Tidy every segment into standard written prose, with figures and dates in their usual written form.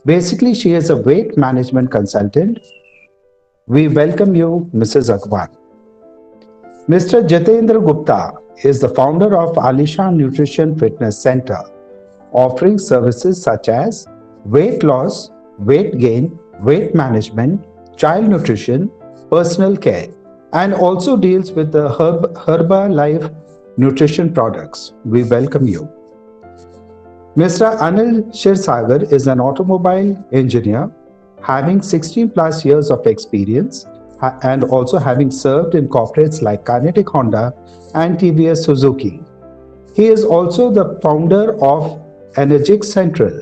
Basically, she is a weight management consultant. We welcome you, Mrs. Akwar. Mr. Jitendra Gupta is the founder of Alisha Nutrition Fitness Center, offering services such as weight loss, weight gain, weight management, child nutrition, personal care, and also deals with the Herbalife nutrition products. We welcome you. Mr. Anil Shirsagar is an automobile engineer having 16 plus years of experience and also having served in corporates like Kinetic Honda and TVS Suzuki. He is also the founder of Energic Central.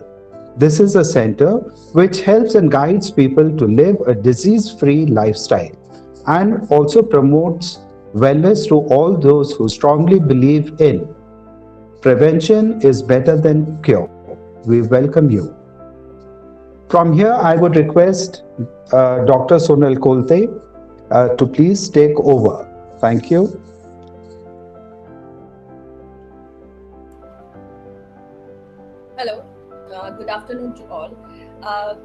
This is a center which helps and guides people to live a disease free lifestyle and also promotes wellness to all those who strongly believe in prevention is better than cure. We welcome you. From here, I would request Dr. Sonal Kolte to please take over. Thank you. Hello, good afternoon to all. Uh,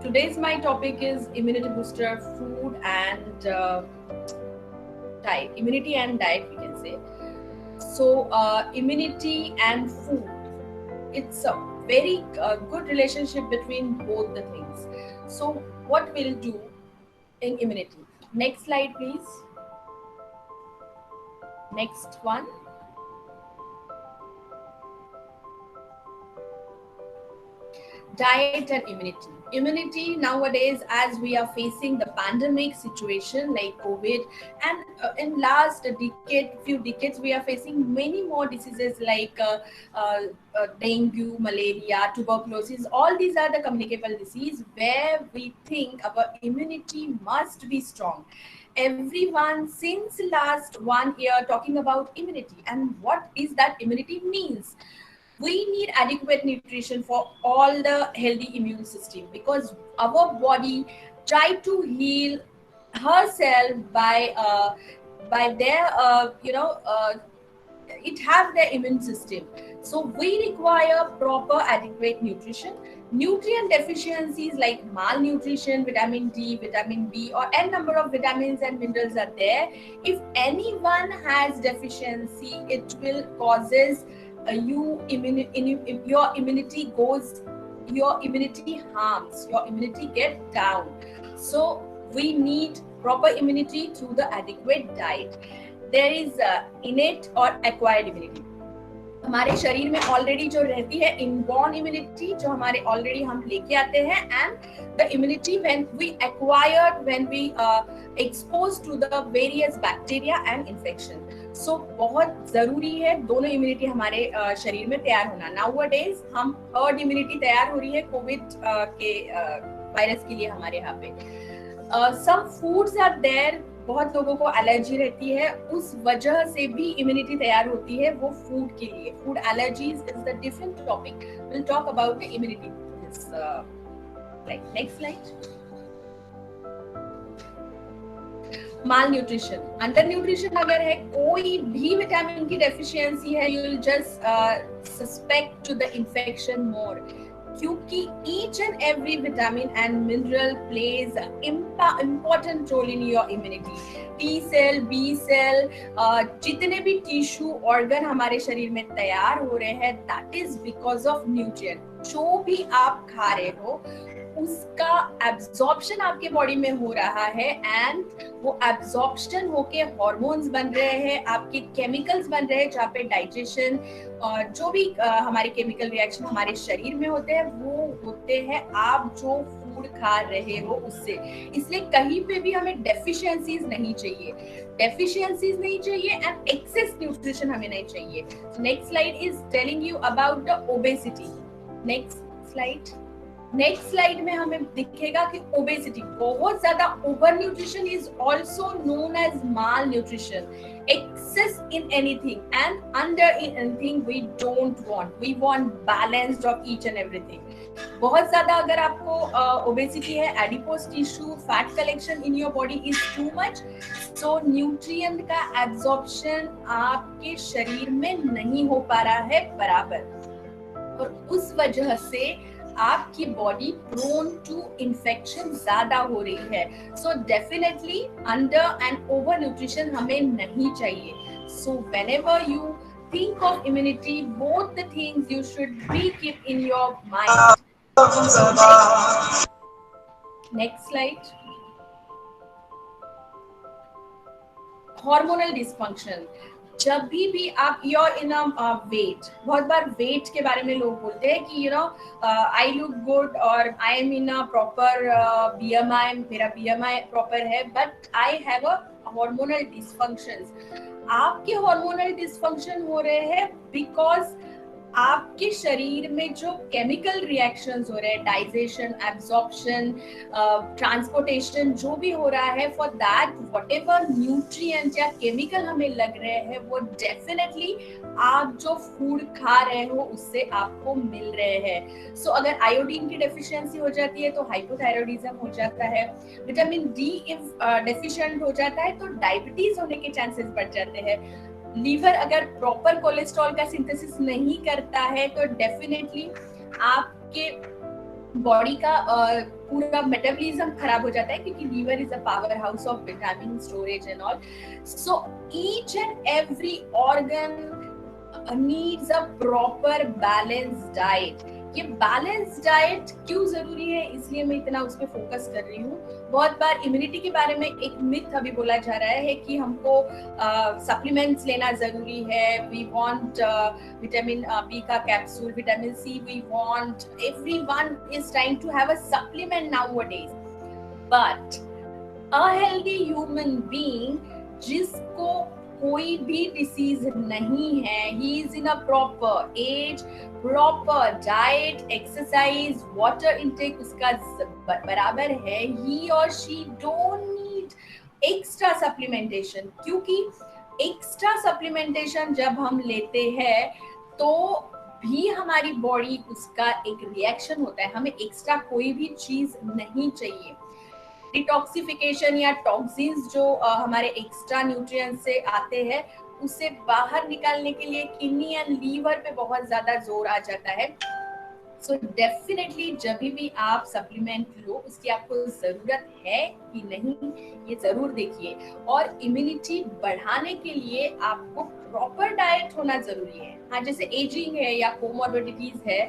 Today's my topic is immunity booster food and diet. Immunity and diet, we can say. So, immunity and food, it's a very good relationship between both the things. So, what we'll do in immunity? Next slide, please. Next one. Diet and immunity. Immunity nowadays, as we are facing the pandemic situation like COVID, and in last few decades, we are facing many more diseases like dengue, malaria, tuberculosis. All these are the communicable disease where we think our immunity must be strong. Everyone since last 1 year talking about immunity and what is that immunity means. We need adequate nutrition for all the healthy immune system because our body try to heal herself by their it have their immune system. So we require proper adequate nutrition. Nutrient deficiencies like malnutrition, vitamin D, vitamin B, or n number of vitamins and minerals are there. If anyone has deficiency, it will causes your immunity goes, your immunity harms, your immunity get down. So we need proper immunity through the adequate diet. There is innate और acquired immunity. हमारे शरीर में already जो रहती है inborn immunity जो हमारे already हम लेके आते हैं and the immunity when we acquired when we expose to the various bacteria and infection. So बहुत जरूरी है दोनों इम्यूनिटी हमारे शरीर में तैयार होना. नाउअडेज हम हर्ड इम्यूनिटी तैयार हो रही है कोविड के वायरस के लिए हमारे यहाँ पे. सम फूड्स आर देयर, बहुत लोगों को एलर्जी रहती है, उस वजह से भी इम्यूनिटी तैयार होती है वो फूड के लिए. Food allergies is the different topic. Will talk about the immunity. Next slide. Malnutrition, undernutrition अगर है, कोई भी विटामिन की डेफिशिएंसी है, you will just suspect to the infection more. क्योंकि each and every vitamin and mineral plays important role in your immunity. T cell, B cell, जितने भी tissue organ हमारे शरीर में तैयार हो रहे हैं, that is because of nutrient. जो भी आप खा रहे हो उसका एब्जॉर्प्शन आपके बॉडी में हो रहा है एंड वो एब्जॉर्प्शन होके हार्मोन्स बन रहे हैं, आपके केमिकल्स बन रहे हैं जहाँ पे डाइजेशन और जो भी हमारे केमिकल रिएक्शन हमारे शरीर में होते हैं वो होते हैं आप जो फूड खा रहे हो उससे. इसलिए कहीं पे भी हमें डेफिशिएंसीज नहीं चाहिए, एंड एक्सेस न्यूट्रिशन हमें नहीं चाहिए. Next slide is telling you about the obesity. Next slide में हमें दिखेगा कि ओबेसिटी, बहुत ज्यादा over nutrition is also known as malnutrition. Excess in anything and under in anything we don't want. We want balanced of each and everything. बहुत ज्यादा अगर आपको ओबेसिटी है, adipose tissue, fat collection in your body is too much, so nutrient का absorption आपके शरीर में नहीं हो पा रहा है बराबर, और उस वजह से आपकी बॉडी प्रोन टू इन्फेक्शन ज्यादा हो रही है. So definitely under and over nutrition हमें नहीं चाहिए. So whenever you think of immunity, both the things you should be keep in your mind. Next slide. Hormonal dysfunction. जब भी आप you're in a weight, बहुत बार weight के बारे में लोग बोलते हैं कि I look good और I am in a proper BMI, मेरा BMI proper है, but I have a hormonal dysfunctions. आपके हार्मोनल डिस्फंक्शन हो रहे हैं बिकॉज आपके शरीर में जो केमिकल रिएक्शंस हो रहे हैं, डाइजेशन, एब्जॉर्प्शन, ट्रांसपोर्टेशन, जो भी हो रहा है, फॉर दैट व्हाटएवर न्यूट्रिएंट या केमिकल हमें लग रहे हैं वो डेफिनेटली आप जो फूड खा रहे हो उससे आपको मिल रहे हैं. सो अगर आयोडीन की डेफिशिएंसी हो जाती है तो हाइपोथायरॉयडिज्म हो जाता है. विटामिन डी इफ डेफिशिएंट हो जाता है तो डायबिटीज होने के चांसेस बढ़ जाते हैं. लीवर अगर प्रॉपर कोलेस्ट्रॉल का सिंथेसिस नहीं करता है तो डेफिनेटली आपके बॉडी का पूरा मेटाबॉलिज्म खराब हो जाता है, क्योंकि liver is a power house of vitamin storage and all. So each and every organ needs a proper balance diet. ये बैलेंस डाइट क्यों जरूरी है, इसलिए मैं इतना उस पर फोकस कर रही हूँ. बहुत बार इम्यूनिटी के बारे में एक मिथ अभी बोला जा रहा है कि हमको सप्लीमेंट्स लेना जरूरी है. वी वांट विटामिन बी का कैप्सूल, vitamin C, we want, everyone is trying to have a supplement nowadays. But a healthy human being जिसको कोई भी डिसीज नहीं है, he is in a proper age, proper diet, exercise, water intake उसका बराबर है, ही और she don't need extra supplementation. क्योंकि एक्स्ट्रा सप्लीमेंटेशन जब हम लेते हैं तो भी हमारी बॉडी उसका एक रिएक्शन होता है. हमें एक्स्ट्रा कोई भी चीज नहीं चाहिए. डिटॉक्सिफिकेशन या टॉक्सिन्स जो हमारे एक्स्ट्रा न्यूट्रिएंट्स से आते हैं उसे बाहर निकालने के लिए किडनी एंड लीवर पे बहुत ज्यादा जोर आ जाता है. सो डेफिनेटली जब भी आप सप्लीमेंट लो उसकी आपको जरूरत है कि नहीं ये जरूर देखिए. और इम्यूनिटी बढ़ाने के लिए आपको प्रॉपर डाइट होना जरूरी है. हाँ, जैसे एजिंग है या कोमॉर्बिडिटीज है,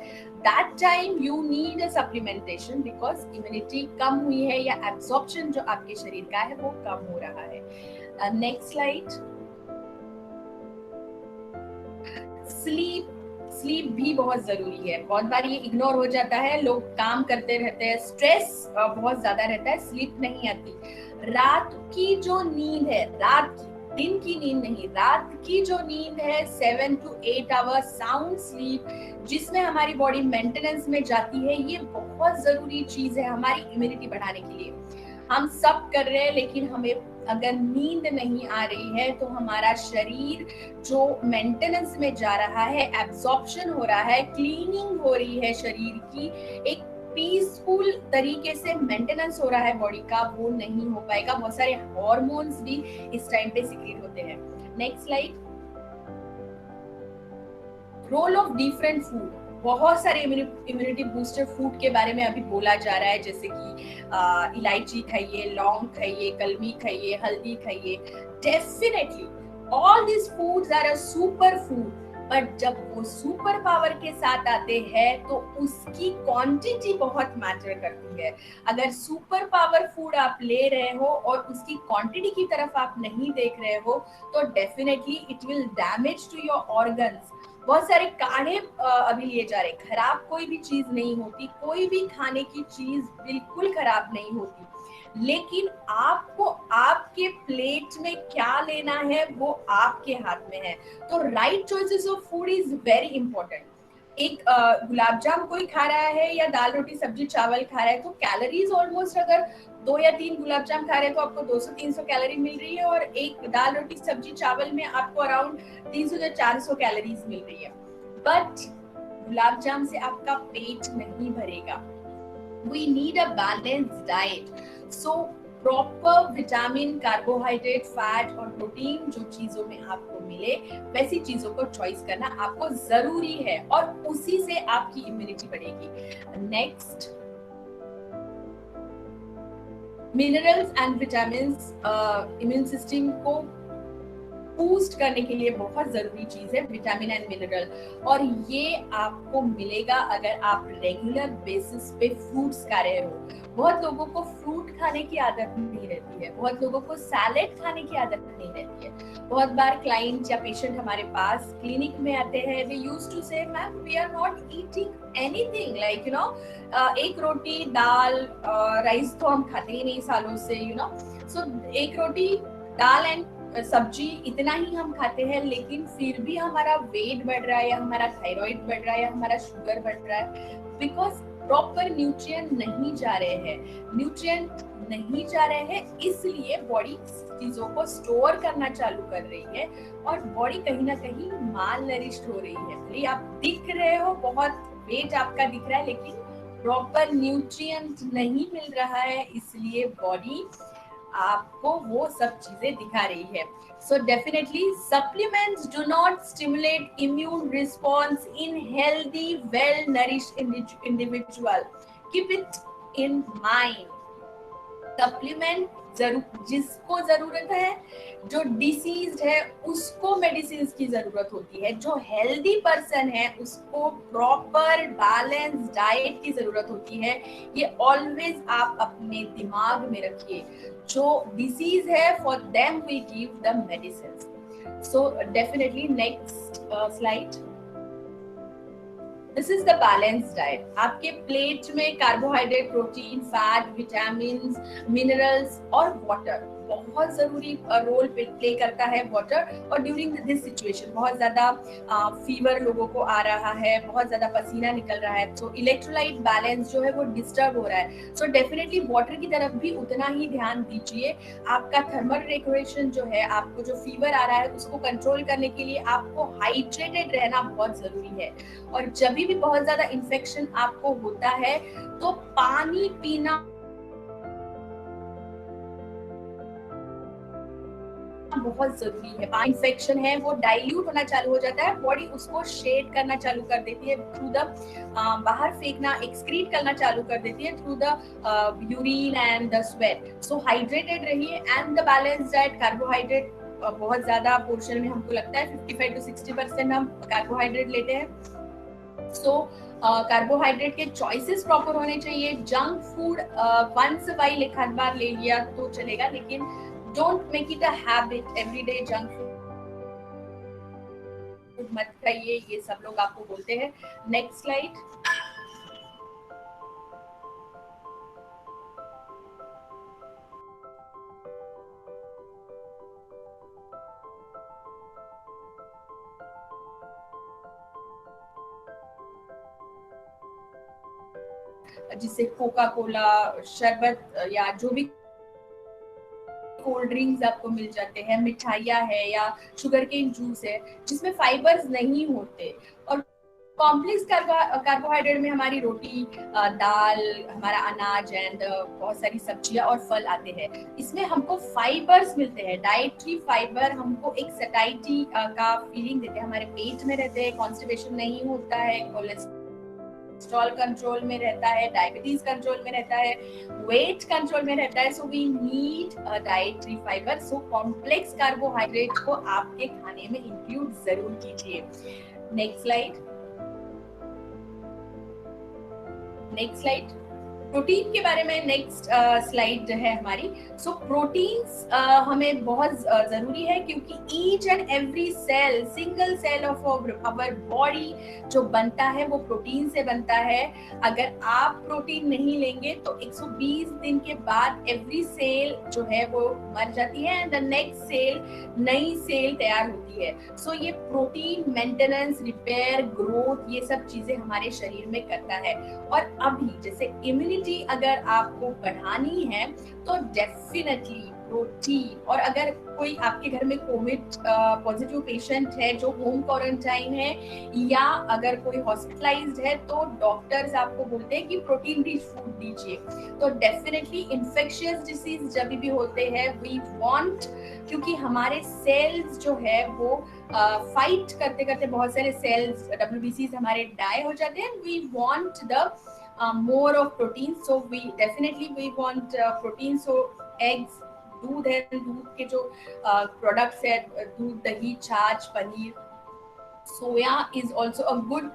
that time you need a supplementation because immunity कम हुई है या एब्जॉर्प्शन जो आपके शरीर का है वो कम हो रहा है. Next slide. स्लीप भी बहुत जरूरी है. बहुत बार ये इग्नोर हो जाता है, लोग काम करते रहते हैं, स्ट्रेस बहुत ज्यादा रहता है, स्लीप नहीं आती. रात की जो नींद है, रात की, दिन की नींद नहीं, रात की जो नींद है 7 to 8 आवर्स साउंड स्लीप जिसमें हमारी बॉडी मेंटेनेंस में जाती है, ये बहुत जरूरी चीज है हमारी इम्यूनिटी बढ़ाने के लिए. हम सब कर रहे हैं लेकिन हमें अगर नींद नहीं आ रही है तो हमारा शरीर जो मेंटेनेंस में जा रहा है, एब्जॉर्प्शन हो रहा है, क्लीनिंग हो रही है शरीर की, एक पीसफुल तरीके से मेंटेनेंस हो रहा है बॉडी का, वो नहीं हो पाएगा. बहुत सारे हार्मोन्स भी इस टाइम पे सीक्रेट होते हैं. Next slide. Role of different food. बहुत सारे इम्यूनिटी बूस्टर फूड के बारे में अभी बोला जा रहा है, जैसे कि इलायची खाइए, लौंग खाइए, कलमी खाइए, हल्दी खाइए. Definitely all this foods are a super food, but जब वो सुपर पावर के साथ आते हैं तो उसकी क्वांटिटी बहुत मैटर करती है. अगर सुपर पावर फूड आप ले रहे हो और उसकी क्वांटिटी की तरफ आप नहीं देख रहे हो तो definitely it will damage to your organs. बहुत सारे काढ़े अभी लिए जा रहे. खराब कोई भी चीज नहीं होती, कोई भी खाने की चीज बिल्कुल खराब नहीं होती, लेकिन आपको आपके प्लेट में क्या लेना है वो आपके हाथ में है. तो right choices of food is very important. एक गुलाब जाम कोई खा रहा है या दाल रोटी सब्जी चावल खा रहा है तो कैलोरीज ऑलमोस्ट, अगर 2 या 3 गुलाब जाम खा रहे हैं तो आपको 200-300 कैलोरी मिल रही है, और एक दाल रोटी सब्जी चावल में आपको अराउंड 300 या 400 कैलोरीज मिल रही है. बट गुलाब जाम से आपका पेट नहीं भरेगा. We need a balanced diet. So proper vitamin, carbohydrate, fat और प्रोटीन जो चीजों में आपको मिले वैसी चीजों को चॉइस करना आपको जरूरी है और उसी से आपकी इम्यूनिटी बढ़ेगी। Next, minerals and vitamins immune system को बूस्ट करने के लिए बहुत जरूरी चीज है विटामिन एंड मिनरल, और ये आपको मिलेगा अगर आप रेगुलर बेसिस पे फ्रूट्स खा रहे हो। बहुत लोगों को फ्रूट खाने की आदत नहीं रहती है, बहुत लोगों को सैलेड खाने की आदत नहीं रहती है। बहुत बार क्लाइंट या पेशेंट हमारे पास क्लिनिक में आते हैं, they used to say ma'am we are not eating anything, like you know एक रोटी दाल राइस तो हम खाते ही नहीं सालों से, यू नो, सो एक रोटी दाल एंड सब्जी इतना ही हम खाते हैं, लेकिन फिर भी हमारा वेट बढ़ रहा है या हमारा थायराइड बढ़ रहा है या हमारा शुगर बढ़ रहा है, बिकॉज प्रॉपर न्यूट्रिएंट नहीं जा रहे हैं। न्यूट्रिएंट नहीं जा रहे हैं इसलिए बॉडी चीजों को स्टोर करना चालू कर रही है और बॉडी कहीं ना कहीं माल नरिश्ड हो रही है। भले आप दिख रहे हो, बहुत वेट आपका दिख रहा है, लेकिन प्रॉपर न्यूट्रिएंट नहीं मिल रहा है, इसलिए बॉडी आपको वो सब चीजें दिखा रही है। So definitely supplements do not stimulate immune response in healthy, well-nourished individual. Keep it in mind. Supplement जिसको जरूरत है, जो डिसीज्ड है उसको मेडिसिन की जरूरत होती है, जो हेल्दी पर्सन है उसको प्रॉपर बैलेंस डाइट की जरूरत होती है। ये ऑलवेज आप अपने दिमाग में रखिए। जो डिसीज है for them we give the medicine. So definitely next slide, this is the balance diet. आपके प्लेट में carbohydrate, protein, fat, vitamins, minerals और वाटर बहुत जरूरी रोल प्ले करता है। वाटर, और ड्यूरिंग दिस सिचुएशन बहुत ज्यादा फीवर लोगों को आ रहा है, बहुत ज्यादा पसीना निकल रहा है, तो इलेक्ट्रोलाइट बैलेंस जो है वो डिस्टर्ब हो रहा है। सो डेफिनेटली वाटर की तरफ भी उतना ही ध्यान दीजिए। आपका थर्मल रेगुलेशन जो है, आपको जो फीवर आ रहा है उसको कंट्रोल करने के लिए आपको हाइड्रेटेड रहना बहुत जरूरी है। और जब भी बहुत ज्यादा इन्फेक्शन आपको होता है तो पानी पीना बहुत जरूरी है। इन्फेक्शन है वो डाइल्यूट होना चालू हो जाता है, बॉडी उसको शेड करना चालू कर देती है थ्रू द बाहर फेंकना, एक्सक्रीट करना चालू कर देती है through the urine and the sweat. So hydrated रहिए and the balance diet. Carbohydrate बहुत ज्यादा पोर्शन में हमको लगता है 55 to 60% हम कार्बोहाइड्रेट लेते हैं। सो कार्बोहाइड्रेट के चॉइसेस प्रॉपर होने चाहिए। जंक फूड वंस वाइल एक आध बार ले लिया तो चलेगा, लेकिन don't make it a habit. Everyday junk food मत खाइए, ये सब लोग आपको बोलते हैं। नेक्स्ट स्लाइड, जिसे कोका कोला, शरबत या जो भी कोल्ड ड्रिंक्स आपको मिल जाते हैं, मिठाइयाँ है या शुगर केन जूस है जिसमें फाइबर्स नहीं होते। और कॉम्प्लेक्स कार्बोहाइड्रेट में हमारी रोटी, दाल, हमारा अनाज एंड बहुत सारी सब्जियां और फल आते हैं। इसमें हमको फाइबर्स मिलते हैं, डाइटरी फाइबर हमको एक सटाइटी का फीलिंग देते हैं, हमारे पेट में रहते हैं, कॉन्स्टिपेशन नहीं होता है, कोलेस्ट्रॉल कंट्रोल में रहता है, डायबिटीज कंट्रोल में रहता है, वेट कंट्रोल में रहता है। So we need dietary fibre. So complex carbohydrate को आपके खाने में इंक्लूड जरूर कीजिए। Next slide, next slide, protein के बारे में नेक्स्ट स्लाइड है हमारी। सो प्रोटीन्स हमें बहुत जरूरी है, क्योंकि each and every cell, single cell of our body जो बनता है वो प्रोटीन से बनता है। अगर आप प्रोटीन नहीं लेंगे तो 120 दिन के बाद एवरी सेल जो है वो मर जाती है एंड द नेक्स्ट सेल, नई सेल तैयार होती है। सो ये प्रोटीन मेंटेनेंस, रिपेयर, ग्रोथ, ये सब चीजें हमारे शरीर में करता है। और अभी जैसे इम्यूनिटी अगर आपको बढ़ानी है तो डेफिनेटली प्रोटीन। और अगर कोई आपके घर में कोविड पॉजिटिव पेशेंट है जो होम क्वारंटाइन है या अगर कोई हॉस्पिटलाइज्ड है तो डॉक्टर्स आपको बोलते हैं कि प्रोटीन रिच फूड दीजिए। तो डेफिनेटली इन्फेक्शियस डिसीज जब भी होते हैं वी वांट, क्योंकि हमारे सेल्स जो है वो फाइट करते करते बहुत सारे सेल्स WBCs हमारे डाई हो जाते हैं। We want the more of protein, so we definitely want protein, so eggs, दूध है, दूध के जो प्रोडक्ट्स है, दूध, दही, छाछ, paneer, soya is also a good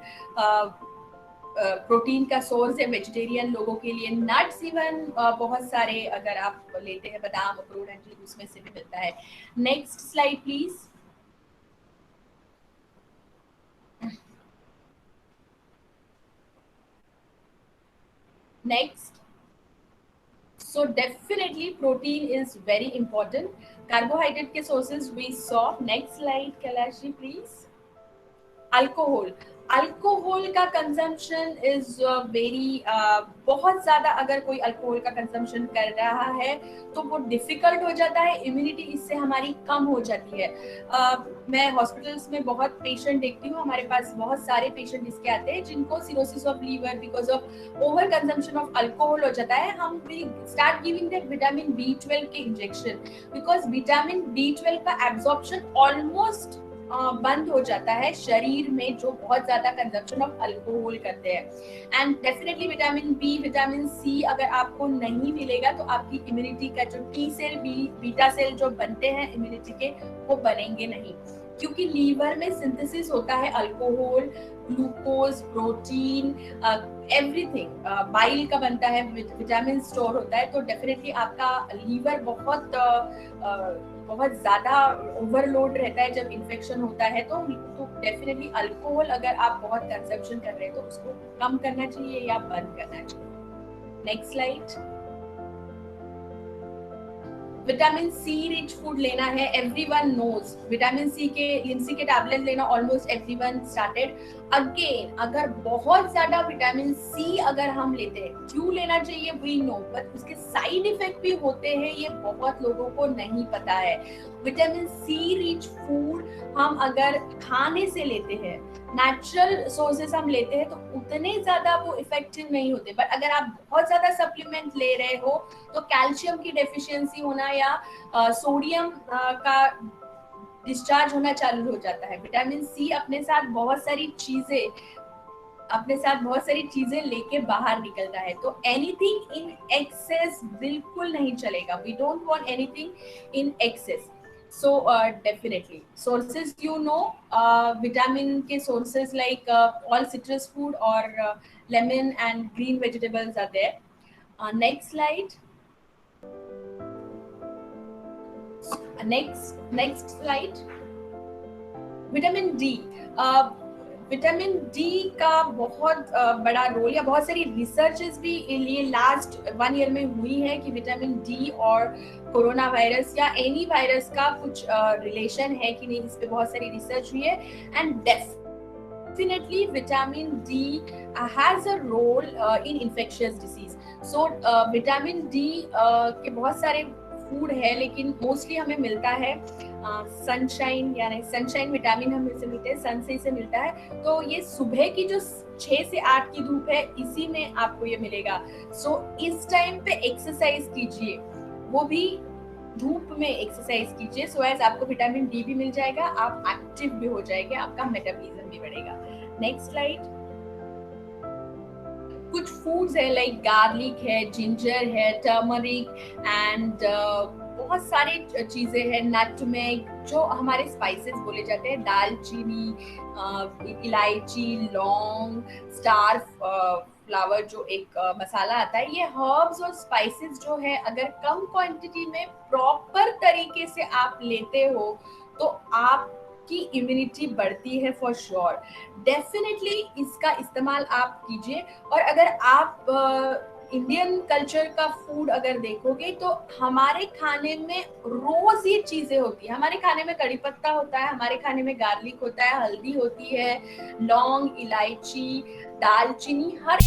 protein का सोर्स है वेजिटेरियन लोगों के लिए। नट्स इवन बहुत सारे अगर आप लेते हैं, बादाम, अखरोट, एंड उसमें से भी मिलता है। Next slide please. Next, so definitely protein is very important. Carbohydrate के sources we saw. Next slide, Kailash ji, please. Alcohol का कंजम्पशन इज वेरी बहुत ज्यादा। अगर कोई अल्कोहल का कंजम्पशन कर रहा है तो वो डिफिकल्ट हो जाता है, इम्यूनिटी इससे हमारी कम हो जाती है। मैं हॉस्पिटल्स में बहुत पेशेंट देखती हूँ, हमारे पास बहुत सारे पेशेंट इसके आते हैं जिनको cirrhosis of liver because of over consumption of alcohol हो जाता है। हम we start giving that vitamin B12 के इंजेक्शन, बिकॉज विटामिन B12 का एब्जॉर्प्शन ऑलमोस्ट बंद हो जाता है शरीर में जो बहुत ज्यादा कंजम्पशन ऑफ अल्कोहल करते हैं। And definitely vitamin B, vitamin C अगर आपको नहीं मिलेगा तो आपकी इम्यूनिटी का जो T सेल, बीटा सेल जो बनते हैं इम्यूनिटी के, वो बनेंगे नहीं, क्योंकि लीवर में सिंथेसिस होता है alcohol, glucose, protein, everything, bile का बनता है, विटामिन स्टोर होता है। तो डेफिनेटली आपका लीवर बहुत ज्यादा ओवरलोड रहता है जब इन्फेक्शन होता है। तो डेफिनेटली अल्कोहल अगर आप बहुत कंजम्पशन कर रहे हैं तो उसको कम करना चाहिए या बंद करना चाहिए। Next slide. Vitamin C rich food लेना है, एवरीवन नोज। विटामिन C के, लिंसी के टैबलेट लेना ऑलमोस्ट एवरीवन स्टार्टेड। अगेन अगर बहुत ज्यादा विटामिन C अगर हम लेते हैं, क्यों लेना चाहिए वी नो, बट उसके साइड इफेक्ट भी होते हैं, ये बहुत लोगों को नहीं पता है। विटामिन C रिच फूड हम अगर खाने से लेते हैं, नेचुरल सोर्सेस हम लेते हैं, तो उतने ज्यादा वो इफेक्टिव नहीं होते। बट अगर आप बहुत ज्यादा सप्लीमेंट ले रहे हो तो कैल्शियम की डेफिशिएंसी होना या सोडियम का डिस्चार्ज होना चालू हो जाता है। विटामिन C अपने साथ बहुत सारी चीजें लेके बाहर निकलता है। तो एनीथिंग इन एक्सेस बिल्कुल नहीं चलेगा। We don't want anything in excess. So definitely sources, you know, vitamin के sources like all citrus food or lemon and green vegetables are there. Next slide. Next slide. Vitamin D, vitamin D का बहुत बड़ा role या बहुत सारी researches भी लिए last 1 year में हुई है कि विटामिन D और कोरोना वायरस या एनी वायरस का कुछ रिलेशन है कि नहीं, इस पे बहुत सारी रिसर्च हुई है। And definitely vitamin D has a role in infectious disease. So vitamin D के बहुत सारे फूड है, लेकिन मोस्टली हमें मिलता है सनशाइन, यानी सनशाइन विटामिन हमें से मिलते हैं, सन से इसे मिलता है। तो ये सुबह की जो 6 से 8 की धूप है, इसी में आपको ये मिलेगा। सो इस टाइम पे एक्सरसाइज कीजिए, वो भी धूप में एक्सरसाइज कीजिए, सो एज आपको विटामिन D भी मिल जाएगा, आप एक्टिव भी हो जाएंगे, आपका मेटाबॉलिज्म भी बढ़ेगा। Next slide. कुछ फूड्स है लाइक गार्लिक है, जिंजर है, टर्मरिक एंड बहुत सारी चीजें हैं, नटमेग जो हमारे स्पाइसेस बोले जाते हैं, दालचीनी, इलायची, लौंग, स्टार फ्लावर जो एक मसाला आता है, ये हर्ब्स और स्पाइसेस जो है अगर कम क्वांटिटी में प्रॉपर तरीके से आप लेते हो तो आपकी इम्यूनिटी बढ़ती है फॉर श्योर। डेफिनेटली इसका इस्तेमाल आप कीजिए। और अगर आप इंडियन कल्चर का फूड अगर देखोगे तो हमारे खाने में रोज ये चीजें होती है। हमारे खाने में कड़ी पत्ता होता है, हमारे खाने में गार्लिक होता है, हल्दी होती है, लौंग, इलायची, दालचीनी, हर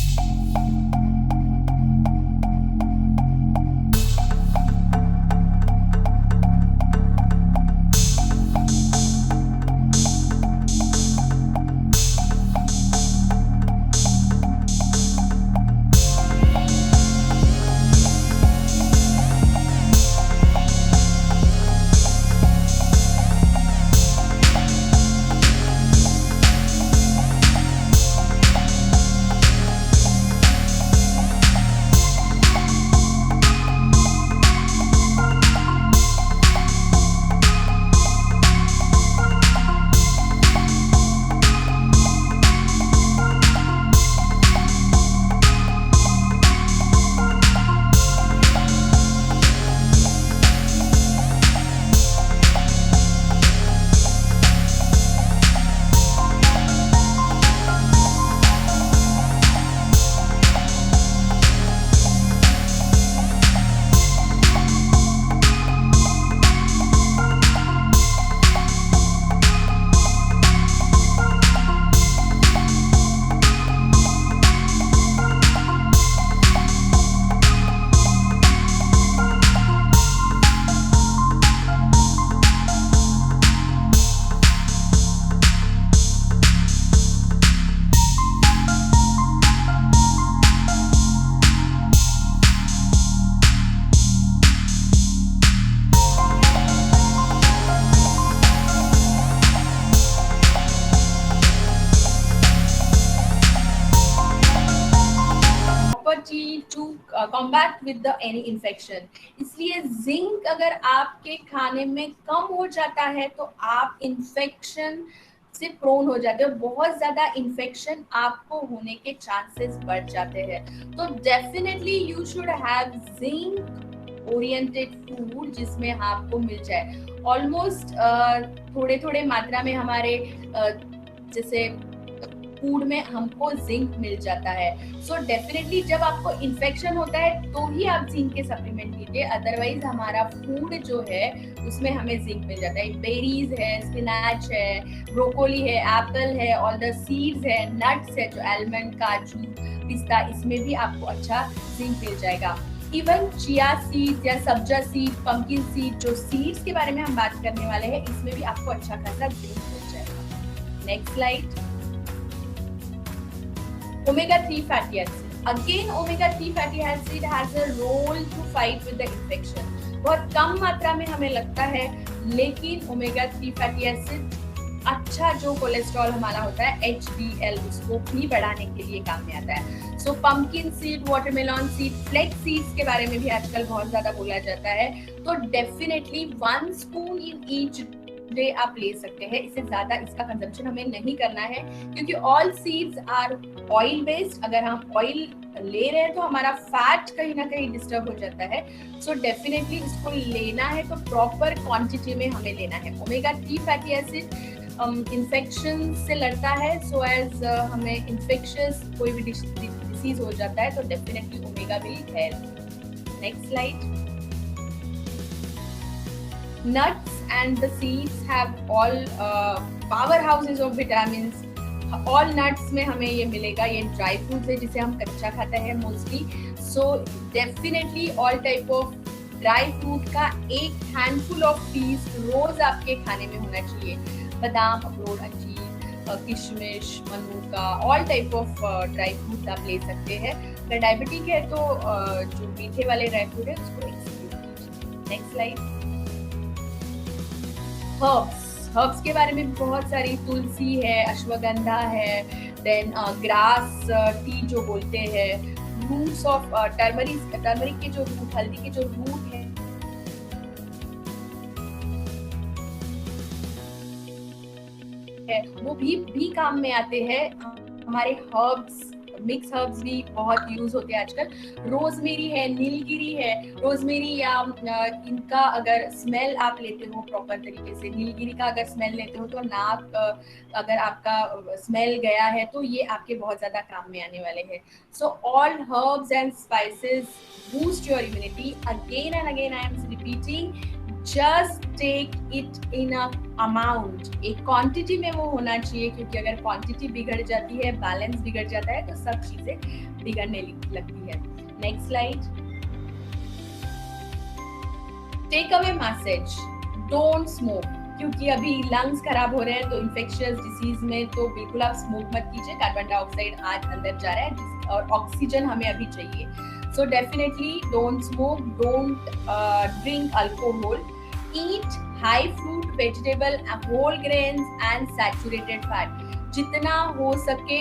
property to combat with the any infection. इसलिए जिंक अगर आपके खाने में कम हो जाता है तो आप इन्फेक्शन से प्रोन हो जाते हो, बहुत ज्यादा इन्फेक्शन आपको होने के चांसेस बढ़ जाते हैं। तो definitely you should have zinc oriented food जिसमें आपको मिल जाए ऑलमोस्ट थोड़े थोड़े मात्रा में हमारे जैसे फूड में हमको जिंक मिल जाता है। सो डेफिनेटली जब आपको इन्फेक्शन होता है तो ही आप जिंक के सप्लीमेंट लीजिए, अदरवाइज हमारा फूड जो है उसमें हमें जिंक मिल जाता है। बेरीज है, स्पिनाच है, ब्रोकोली है, एप्पल है, ऑल द सीड्स है, नट्स है जो आलमंड, काजू, पिस्ता, इसमें भी आपको अच्छा जिंक मिल जाएगा। इवन चिया सीड या सब्जा सीड, पंपकिन सीड, जो सीड्स के बारे में हम बात करने वाले हैं, इसमें भी आपको अच्छा खासा जिंक मिल जाएगा। Next slide. Omega-3 fatty acid. Again, omega-3 fatty acid has a role to fight with the infection. बहुत कम मात्रा में हमें लगता है, लेकिन ओमेगा-3 फैटी एसिड अच्छा जो कोलेस्ट्रॉल हमारा होता है HDL उसको भी बढ़ाने के लिए काम में आता है। So pumpkin seed, watermelon seed, flax seeds के बारे में भी आजकल बहुत ज्यादा बोला जाता है। तो definitely 1 spoon in each day आप ले सकते हैं, इससे ज्यादा इसका कंजम्पशन हमें नहीं करना है, क्योंकि all seeds are oil based. अगर हम ऑयल ले रहे हैं तो हमारा फैट कहीं ना कहीं डिस्टर्ब हो जाता है। सो डेफिनेटली इसको लेना है तो प्रॉपर क्वांटिटी में हमें लेना है। ओमेगा-3 फैटी एसिड इन्फेक्शन से लड़ता है, सो एज हमें इन्फेक्शियस कोई भी डिसीज हो जाता है तो definitely omega will help. Next slide. Nuts and the seeds have all powerhouses of vitamins. All nuts में हमें ये मिलेगा, ये ड्राई फ्रूट्स है जिसे हम कच्चा खाते हैं mostly. So definitely all type of dry fruit का एक हैंडफुल ऑफ पीस रोज आपके खाने में होना चाहिए। बादाम, अखरोट, अंजीर, किशमिश, मनुका, all type of dry fruit आप ले सकते हैं। अगर डायबिटिक है तो जो मीठे वाले ड्राई फ्रूट है उसको एक्सक्लूड कीजिए। Next slide. हर्ब्स के बारे में बहुत सारी, तुलसी है, अश्वगंधा है, देन ग्रास टी जो बोलते हैं, रूट्स ऑफ टर्मरिक के जो रूट, हल्दी के जो रूट है वो भी काम में आते हैं। हमारे हर्ब्स, मिक्स हर्ब्स भी बहुत यूज होते हैं आजकल। रोजमेरी है, नीलगिरी है, रोजमेरी या इनका अगर स्मेल आप लेते हो प्रॉपर तरीके से, नीलगिरी का अगर स्मेल लेते हो तो नाक अगर आपका स्मेल गया है तो ये आपके बहुत ज्यादा काम में आने वाले हैं। So all herbs and spices boost your immunity. Again and again I am repeating, just take it in a amount, एक क्वांटिटी में वो होना चाहिए, क्योंकि अगर क्वांटिटी बिगड़ जाती है, बैलेंस बिगड़ जाता है तो सब चीजें बिगड़ने लगती है। Next slide. Take away message, don't smoke, क्योंकि अभी लंग्स खराब हो रहे हैं तो इन्फेक्शियस डिसीज में तो बिल्कुल आप स्मोक मत कीजिए। कार्बन डाइऑक्साइड आज अंदर जा रहा है और ऑक्सीजन हमें अभी चाहिए। So definitely don't smoke, don't drink alcohol, eat high fruit, vegetable, whole grains and saturated fat. जितना हो सके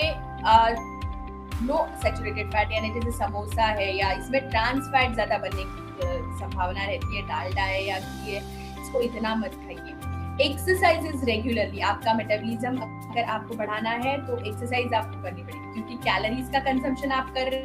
लो सैचुरेटेड फैट, यानी जैसे समोसा है या इसमें ट्रांस फैट ज्यादा बनने की संभावना रहती है, डालडा है या घी है, इसको इतना मत खाइए। एक्सरसाइजेस रेगुलरली, आपका मेटाबॉलिज्म अगर आपको बढ़ाना है तो एक्सरसाइज आपको करनी पड़ेगी, क्योंकि कैलोरीज का कंजम्पशन आप कर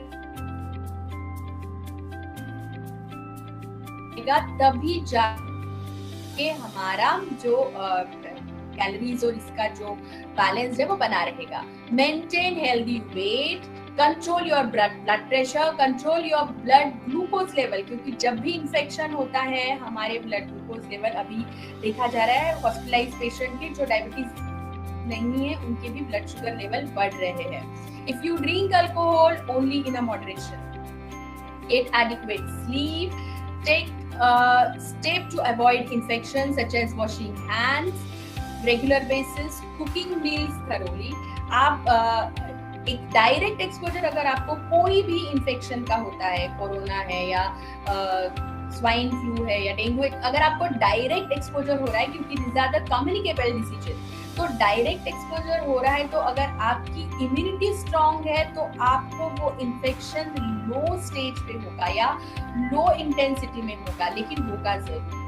तभी जाके हमारा जो कैलोरीज और इसका जो बैलेंस है वो बना रहेगा। Maintain healthy weight, control your blood pressure, control your blood glucose level, क्योंकि जब भी इंफेक्शन होता है हमारे ब्लड ग्लूकोज लेवल, अभी देखा जा रहा है हॉस्पिटलाइज पेशेंट के जो डायबिटीज नहीं है उनके भी ब्लड शुगर लेवल बढ़ रहे हैं। If you drink alcohol only in a moderation, get adequate sleep, take step to avoid infections such as washing hands regular basis, cooking meals thoroughly। आप एक डायरेक्ट एक्सपोजर अगर आपको कोई भी इंफेक्शन का होता है, कोरोना है या स्वाइन फ्लू है या डेंगू है, अगर आपको डायरेक्ट एक्सपोजर हो रहा है, क्योंकि these are the communicable diseases, तो डायरेक्ट एक्सपोजर हो रहा है, तो अगर आपकी इम्यूनिटी स्ट्रांग है तो आपको वो इन्फेक्शन लो स्टेज पे होगा या लो इंटेंसिटी में होगा, लेकिन होगा जरूर।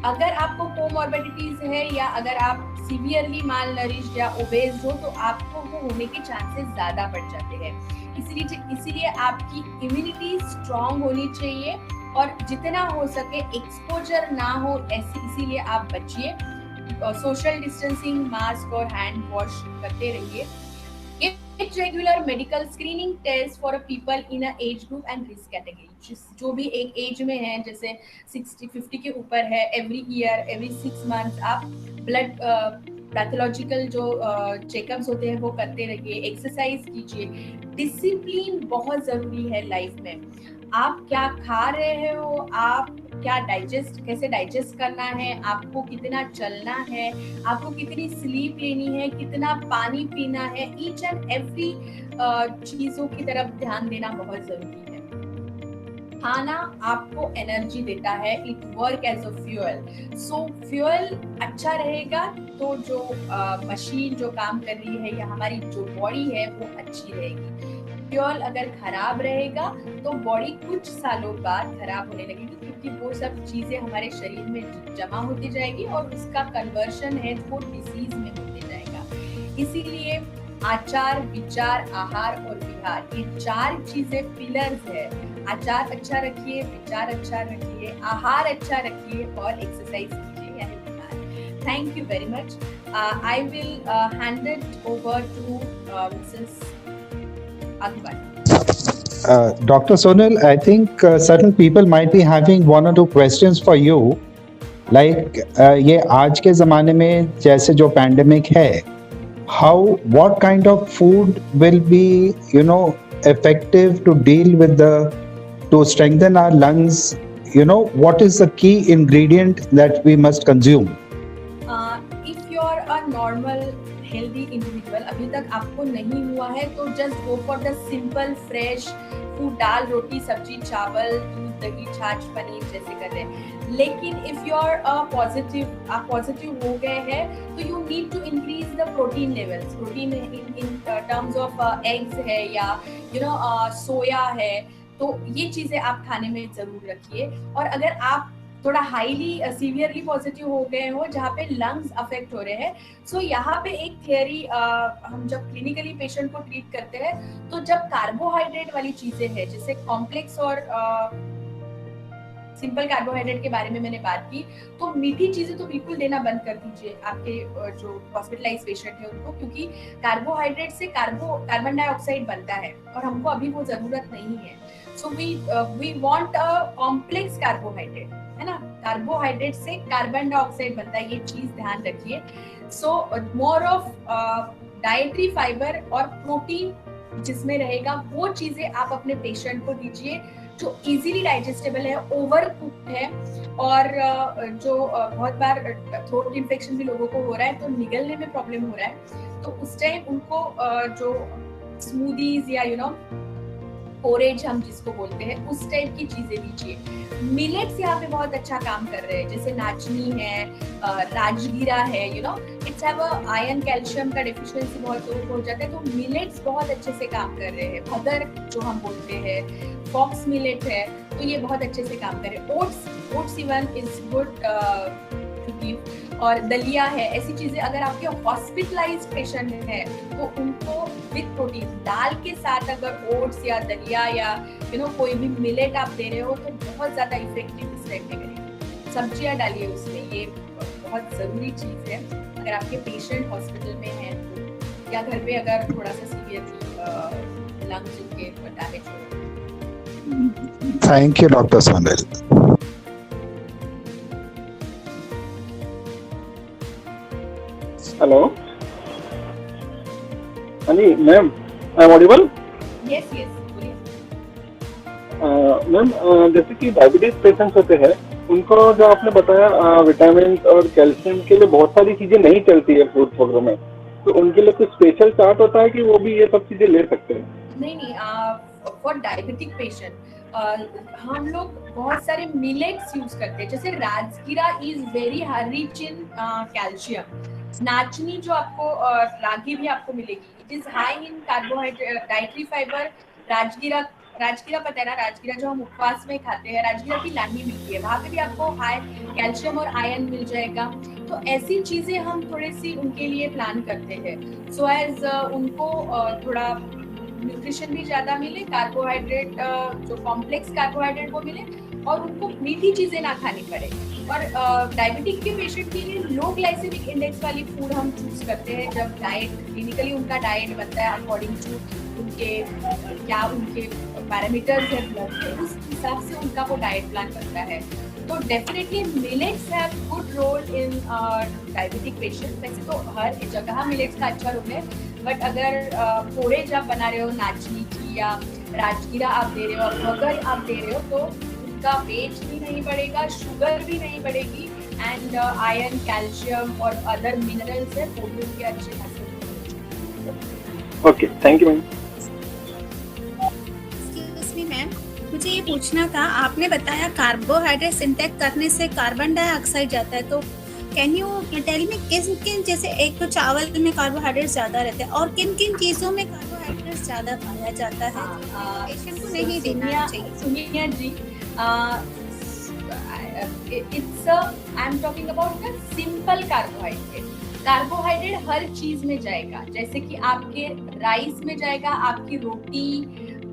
अगर आपको कोमॉर्बिडिटीज है या अगर आप सीवियरली माल नरिश या ओबेज हो, तो आपको वो होने के चांसेस ज्यादा बढ़ जाते हैं। इसीलिए आपकी इम्यूनिटी स्ट्रांग होनी चाहिए और जितना हो सके एक्सपोजर ना हो, इसीलिए आप बचिए। सोशल डिस्टेंसिंग, मास्क और हैंड वॉश करते रहिए। It's regular medical screening test for a people in a age group and risk category। जो भी एक एज में है, जैसे 60-50 के ऊपर है, एवरी ईयर एवरी 6 मंथ्स आप ब्लड पैथोलॉजिकल जो चेकअप्स होते हैं वो करते रहिए। एक्सरसाइज कीजिए। डिसिप्लिन बहुत जरूरी है लाइफ में। आप क्या खा रहे हो, आप क्या कैसे डाइजेस्ट करना है, आपको कितना चलना है, आपको कितनी स्लीप लेनी है, कितना पानी पीना है, ईच एंड एवरी चीजों की तरफ ध्यान देना बहुत जरूरी है। खाना आपको एनर्जी देता है, it work as a fuel. So fuel अच्छा रहेगा तो जो मशीन जो काम कर रही है या हमारी जो बॉडी है वो अच्छी रहेगी। फ्यूल अगर खराब रहेगा तो बॉडी कुछ सालों बाद खराब होने लगेगी, क्योंकि वो सब चीजें हमारे शरीर में जमा होती जाएगी और उसका कन्वर्शन है वो डिसीज में होते जाएगा। इसीलिए आचार, विचार, आहार और विहार, ये 4 चीजें पिलर्स है। आचार अच्छा रखिए, विचार अच्छा रखिए, आहार अच्छा रखिए और एक्सरसाइज कीजिए यानी विहार। Thank you very much. I will hand it over to Mrs Akbar. Dr. Sonal, I think certain people might be having one or two questions for you. Like ये आज के ज़माने में जैसे जो पैंडेमिक है, what kind of food will be, effective to deal with to strengthen our lungs? What is the key ingredient that we must consume? If you are a normal healthy individual, अभी तक आपको नहीं हुआ है तो just go for the simple fresh food, दाल, रोटी, सब्जी, चावल, दूध, दही, छाछ, पनीर जैसे कर रहे हैं। लेकिन इफ यू आर आप पॉजिटिव हो गए हैं तो you need to increase the protein levels. Protein in terms of eggs है या सोया है, तो ये चीजें आप खाने में जरूर रखिए। और अगर आप थोड़ा हाईली सीवियरली पॉजिटिव हो गए हो जहाँ पे लंग्स अफेक्ट हो रहे हैं, सो यहाँ पे एक थियरी हम जब क्लिनिकली पेशेंट को ट्रीट करते हैं तो जब कार्बोहाइड्रेट वाली चीजें हैं, जैसे कॉम्प्लेक्स और सिंपल कार्बोहाइड्रेट के बारे में मैंने बात की, तो मीठी चीजें तो बिल्कुल देना बंद कर दीजिए आपके जो हॉस्पिटलाइज पेशेंट है उनको, क्योंकि कार्बोहाइड्रेट से कार्बन डाइऑक्साइड बनता है और हमको अभी वो जरूरत नहीं है। So we want a complex carbohydrate, है ना। कार्बोहाइड्रेट से कार्बन डाइऑक्साइड बनता है, ये चीज ध्यान रखिए। सो मोर ऑफ डाइटरी फाइबर और प्रोटीन जिसमें रहेगा वो चीजें आप अपने पेशेंट को दीजिए जो इजीली डाइजेस्टेबल है, ओवर कुक्ड है और जो बहुत बार थ्रोट इन्फेक्शन भी लोगों को हो रहा है तो निगलने में प्रॉब्लम हो रहा है, तो उस टाइम उनको जो स्मूदीज या पोरेज हम जिसको बोलते हैं उस टाइप की चीजें दीजिए। मिलेट्स यहाँ पे बहुत अच्छा काम कर रहे हैं, जैसे नाचनी है, राजगीरा है, इट्स हैव आयरन कैल्शियम का डेफिशिएंसी बहुत लोगों को हो जाता है, तो मिलेट्स बहुत अच्छे से काम कर रहे हैं। अदर जो हम बोलते हैं फॉक्स मिलेट है, तो ये बहुत अच्छे से काम कर रहे हैं। Oats even is good to give, और दलिया है। ऐसी चीजें अगर आपके हॉस्पिटलाइज्ड पेशेंट है तो उनको विद प्रोटीन दाल के साथ अगर ओट्स या दलिया या कोई भी मिलेट आप दे रहे हो तो बहुत ज्यादा इफेक्टिव इस टाइप में करेंगे। सब्जियां डालिए उसमें, ये बहुत जरूरी चीज है अगर आपके पेशेंट हॉस्पिटल में है तो, या घर पे अगर थोड़ा सा सीवियर लंग्स के डैमेज हो। Thank you, Dr. Sonal. Hello, हाँ जी ma'am, I am audible? Yes बोलिए। मैम, जैसे कि डायबिटीज पेशेंट्स होते हैं उनको जो आपने बताया विटामिन और कैल्शियम के लिए बहुत सारी चीजें नहीं चलती है फूड प्रोग्राम में, तो उनके लिए कुछ स्पेशल चार्ट होता है कि वो भी ये सब चीजें ले सकते हैं? नहीं, फॉर डायबिटिक पेशेंट हम लोग बहुत सारे मिलेट्स यूज करते हैं, जैसे राजगीरा is very rich in calcium. नाचनी जो आपको रागी भी आपको मिलेगी, it is high in carbohydrate, dietary fibre. राजगीरा पता है ना, राजगीरा जो हम उपवास में खाते हैं, राजगीरा की लाही मिलती है, वहां पे भी आपको हाई कैल्शियम और आयरन मिल जाएगा। तो ऐसी चीजें हम थोड़ी सी उनके लिए प्लान करते हैं, सो एज उनको थोड़ा न्यूट्रिशन भी ज्यादा मिले, कार्बोहाइड्रेट जो कॉम्प्लेक्स कार्बोहाइड्रेट वो मिले, और उनको मीठी चीजें ना खानी पड़े। और डायबिटिक के पेशेंट के लिए लो ग्लाइसेमिक इंडेक्स वाली फूड हम चूज करते हैं जब डाइट क्लिनिकली उनका डाइट बनता है अकॉर्डिंग टू उनके क्या उनके पैरामीटर्स है ब्लड के, उस हिसाब से उनका वो डाइट प्लान बनता है। तो definitely millets have good role in diabetic patients. वैसे तो हर जगह मिलेट्स का अच्छा रोल है, बट अगर पोरेज आप बना रहे हो नाचनी की या राजगीरा आप दे रहे हो, मगर आप दे रहे हो, तो उनका वेट भी नहीं बढ़ेगा, शुगर भी नहीं बढ़ेगी, एंड आयरन, कैल्शियम और अदर मिनरल्स है वो भी उनके अच्छे खासे। Okay, thank you ma'am. Excuse me ma'am, मुझे ये पूछना था, आपने बताया कार्बोहाइड्रेट्स इंटेक करने से कार्बन डाइऑक्साइड जाता है, तो कैन यू टेल मी किन किन, जैसे एक तो चावल में कार्बोहाइड्रेट ज्यादा रहते हैं, और किन किन चीजों में कार्बोहाइड्रेट ज्यादा पाया जाता है पेशेंट को नहीं देना चाहिए? Suniya ji, it's I'm talking about the simple carbohydrate. Carbohydrate हर चीज में जाएगा, जैसे कि आपके राइस में जाएगा, आपकी रोटी,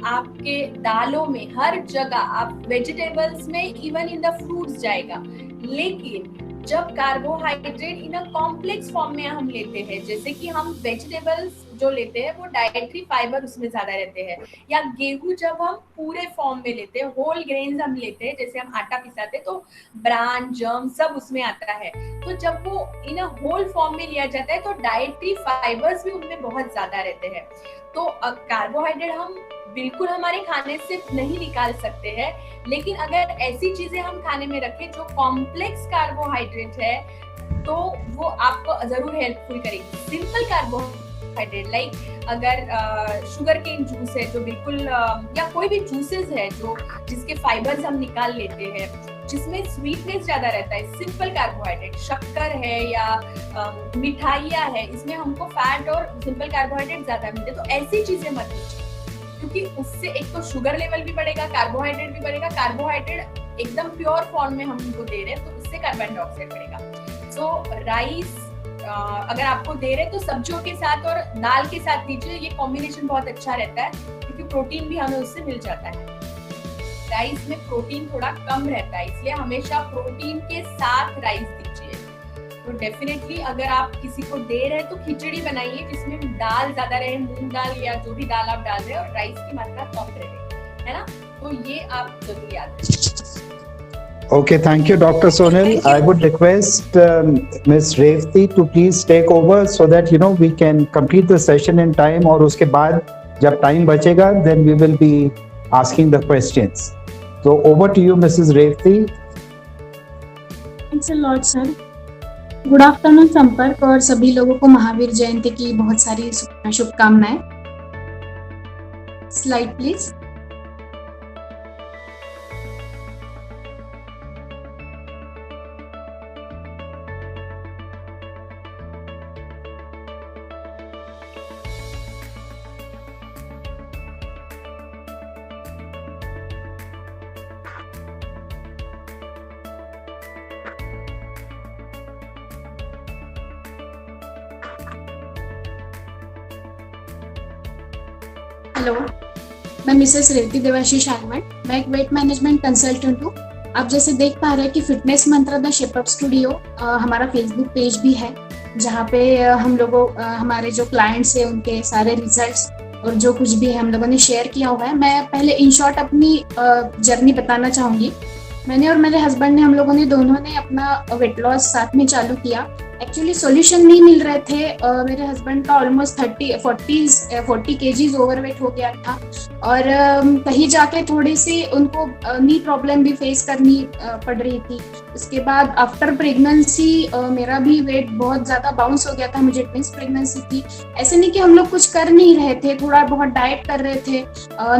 आपके दालों में, हर जगह, आप वेजिटेबल्स में, इवन इन द फ्रूट्स जाएगा। लेकिन जब carbohydrate in a complex form में हम लेते हैं, जैसे कि हम वेजिटेबल्स जो लेते हैं वो डाइटरी फाइबर उसमें ज्यादा रहते हैं, या गेहूं जब हम पूरे फॉर्म में लेते हैं, होल ग्रेन्स हम लेते हैं, जैसे हम आटा पिसाते हैं तो ब्रान, जर्म सब उसमें आता है। तो जब वो इन अ होल फॉर्म में लिया जाता है तो डाइटरी फाइबर्स भी उनमें बहुत ज्यादा रहते हैं। तो कार्बोहाइड्रेट हम बिल्कुल हमारे खाने से नहीं निकाल सकते हैं, लेकिन अगर ऐसी चीजें हम खाने में रखें जो कॉम्प्लेक्स कार्बोहाइड्रेट है, तो वो आपको जरूर हेल्पफुल करेगी। सिंपल कार्बोहाइड्रेट लाइक अगर शुगर केन जूस है जो बिल्कुल या कोई भी जूसेस है जो जिसके फाइबर्स हम निकाल लेते हैं, जिसमें स्वीटनेस ज्यादा रहता है, सिंपल कार्बोहाइड्रेट, शक्कर है या मिठाइयाँ है, इसमें हमको फैट और सिंपल कार्बोहाइड्रेट ज्यादा मिलते हैं। तो ऐसी चीजें मत लीजिए, क्योंकि उससे एक तो शुगर लेवल भी बढ़ेगा, कार्बोहाइड्रेट भी बढ़ेगा। कार्बोहाइड्रेट एकदम प्योर फॉर्म में हम उनको दे रहे हैं तो उससे कार्बन डाइऑक्साइड बढ़ेगा। सो राइस अगर आपको दे रहे हैं तो सब्जियों के साथ और दाल के साथ दीजिए, ये कॉम्बिनेशन बहुत अच्छा रहता है, क्योंकि प्रोटीन भी हमें उससे मिल जाता है। राइस में प्रोटीन थोड़ा कम रहता है, इसलिए हमेशा प्रोटीन के साथ राइस दीजिए। तो डेफिनेटली अगर आप किसी को दे रहे हैं तो खिचड़ी बनाइए जिसमें दाल ज्यादा रहे, मूंग दाल या जो भी दाल आप डाल रहे हैं, और राइस की मात्रा कम रहे, है ना? तो ये आप जरूर याद रखिए। Okay, thank you, Dr. Sonal. I would request Ms. Revati to please take over so that we can complete the session in time. और उसके बाद जब time बचेगा, then we will be asking the questions. So over to you, Mrs. Revati. Thanks a lot, sir. Good afternoon संपर्क, और सभी लोगों को महावीर जयंती की बहुत सारी शुभकामनाएं। Slide please. हेलो, मैं मिसेस रेवती देवाशीष आर्मन, मैं एक वेट मैनेजमेंट कंसल्टेंट हूँ। आप जैसे देख पा रहे हैं कि फिटनेस मंत्र द शेप अप स्टूडियो हमारा फेसबुक पेज भी है, जहाँ पे हम लोगों हमारे जो क्लाइंट्स हैं उनके सारे रिजल्ट्स और जो कुछ भी है हम लोगों ने शेयर किया हुआ है। मैं पहले इन शॉर्ट अपनी जर्नी बताना चाहूँगी। मैंने और मेरे हस्बैंड ने, हम लोगों ने दोनों ने अपना वेट लॉस साथ में चालू किया। एक्चुअली सॉल्यूशन नहीं मिल रहे थे। मेरे हस्बैंड का ऑलमोस्ट 40 केजीज ओवरवेट हो गया था, और कहीं जाके थोड़ी सी उनको नी प्रॉब्लम भी फेस करनी पड़ रही थी। उसके बाद आफ्टर प्रेगनेंसी मेरा भी वेट बहुत ज़्यादा बाउंस हो गया था, मुझे ट्विंस प्रेगनेंसी थी। ऐसे नहीं कि हम लोग कुछ कर नहीं रहे थे, थोड़ा बहुत डाइट कर रहे थे,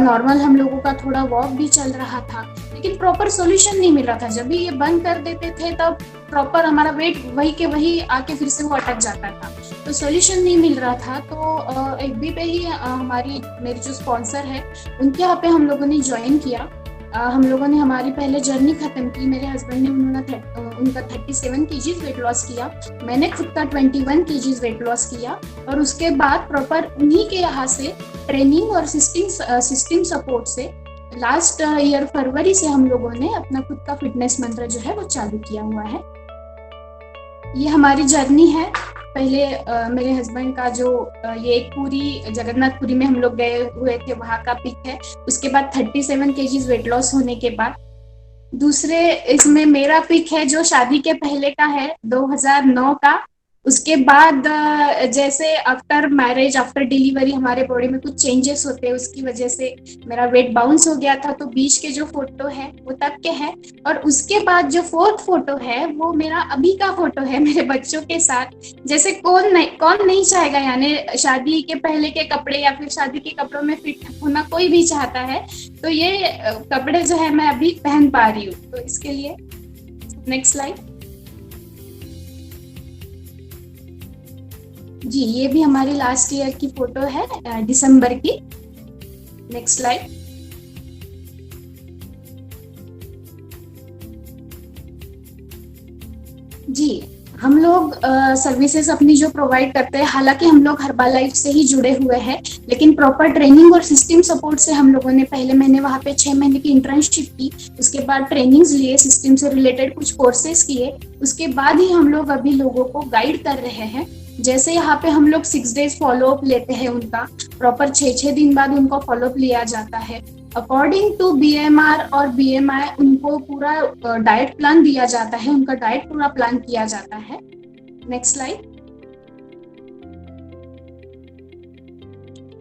नॉर्मल हम लोगों का थोड़ा वॉक भी चल रहा था। लेकिन प्रॉपर सॉल्यूशन नहीं मिल रहा था। जब भी ये बंद कर देते थे तब प्रॉपर हमारा वेट वही के वही आके फिर से वो अटक जाता था, तो सॉल्यूशन नहीं मिल रहा था। तो एफबी पे ही मेरी जो स्पॉन्सर है उनके यहाँ पे हम लोगों ने ज्वाइन किया। हम लोगों ने हमारी पहले जर्नी खत्म की। मेरे हस्बैंड ने उनका 37 केजीज वेट लॉस किया, मैंने खुद का 21 केजीज वेट लॉस किया, और उसके बाद प्रॉपर उन्हीं के यहाँ से ट्रेनिंग और सिस्टम सपोर्ट से लास्ट ईयर फरवरी से हम लोगों ने अपना खुद का फिटनेस मंत्र जो है वो चालू किया हुआ है। ये हमारी जर्नी है। पहले मेरे हस्बैंड का जो ये एक पूरी जगन्नाथपुरी में हम लोग गए हुए थे, वहाँ का पिक है। उसके बाद 37 केजीज वेट लॉस होने के बाद दूसरे इसमें मेरा पिक है जो शादी के पहले का है, 2009 का। उसके बाद जैसे आफ्टर मैरिज, आफ्टर डिलीवरी हमारे बॉडी में कुछ चेंजेस होते हैं, उसकी वजह से मेरा वेट बाउंस हो गया था। तो बीच के जो फोटो है वो तब के है, और उसके बाद जो फोर्थ फोटो है वो मेरा अभी का फोटो है मेरे बच्चों के साथ। जैसे कौन नहीं चाहेगा, यानी शादी के पहले के कपड़े या फिर शादी के कपड़ों में फिट होना कोई भी चाहता है। तो ये कपड़े जो है मैं अभी पहन पा रही हूँ, तो इसके लिए नेक्स्ट स्लाइड। जी, ये भी हमारी लास्ट ईयर की फोटो है, दिसंबर की। Next slide. जी, हम लोग सर्विसेज अपनी जो प्रोवाइड करते हैं, हालांकि हम लोग हर्बालाइफ से ही जुड़े हुए हैं, लेकिन प्रॉपर ट्रेनिंग और सिस्टम सपोर्ट से हम लोगों ने पहले मैंने वहाँ पे 6 महीने की इंटर्नशिप की, उसके बाद ट्रेनिंग्स लिए, सिस्टम से रिलेटेड कुछ कोर्सेज किए, उसके बाद ही हम लोग अभी लोगों को गाइड कर रहे हैं। जैसे यहाँ पे हम लोग 6 डेज फॉलोअप लेते हैं, उनका प्रॉपर 6 दिन बाद उनको फॉलोअप लिया जाता है। अकॉर्डिंग टू BMR और BMI उनको पूरा डाइट प्लान दिया जाता है, उनका डाइट पूरा प्लान किया जाता है। Next slide.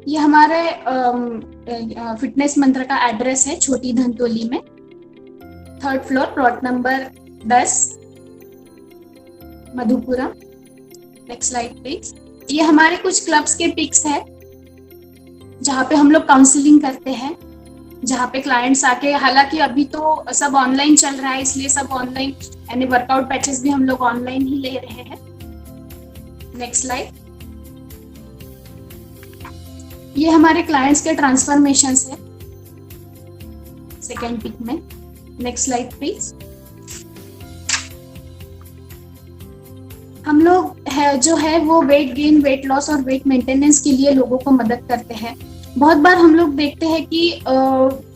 ये हमारे फिटनेस मंत्र का एड्रेस है, छोटी धनतोली में, 3rd floor, plot number 10, Madhupura. Next slide please. ये हमारे कुछ क्लब्स के पिक्स है जहाँ पे हम लोग काउंसलिंग करते हैं, जहाँ पे क्लाइंट्स आके, हालांकि अभी तो सब ऑनलाइन चल रहा है, इसलिए सब ऑनलाइन, यानी वर्कआउट पैचेस भी हम लोग ऑनलाइन ही ले रहे हैं। Next slide. ये हमारे क्लाइंट्स के ट्रांसफॉर्मेशंस है सेकेंड पिक में। Next slide please. हम लोग जो है वो वेट गेन, वेट लॉस और वेट मेंटेनेंस के लिए लोगों को मदद करते हैं। बहुत बार हम लोग देखते हैं कि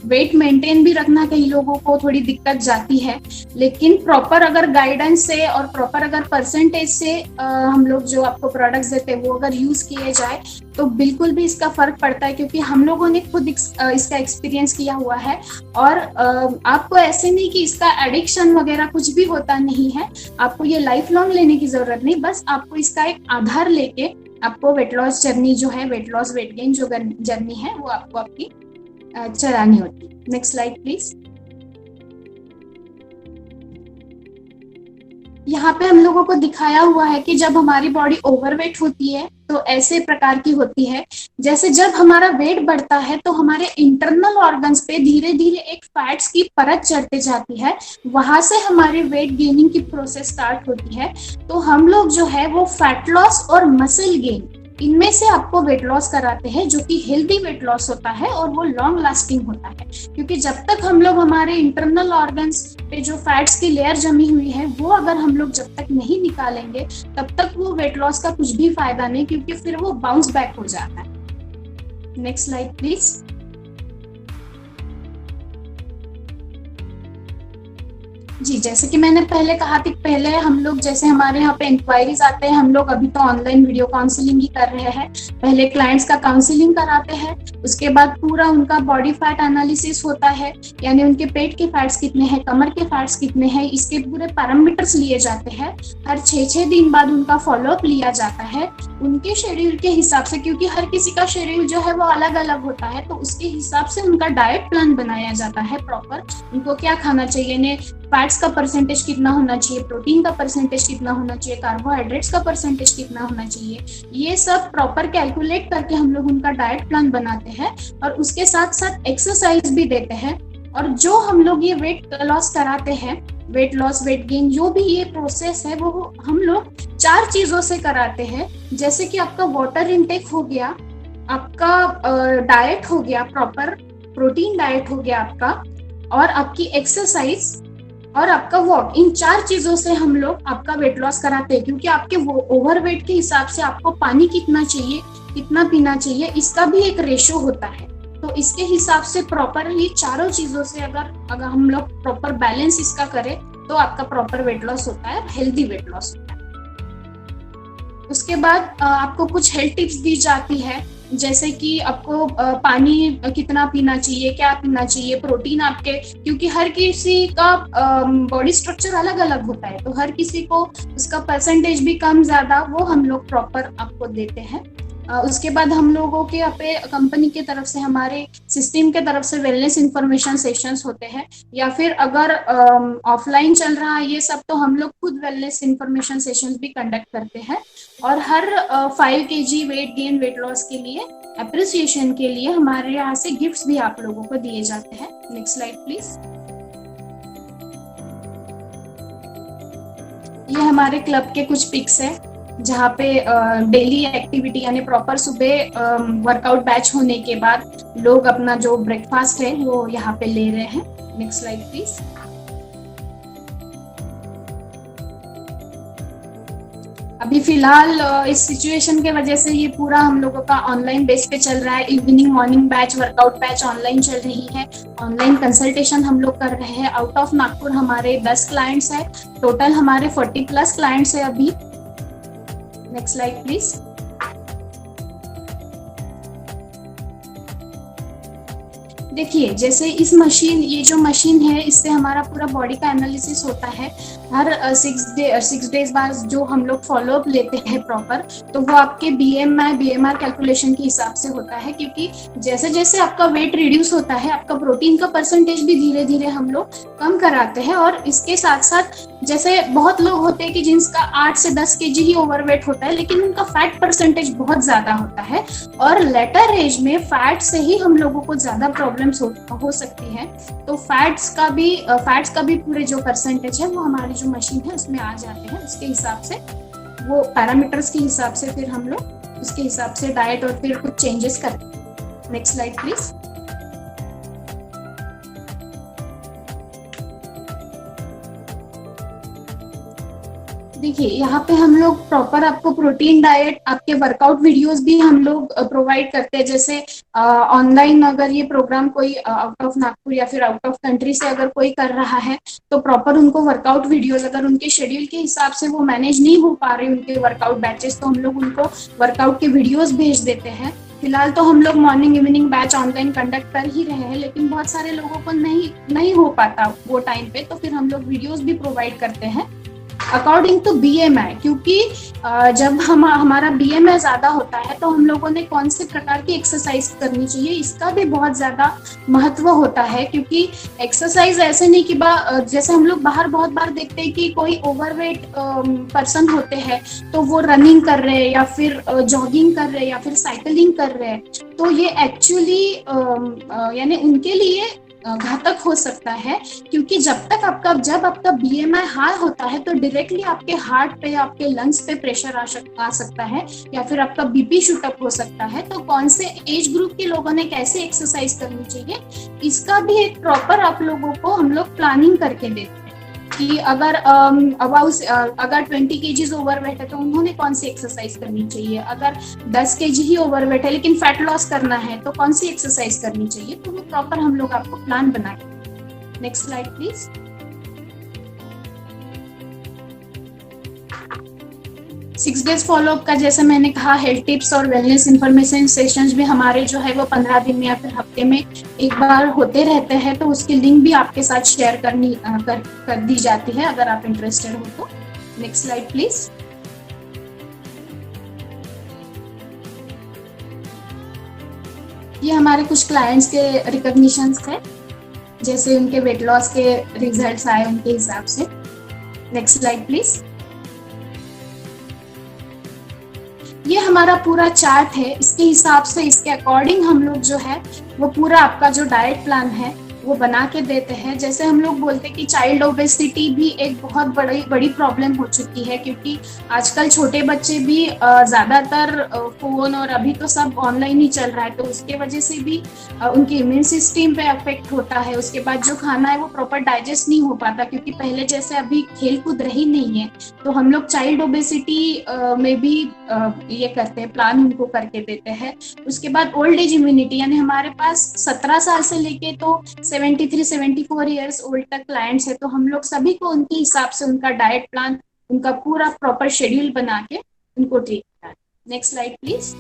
वेट मेंटेन भी रखना कई लोगों को थोड़ी दिक्कत जाती है, लेकिन प्रॉपर अगर गाइडेंस से और प्रॉपर अगर परसेंटेज से हम लोग जो आपको प्रोडक्ट्स देते हैं वो अगर यूज किए जाए तो बिल्कुल भी इसका फर्क पड़ता है, क्योंकि हम लोगों ने खुद इसका एक्सपीरियंस किया हुआ है। और आपको ऐसे नहीं कि इसका एडिक्शन वगैरह कुछ भी होता नहीं है, आपको ये लाइफ लॉन्ग लेने की जरूरत नहीं, बस आपको इसका एक आधार लेके आपको वेट लॉस जर्नी जो है, वेट लॉस वेट गेन जो जर्नी है वो आपको आपकी चलानी होती है। Next slide please. यहाँ पे हम लोगों को दिखाया हुआ है कि जब हमारी बॉडी ओवरवेट होती है तो ऐसे प्रकार की होती है। जैसे जब हमारा वेट बढ़ता है तो हमारे इंटरनल ऑर्गन्स पे धीरे धीरे एक फैट्स की परत चढ़ते जाती है, वहां से हमारी वेट गेनिंग की प्रोसेस स्टार्ट होती है। तो हम लोग जो है वो फैट लॉस और मसल गेन, इनमें से आपको वेट लॉस कराते हैं, जो कि हेल्दी वेट लॉस होता है और वो लॉन्ग लास्टिंग होता है। क्योंकि जब तक हम लोग हमारे इंटरनल ऑर्गन्स पे जो फैट्स की लेयर जमी हुई है वो अगर हम लोग जब तक नहीं निकालेंगे तब तक वो वेट लॉस का कुछ भी फायदा नहीं, क्योंकि फिर वो बाउंस बैक हो जाता है। Next slide please. जी, जैसे कि मैंने पहले कहा थी, पहले हम लोग जैसे हमारे यहाँ पे इंक्वायरीज आते हैं, हम लोग अभी तो ऑनलाइन वीडियो काउंसलिंग ही कर रहे हैं। पहले क्लाइंट्स का काउंसलिंग कराते हैं, उसके बाद पूरा उनका बॉडी फैट एनालिसिस होता है, यानी उनके पेट के फैट्स कितने हैं, कमर के फैट्स कितने हैं, इसके पूरे पैरामीटर्स लिए जाते हैं। हर 6 दिन बाद उनका फॉलोअप लिया जाता है उनके शेड्यूल के हिसाब से, क्योंकि हर किसी का शेड्यूल जो है वो अलग अलग होता है, तो उसके हिसाब से उनका डाइट प्लान बनाया जाता है प्रॉपर। उनको क्या खाना चाहिए, ने फैट्स का परसेंटेज कितना होना चाहिए, प्रोटीन का परसेंटेज कितना होना चाहिए, कार्बोहाइड्रेट्स का परसेंटेज कितना होना चाहिए, ये सब प्रॉपर कैलकुलेट करके हम लोग उनका डाइट प्लान बनाते हैं। और उसके साथ साथ एक्सरसाइज भी देते हैं। और जो हम लोग ये वेट लॉस कराते हैं, वेट लॉस वेट गेन जो भी ये प्रोसेस है वो हम लोग 4 चीजों से कराते हैं। जैसे कि आपका वाटर इनटेक हो गया, आपका डाइट हो गया, प्रॉपर प्रोटीन डाइट हो गया आपका, और आपकी एक्सरसाइज और आपका वॉक। इन 4 चीजों से हम लोग आपका वेट लॉस कराते हैं, क्योंकि आपके ओवरवेट के हिसाब से आपको पानी कितना चाहिए, कितना पीना चाहिए, इसका भी एक रेशो होता है। तो इसके हिसाब से प्रॉपर ये चारों चीजों से अगर हम लोग प्रॉपर बैलेंस इसका करें तो आपका प्रॉपर वेट लॉस होता है, हेल्दी वेट लॉस होता है। उसके बाद आपको कुछ हेल्थ टिप्स दी जाती है, जैसे कि आपको पानी कितना पीना चाहिए, क्या पीना चाहिए, प्रोटीन आपके, क्योंकि हर किसी का बॉडी स्ट्रक्चर अलग अलग होता है, तो हर किसी को उसका परसेंटेज भी कम ज्यादा वो हम लोग प्रॉपर आपको देते हैं। उसके बाद हम लोगों के यहाँ पे कंपनी की तरफ से, हमारे सिस्टम के तरफ से वेलनेस इंफॉर्मेशन सेशंस होते हैं, या फिर अगर ऑफलाइन चल रहा है ये सब तो हम लोग खुद वेलनेस इंफॉर्मेशन सेशंस भी कंडक्ट करते हैं। और हर 5 kg weight gain weight loss के लिए अप्रिसिएशन के लिए हमारे यहाँ से गिफ्ट्स भी आप लोगों को दिए जाते हैं। Next slide please. ये हमारे क्लब के कुछ पिक्स है, जहाँ पे डेली एक्टिविटी यानी प्रॉपर सुबह वर्कआउट बैच होने के बाद लोग अपना जो ब्रेकफास्ट है वो यहाँ पे ले रहे हैं। Next slide please. अभी फिलहाल इस सिचुएशन के वजह से ये पूरा हम लोगों का ऑनलाइन बेस पे चल रहा है। Evening morning batch, workout batch online चल रही है, ऑनलाइन कंसल्टेशन हम लोग कर रहे हैं। आउट ऑफ नागपुर हमारे 10 क्लाइंट्स है, टोटल हमारे 40+ क्लाइंट्स है अभी। Next slide please. देखिए, जैसे इस मशीन, ये जो मशीन है इससे हमारा पूरा बॉडी का एनालिसिस होता है। हर 6 डेज बाद जो हम लोग फॉलोअप लेते हैं प्रॉपर, तो वो आपके BMR कैलकुलेशन के हिसाब से होता है, क्योंकि जैसे जैसे आपका वेट रिड्यूस होता है आपका प्रोटीन का परसेंटेज भी धीरे धीरे हम लोग कम कराते हैं। और इसके साथ साथ जैसे बहुत लोग होते हैं कि जिनका 8 से 10 kg ही ओवरवेट होता है, लेकिन उनका फैट परसेंटेज बहुत ज्यादा होता है, और लेटर एज में फैट से ही हम लोगों को ज्यादा प्रॉब्लम्स हो सकती है। तो फैट्स का भी पूरे जो परसेंटेज है वो हमारी जो मशीन है उसमें आ जाते हैं। उसके हिसाब से वो पैरामीटर्स के हिसाब से फिर हम लोग उसके हिसाब से डाइट और फिर कुछ चेंजेस करते हैं। Next slide please. देखिए, यहाँ पे हम लोग प्रॉपर आपको प्रोटीन डाइट, आपके वर्कआउट वीडियोस भी हम लोग प्रोवाइड करते हैं। जैसे ऑनलाइन अगर ये प्रोग्राम कोई आउट ऑफ नागपुर या फिर आउट ऑफ कंट्री से अगर कोई कर रहा है तो प्रॉपर उनको वर्कआउट वीडियोस, अगर उनके शेड्यूल के हिसाब से वो मैनेज नहीं हो पा रहे उनके वर्कआउट बैचेस, तो हम लोग उनको वर्कआउट के वीडियोस भेज देते हैं। फिलहाल तो हम लोग morning evening batch online conduct कर ही रहे हैं, लेकिन बहुत सारे लोगों को नहीं हो पाता वो टाइम पे, तो फिर हम लोग वीडियोस भी प्रोवाइड करते हैं अकॉर्डिंग टू BMI, क्योंकि जब हमारा BMI ज्यादा होता है तो हम लोगों ने कौन से प्रकार की एक्सरसाइज करनी चाहिए इसका भी बहुत ज्यादा महत्व होता है। क्योंकि एक्सरसाइज ऐसे नहीं कि जैसे हम लोग बाहर बहुत बार देखते हैं कि कोई ओवरवेट पर्सन होते हैं तो वो रनिंग कर रहे हैं या फिर जॉगिंग कर रहे हैं या फिर साइकिलिंग कर रहे हैं, तो ये एक्चुअली यानी उनके लिए घातक हो सकता है। क्योंकि जब आपका BMI हाई होता है तो डायरेक्टली आपके हार्ट पे, आपके लंग्स पे प्रेशर आ सकता है, या फिर आपका BP शूटअप हो सकता है। तो कौन से एज ग्रुप के लोगों ने कैसे एक्सरसाइज करनी चाहिए इसका भी एक प्रॉपर आप लोगों को हम लोग प्लानिंग करके देते हैं कि अगर 20 kg ओवरवेट है तो उन्होंने कौन सी एक्सरसाइज करनी चाहिए, अगर 10 kg ही ओवरवेट है लेकिन फैट लॉस करना है तो कौन सी एक्सरसाइज करनी चाहिए, तो वो प्रॉपर हम लोग आपको प्लान बनाएंगे। Next slide please. Six days follow up का जैसे मैंने कहा, हेल्थ टिप्स और वेलनेस इंफॉर्मेशन सेशंस भी हमारे जो है वो 15 दिन में या फिर हफ्ते में एक बार होते रहते हैं, तो उसकी लिंक भी आपके साथ शेयर कर दी जाती है अगर आप इंटरेस्टेड हो तो। Next slide please. ये हमारे कुछ क्लाइंट्स के रिकॉग्निशंस है, जैसे उनके वेट लॉस के रिजल्ट्स आए उनके हिसाब से। Next slide please. ये हमारा पूरा चार्ट है, इसके हिसाब से, इसके अकॉर्डिंग हम लोग जो है वो पूरा आपका जो डाइट प्लान है वो बना के देते हैं। जैसे हम लोग बोलते हैं कि चाइल्ड ओबेसिटी भी एक बहुत बड़ी प्रॉब्लम हो चुकी है, क्योंकि आजकल छोटे बच्चे भी ज़्यादातर फ़ोन और अभी तो सब ऑनलाइन ही चल रहा है, तो उसके वजह से भी उनके इम्यून सिस्टम पे अफेक्ट होता है। उसके बाद जो खाना है वो प्रॉपर डाइजेस्ट नहीं हो पाता, क्योंकि पहले जैसे अभी खेल कूद रही नहीं है, तो हम लोग चाइल्ड ओबेसिटी में भी ये करते हैं, प्लान उनको करके देते हैं। उसके बाद ओल्ड एज इम्यूनिटी, यानी हमारे पास 17 साल से लेके तो 73-74 ईयर्स ओल्ड तक क्लाइंट्स है, तो हम लोग सभी को उनके हिसाब से उनका डाइट प्लान, उनका पूरा प्रॉपर शेड्यूल बना के उनको ट्रीट करना। Next slide please.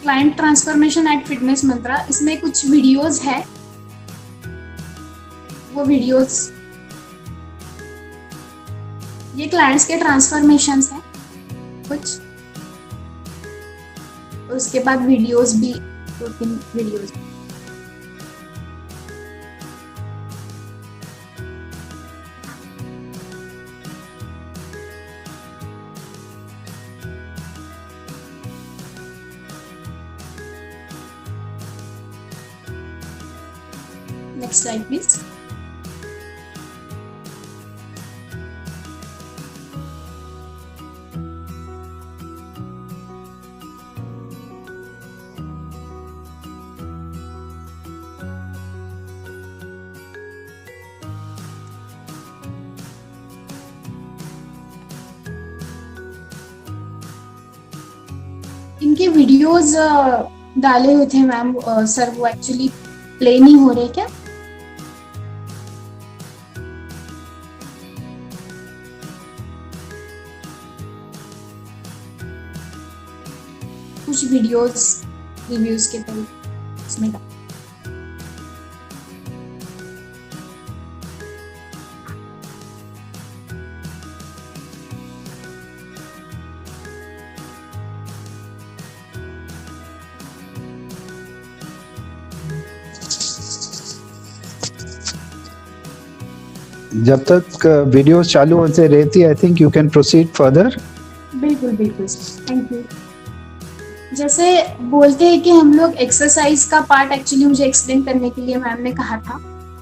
Client transformation at fitness mantra, इसमें कुछ वीडियोस है, वो वीडियोस ये क्लाइंट्स के ट्रांसफॉर्मेशंस हैं कुछ, उसके बाद वीडियोस भी 2-3 वीडियोस। Next slide please. इनके वीडियोस डाले हुए थे मैम, सर वो एक्चुअली प्ले नहीं हो रहे क्या? कुछ वीडियोस रिव्यूज के तरीके इसमें डाल। जब तक वीडियोस चालू होते रहती, I think you can proceed further. बिल्कुल बिल्कुल, थैंक यू। जैसे बोलते हैं कि हम लोग एक्सरसाइज का पार्ट, एक्चुअली मुझे एक्सप्लेन करने के लिए मैम ने कहा था।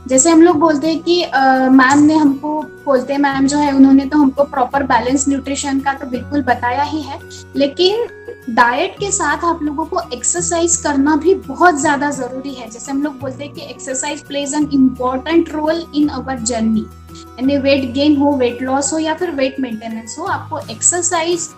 जैसे हम लोग बोलते हैं कि मैम ने हमको बोलते हैं, मैम जो है उन्होंने तो हमको प्रॉपर बैलेंस न्यूट्रिशन का तो बिल्कुल बताया ही है, लेकिन डाइट के साथ आप लोगों को एक्सरसाइज करना भी बहुत ज्यादा जरूरी है। जैसे हम लोग बोलते हैं कि exercise plays an important role in our journey, यानी वेट गेन हो, वेट लॉस हो या फिर वेट मेंटेनेंस हो, आपको एक्सरसाइज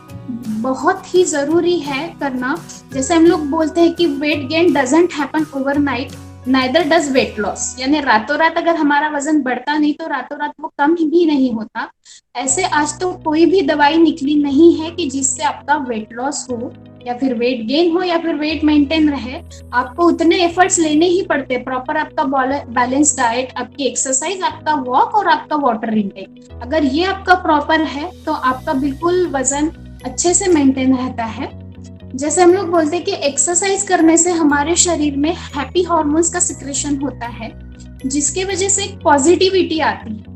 बहुत ही जरूरी है करना। जैसे हम लोग बोलते हैं कि weight gain doesn't happen overnight, neither does weight loss, यानी रातों रात अगर हमारा वजन बढ़ता नहीं तो रातों रात वो कम भी नहीं होता। ऐसे आज तो कोई भी दवाई निकली नहीं है कि जिससे आपका वेट लॉस हो या फिर वेट गेन हो या फिर वेट मेंटेन रहे। आपको उतने एफर्ट्स लेने ही पड़ते, प्रॉपर आपका बैलेंस डाइट, आपकी एक्सरसाइज, आपका वॉक और आपका वाटर इनटेक, अगर ये आपका प्रॉपर है तो आपका बिल्कुल वजन अच्छे से मेंटेन रहता है। जैसे हम लोग बोलते हैं कि एक्सरसाइज करने से हमारे शरीर में हैप्पी हार्मोन्स का सिक्रेशन होता है, जिसके वजह से एक पॉजिटिविटी आती है।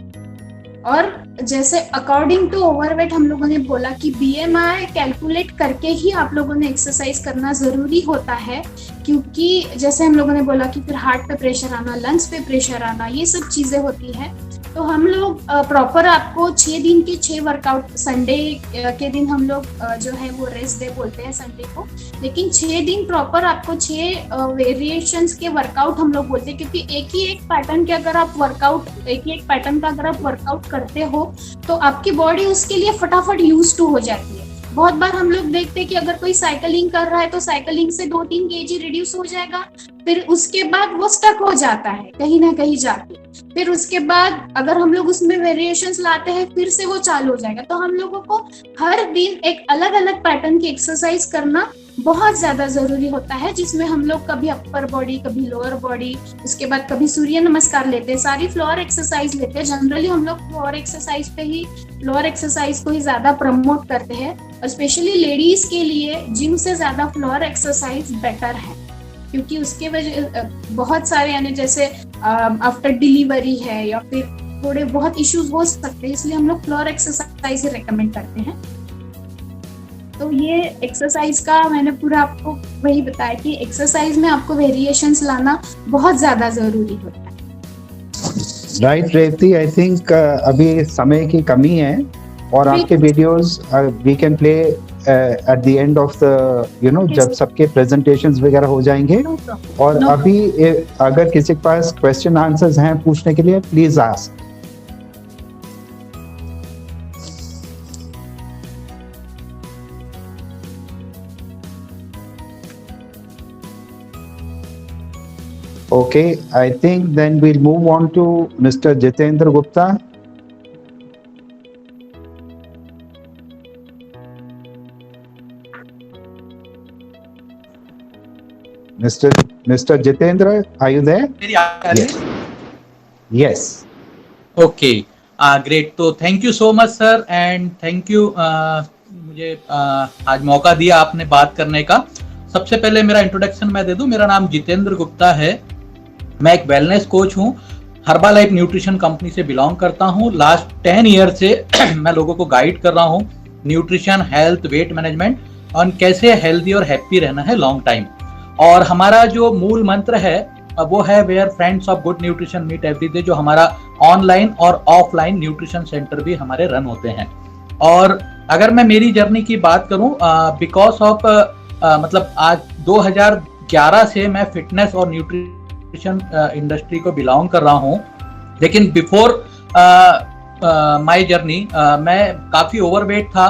और जैसे अकॉर्डिंग टू ओवरवेट हम लोगों ने बोला कि BMI कैलकुलेट करके ही आप लोगों ने एक्सरसाइज करना जरूरी होता है, क्योंकि जैसे हम लोगों ने बोला कि फिर हार्ट पे प्रेशर आना, लंग्स पे प्रेशर आना, ये सब चीजें होती है। तो हम लोग प्रॉपर आपको 6 दिन के 6 वर्कआउट, संडे के दिन हम लोग जो है वो रेस्ट डे बोलते हैं संडे को, लेकिन 6 दिन प्रॉपर आपको 6 वेरिएशंस के वर्कआउट हम लोग बोलते हैं, क्योंकि एक ही एक पैटर्न के अगर आप वर्कआउट, एक ही एक पैटर्न का अगर आप वर्कआउट करते हो तो आपकी बॉडी उसके लिए फटाफट यूज टू हो जाती है। बहुत बार हम लोग देखते हैं कि अगर कोई साइकिलिंग कर रहा है तो साइकिलिंग से 2-3 kg रिड्यूस हो जाएगा, फिर उसके बाद वो स्टक हो जाता है कहीं ना कहीं जाके, फिर उसके बाद अगर हम लोग उसमें वेरिएशंस लाते हैं फिर से वो चालू हो जाएगा। तो हम लोगों को हर दिन एक अलग अलग पैटर्न की एक्सरसाइज करना बहुत ज्यादा जरूरी होता है, जिसमें हम लोग कभी अपर बॉडी, कभी लोअर बॉडी, उसके बाद कभी सूर्य नमस्कार लेते हैं, सारी फ्लोर एक्सरसाइज लेते हैं। जनरली हम लोग फ्लोर एक्सरसाइज पे ही, फ्लोर एक्सरसाइज को ही ज्यादा प्रमोट करते हैं, और स्पेशली लेडीज के लिए जिम से ज्यादा फ्लोर एक्सरसाइज बेटर है, क्योंकि उसके वजह बहुत सारे, यानी जैसे आफ्टर डिलीवरी है या फिर थोड़े बहुत इश्यूज हो सकते हैं, इसलिए हम लोग फ्लोर एक्सरसाइज ही रेकमेंड करते हैं। तो ये एक्सरसाइज का मैंने पूरा आपको वही बताया कि एक्सरसाइज में आपको वेरिएशंस लाना बहुत ज्यादा जरूरी होता है। राइट रेवती, आई थिंक अभी समय की कमी है और आपके videos we can play at the end of the जब सबके प्रेजेंटेशंस वगैरह हो जाएंगे। No problem. और No अभी अगर किसी के पास क्वेश्चन आंसर्स हैं पूछने के लिए, please ask. Okay, I think then we'll move on to Mr. Jitendra Gupta. Mr. Jitendra, are you there? मेरी आवाज आ रही है? Yes. Okay, great. तो thank you so much sir, and thank you मुझे आज मौका दिया आपने बात करने का। सबसे पहले मेरा इंट्रोडक्शन मैं दे दूं। मेरा नाम जितेंद्र गुप्ता है, मैं एक वेलनेस कोच हूं, हर्बालाइफ न्यूट्रिशन कंपनी से बिलोंग करता हूं। लास्ट 10 ईयर से मैं लोगों को गाइड कर रहा हूं न्यूट्रिशन, हेल्थ, वेट मैनेजमेंट और कैसे हेल्दी और हैप्पी रहना है लॉन्ग टाइम। और हमारा जो मूल मंत्र है वो है where friends of good nutrition meet every day, जो हमारा ऑनलाइन और ऑफलाइन न्यूट्रिशन सेंटर भी हमारे रन होते हैं। और अगर मैं मेरी जर्नी की बात करूं, बिकॉज ऑफ मतलब आज 2011 से मैं फिटनेस और न्यूट्रिशन इंडस्ट्री को बिलोंग कर रहा हूं। लेकिन बिफोर माय जर्नी मैं काफ़ी ओवरवेट था।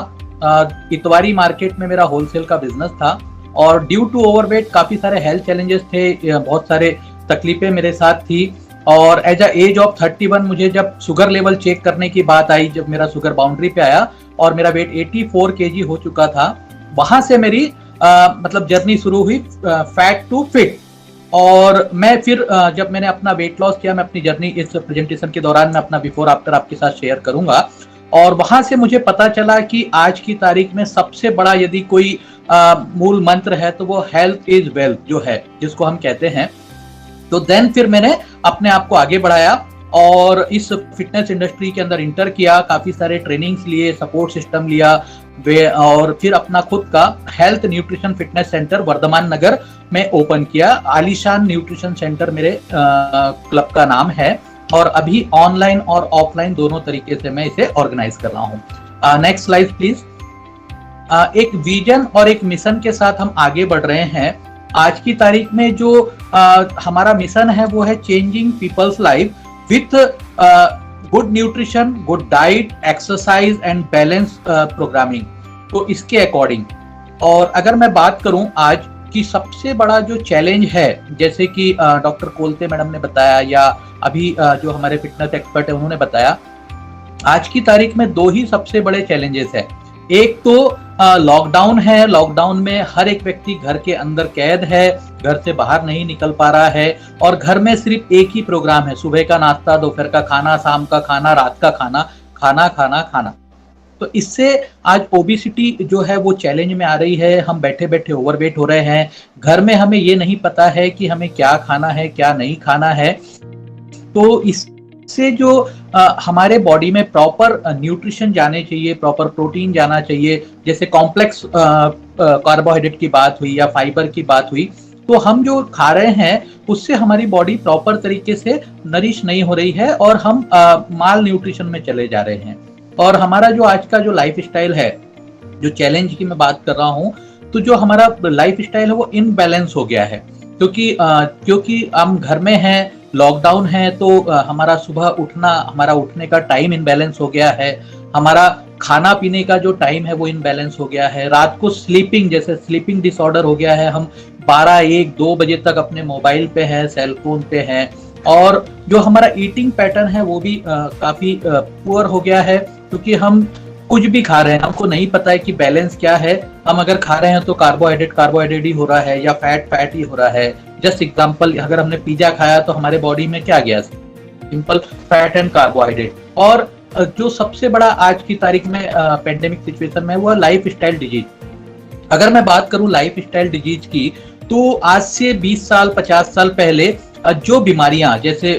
इतवारी मार्केट में मेरा होलसेल का बिजनेस था और ड्यू टू ओवरवेट काफ़ी सारे हेल्थ चैलेंजेस थे, बहुत सारे तकलीफें मेरे साथ थी। और एज अ एज ऑफ 31 मुझे जब शुगर लेवल चेक करने की बात आई, जब मेरा शुगर बाउंड्री पे आया और मेरा वेट 84 kg हो चुका था, वहां से मेरी मतलब जर्नी शुरू हुई फैट टू फिट। और मैं फिर जब मैंने अपना वेट लॉस किया, मैं अपनी जर्नी इस प्रेजेंटेशन के दौरान मैं अपना बिफोर आफ्टर आपके साथ शेयर करूंगा। और वहां से मुझे पता चला कि आज की तारीख में सबसे बड़ा यदि कोई मूल मंत्र है तो वो हेल्थ इज वेल्थ जो है, जिसको हम कहते हैं। तो देन फिर मैंने अपने आप को आगे बढ़ाया और इस फिटनेस इंडस्ट्री के अंदर इंटर किया, काफ़ी सारे ट्रेनिंग्स लिए, सपोर्ट सिस्टम लिया और फिर अपना खुद का health nutrition fitness centre Vardhman Nagar में ओपन किया। आलीशान न्यूट्रिशन सेंटर मेरे क्लब का नाम है और अभी ऑनलाइन और ऑफलाइन दोनों तरीके से मैं इसे ऑर्गेनाइज कर रहा हूँ। Next slide please. एक विजन और एक मिशन के साथ हम आगे बढ़ रहे हैं। आज की तारीख में जो हमारा मिशन है वो है changing people's life with good nutrition, good diet, exercise and balance programming. तो इसके अकॉर्डिंग, और अगर मैं बात करूं आज की सबसे बड़ा जो चैलेंज है, जैसे कि डॉक्टर कोलते मैडम ने बताया या अभी जो हमारे फिटनेस एक्सपर्ट है उन्होंने बताया, आज की तारीख में दो ही सबसे बड़े चैलेंजेस है। एक तो लॉकडाउन है, लॉकडाउन में हर एक व्यक्ति घर के अंदर कैद है, घर से बाहर नहीं निकल पा रहा है और घर में सिर्फ एक ही प्रोग्राम है, सुबह का नाश्ता, दोपहर का खाना, शाम का खाना, रात का खाना, खाना खाना खाना। तो इससे आज ओबेसिटी जो है वो चैलेंज में आ रही है। हम बैठे बैठे ओवरवेट हो रहे हैं, घर में हमें ये नहीं पता है कि हमें क्या खाना है क्या नहीं खाना है। तो इससे जो हमारे बॉडी में प्रॉपर न्यूट्रिशन जाने चाहिए, प्रॉपर प्रोटीन जाना चाहिए, जैसे कॉम्प्लेक्स कार्बोहाइड्रेट की बात हुई या फाइबर की बात हुई, तो हम जो खा रहे हैं उससे हमारी बॉडी प्रॉपर तरीके से नरिश नहीं हो रही है और हम माल न्यूट्रिशन में चले जा रहे हैं। और हमारा जो आज का जो लाइफ स्टाइल है, जो चैलेंज की मैं बात कर रहा हूँ, तो जो हमारा लाइफ स्टाइल है वो इनबैलेंस हो गया है, क्योंकि हम घर में हैं, लॉकडाउन है, तो हमारा सुबह उठना, हमारा उठने का टाइम इनबैलेंस हो गया है, हमारा खाना पीने का जो टाइम है वो इनबैलेंस हो गया है, रात को स्लीपिंग, जैसे स्लीपिंग डिसऑर्डर हो गया है, हम 12, 1, 2 बजे तक अपने मोबाइल पे हैं, सेल फोन पे हैं, और जो हमारा ईटिंग पैटर्न है वो भी काफी पुअर हो गया है, क्योंकि हम कुछ भी खा रहे हैं, हमको नहीं पता है कि बैलेंस क्या है। हम अगर खा रहे हैं तो कार्बोहाइड्रेट ही हो रहा है या फैट ही हो रहा है। जस्ट एग्जांपल, अगर हमने पिज्जा खाया तो हमारे बॉडी में क्या गया, सिंपल फैट एंड कार्बोहाइड्रेट। और जो सबसे बड़ा आज की तारीख में पेंडेमिक सिचुएशन में वो लाइफ स्टाइल डिजीज। अगर मैं बात करूं लाइफ स्टाइल डिजीज की, तो आज से 20 साल 50 साल पहले जो बीमारियां, जैसे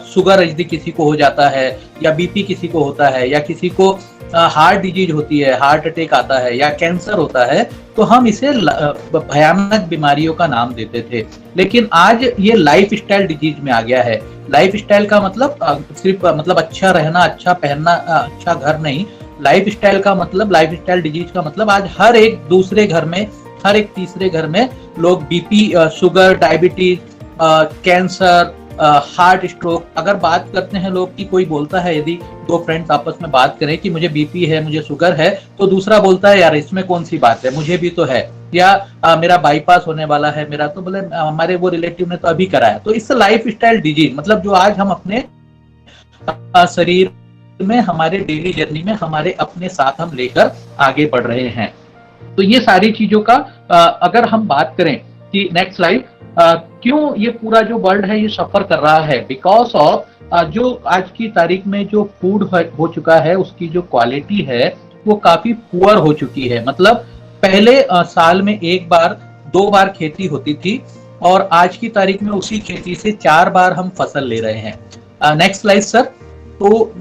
शुगर यदि किसी को हो जाता है या बीपी किसी को होता है या किसी को हार्ट डिजीज होती है, हार्ट अटैक आता है या कैंसर होता है, तो हम इसे भयानक बीमारियों का नाम देते थे। लेकिन आज ये लाइफ स्टाइल डिजीज में आ गया है। लाइफ स्टाइल का मतलब सिर्फ मतलब अच्छा रहना, अच्छा पहनना, अच्छा घर नहीं। लाइफ स्टाइल का मतलब, लाइफ स्टाइल डिजीज का मतलब आज हर एक दूसरे घर में, हर एक तीसरे घर में लोग BP, sugar, diabetes, cancer, heart stroke. अगर बात करते हैं लोग कि कोई बोलता है, यदि दो फ्रेंड्स आपस में बात करें कि मुझे बीपी है, मुझे शुगर है, तो दूसरा बोलता है यार इसमें कौन सी बात है, मुझे भी तो है, या मेरा बाईपास होने वाला है, मेरा तो बोले हमारे वो रिलेटिव ने तो अभी कराया। तो इस लाइफ स्टाइल डिजीज मतलब जो आज हम अपने शरीर में, हमारे डेली जर्नी में, हमारे अपने साथ हम लेकर आगे बढ़ रहे हैं। तो ये सारी चीजों का अगर हम बात करें कि नेक्स्ट स्लाइड, क्यों ये पूरा जो वर्ल्ड है ये सफर कर रहा है, बिकॉज ऑफ जो आज की तारीख में जो फूड हो चुका है उसकी जो क्वालिटी है वो काफी पुअर हो चुकी है। मतलब पहले साल में एक बार, दो बार खेती होती थी और आज की तारीख में उसी खेती से 4 बार हम फसल ले रहे हैं। Next slide sir. तो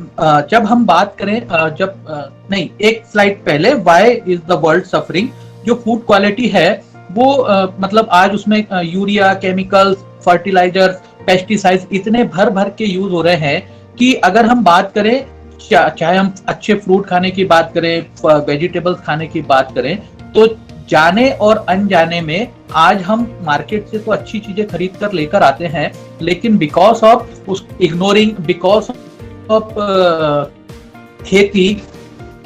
जब हम बात करें, नहीं, एक स्लाइड पहले, why is the world suffering, जो फूड क्वालिटी है वो मतलब आज उसमें यूरिया, केमिकल्स, फर्टिलाइजर्स, पेस्टिसाइड्स इतने भर भर के यूज हो रहे हैं कि अगर हम बात करें, चाहे हम अच्छे फ्रूट खाने की बात करें, वेजिटेबल्स खाने की बात करें, तो जाने और अनजाने में आज हम मार्केट से तो अच्छी चीजें खरीद कर लेकर आते हैं, लेकिन बिकॉज ऑफ उस इग्नोरिंग, बिकॉज ऑफ खेती,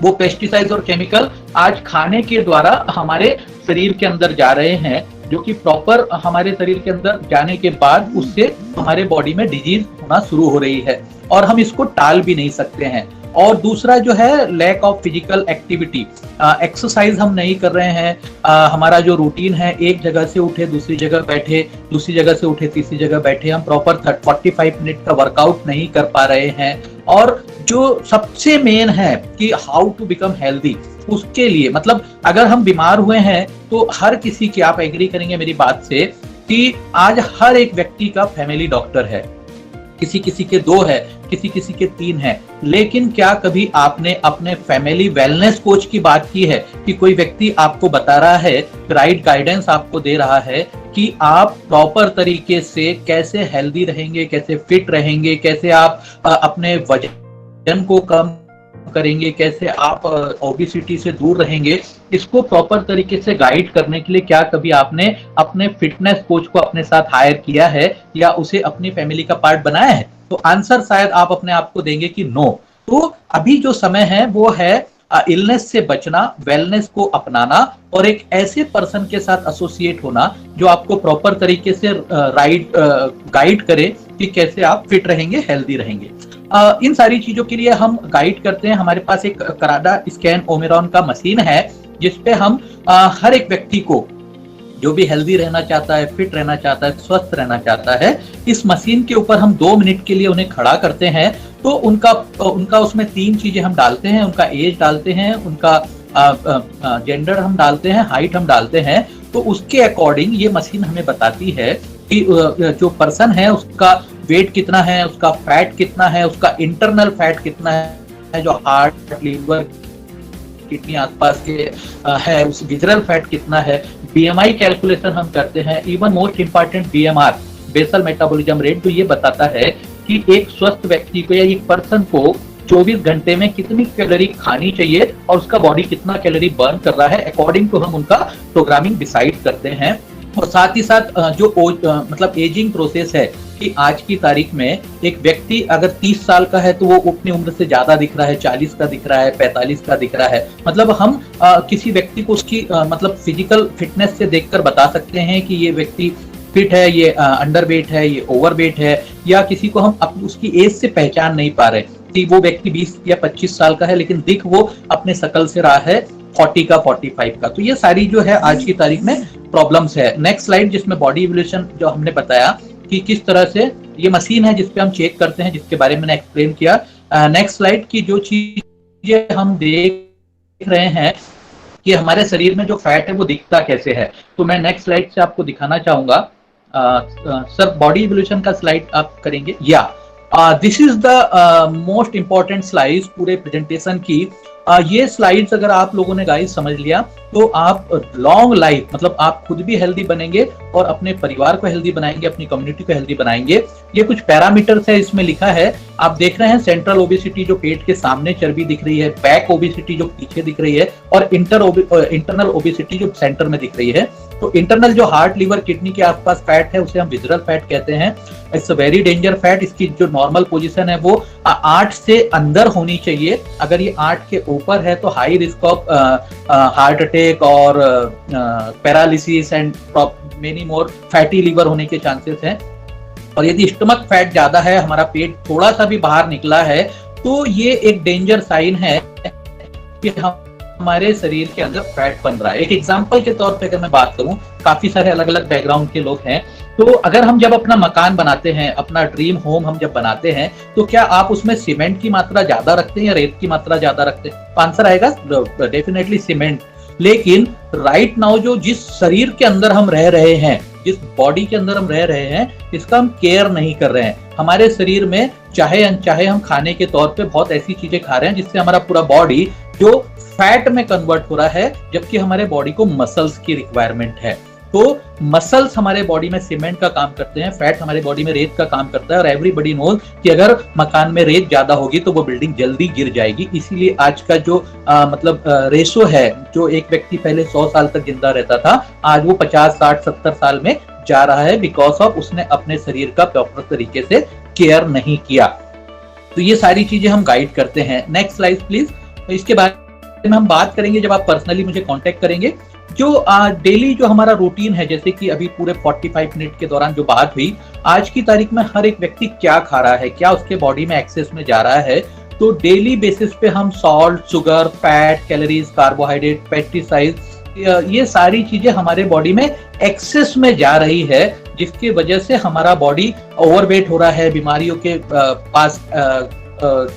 वो पेस्टिसाइड्स और केमिकल आज खाने के द्वारा हमारे शरीर के अंदर जा रहे हैं, जो कि प्रॉपर हमारे शरीर के अंदर जाने के बाद उससे हमारे बॉडी में डिजीज होना शुरू हो रही है और हम इसको टाल भी नहीं सकते हैं। और दूसरा जो है lack of physical activity, exercise हम नहीं कर रहे हैं। हमारा जो रूटीन है, एक जगह से उठे दूसरी जगह बैठे, दूसरी जगह से उठे तीसरी जगह बैठे, हम प्रॉपर 45 मिनट का वर्कआउट नहीं कर पा रहे हैं। और जो सबसे मेन है कि हाउ टू बिकम हेल्दी, उसके लिए मतलब अगर हम बीमार हुए हैं तो हर किसी की, आप एग्री करेंगे मेरी बात से, कि आज हर एक व्यक्ति का फैमिली डॉक्टर है। किसी किसी के 2 है, किसी किसी के 3 है। लेकिन क्या कभी आपने अपने फैमिली वेलनेस कोच की बात की है कि कोई व्यक्ति आपको बता रहा है, राइट गाइडेंस आपको दे रहा है कि आप प्रॉपर तरीके से कैसे हेल्दी रहेंगे, कैसे फिट रहेंगे, कैसे आप अपने वजन को कम करेंगे, कैसे आप ओबेसिटी से दूर रहेंगे, इसको प्रॉपर तरीके से गाइड करने के लिए क्या कभी आपने अपने फिटनेस कोच को अपने साथ हायर किया है या उसे अपनी फैमिली का पार्ट बनाया है? तो आंसर शायद आप अपने आप को देंगे कि नो। तो अभी जो समय है वो है इलनेस से बचना, वेलनेस को अपनाना और एक ऐसे पर्सन के साथ एसोसिएट होना जो आपको प्रॉपर तरीके से गाइड करे कि कैसे आप फिट रहेंगे, हेल्दी रहेंगे। इन सारी चीजों के लिए हम गाइड करते हैं। हमारे पास एक कराडा स्कैन ओमेरॉन का मशीन है जिसपे हम हर एक व्यक्ति को जो भी हेल्दी रहना चाहता है, फिट रहना चाहता है, स्वस्थ रहना चाहता है, इस मशीन के ऊपर हम 2 मिनट के लिए उन्हें खड़ा करते हैं। तो उनका उसमें 3 चीजें हम डालते हैं, उनका एज डालते हैं, उनका जेंडर हम डालते हैं, हाइट हम डालते हैं। तो उसके अकॉर्डिंग ये मशीन हमें बताती है कि जो पर्सन है उसका वेट कितना है, उसका फैट कितना है, उसका इंटरनल फैट कितना है, जो हार्ट, लीवर, किडनी आसपास के है, उस विजरल फैट कितना है। बीएमआई कैलकुलेशन हम करते हैं। Even most important BMR, basal metabolism rate, जो ये बताता है कि एक स्वस्थ व्यक्ति को या एक पर्सन को 24 घंटे में कितनी कैलोरी खानी चाहिए और उसका बॉडी कितना कैलोरी बर्न कर रहा है। अकॉर्डिंग टू हम उनका प्रोग्रामिंग डिसाइड करते हैं। और साथ ही साथ जो मतलब एजिंग प्रोसेस है कि आज की तारीख में एक व्यक्ति अगर 30 साल का है तो वो अपनी उम्र से ज्यादा दिख रहा है, 40 का दिख रहा है, 45 का दिख रहा है। मतलब हम किसी व्यक्ति को उसकी मतलब फिजिकल फिटनेस से देखकर बता सकते हैं कि ये व्यक्ति फिट है, ये अंडरवेट है, ये ओवरवेट है, या किसी को हम उसकी एज से पहचान नहीं पा रहे कि वो व्यक्ति 20 या 25 साल का है लेकिन दिख वो अपने शकल से रहा है 40 का, 45 का। तो ये सारी जो है आज की तारीख में प्रॉब्लम्स है। नेक्स्ट स्लाइड, जिसमें बॉडी इवोल्यूशन जो हमने बताया कि किस तरह से ये मशीन है जिसपे हम चेक करते हैं, जिसके बारे में मैंने एक्सप्लेन किया। नेक्स्ट स्लाइड की जो चीजें हम देख रहे हैं कि हमारे शरीर में जो फैट है वो दिखता कैसे है, तो मैं नेक्स्ट स्लाइड से आपको दिखाना चाहूंगा। सर बॉडी इवोल्यूशन का स्लाइड आप करेंगे? या this is the most important slide पूरे प्रेजेंटेशन की। ये स्लाइड्स अगर आप लोगों ने गाइस समझ लिया तो आप लॉन्ग लाइफ, मतलब आप खुद भी हेल्दी बनेंगे और अपने परिवार को हेल्दी बनाएंगे, अपनी कम्युनिटी को हेल्दी बनाएंगे। ये कुछ पैरामीटर्स है, इसमें लिखा है, आप देख रहे हैं सेंट्रल ओबेसिटी जो पेट के सामने चर्बी दिख रही है, बैक ओबेसिटी जो पीछे दिख रही है, और इंटरनल ओबेसिटी जो सेंटर में दिख रही है। तो इंटरनल जो हार्ट, लिवर, किडनी के आसपास फैट है उसे हम विसरल फैट कहते हैं। It's a very danger fat. इसकी जो नॉर्मल पोजीशन है वो 8 से अंदर होनी चाहिए। अगर ये 8 के ऊपर है तो high risk of heart attack और paralysis and many more fatty liver होने के चांसेस हैं। और यदि स्टमक फैट ज्यादा है, हमारा पेट थोड़ा सा भी बाहर निकला है, तो ये एक डेंजर साइन है कि हमारे शरीर के अंदर फैट बन रहा है। एक एग्जांपल के तौर पे अगर मैं बात करूं, काफी सारे अलग अलग बैकग्राउंड के लोग हैं, तो अगर हम जब अपना मकान बनाते हैं, अपना ड्रीम होम हम जब बनाते हैं, तो क्या आप उसमें सीमेंट की मात्रा ज्यादा रखते हैं या रेत की मात्रा ज्यादा रखते हैं? आंसर आएगा डेफिनेटली सीमेंट। लेकिन राइट नाउ जो जिस शरीर के अंदर हम रह रहे हैं, जिस बॉडी के अंदर हम रह रहे हैं, इसका हम केयर नहीं कर रहे हैं। हमारे शरीर में चाहे अनचाहे हम खाने के तौर पे बहुत ऐसी चीजें खा रहे हैं जिससे हमारा पूरा बॉडी जो फैट में कन्वर्ट हो रहा है, जबकि हमारे बॉडी को मसल्स की रिक्वायरमेंट है। तो मसल्स हमारे बॉडी में सीमेंट का काम करते हैं, फैट हमारे बॉडी में रेत का काम करता है। और एवरीबडी नोज कि अगर मकान में रेत ज्यादा होगी तो वो बिल्डिंग जल्दी गिर जाएगी। इसीलिए आज का जो मतलब रेशो है, जो एक व्यक्ति पहले 100 साल तक जिंदा रहता था, आज वो 50, 60, 70 साल में जा रहा है, बिकॉज ऑफ उसने अपने शरीर का प्रॉपर तरीके से केयर नहीं किया। तो ये सारी चीजें हम गाइड करते हैं। Next slide please. तो इसके बारे में हम बात करेंगे जब आप पर्सनली मुझे कांटेक्ट करेंगे। जो डेली जो हमारा रूटीन है, जैसे कि अभी पूरे 45 मिनट के दौरान जो बात हुई, आज की तारीख में हर एक व्यक्ति क्या खा रहा है, क्या उसके बॉडी में एक्सेस में जा रहा है। तो डेली बेसिस पे हम salt, sugar, fat, calories, carbohydrate, pesticide, ये सारी चीजें हमारे बॉडी में एक्सेस में जा रही है, जिसकी वजह से हमारा बॉडी ओवरवेट हो रहा है, बीमारियों के पास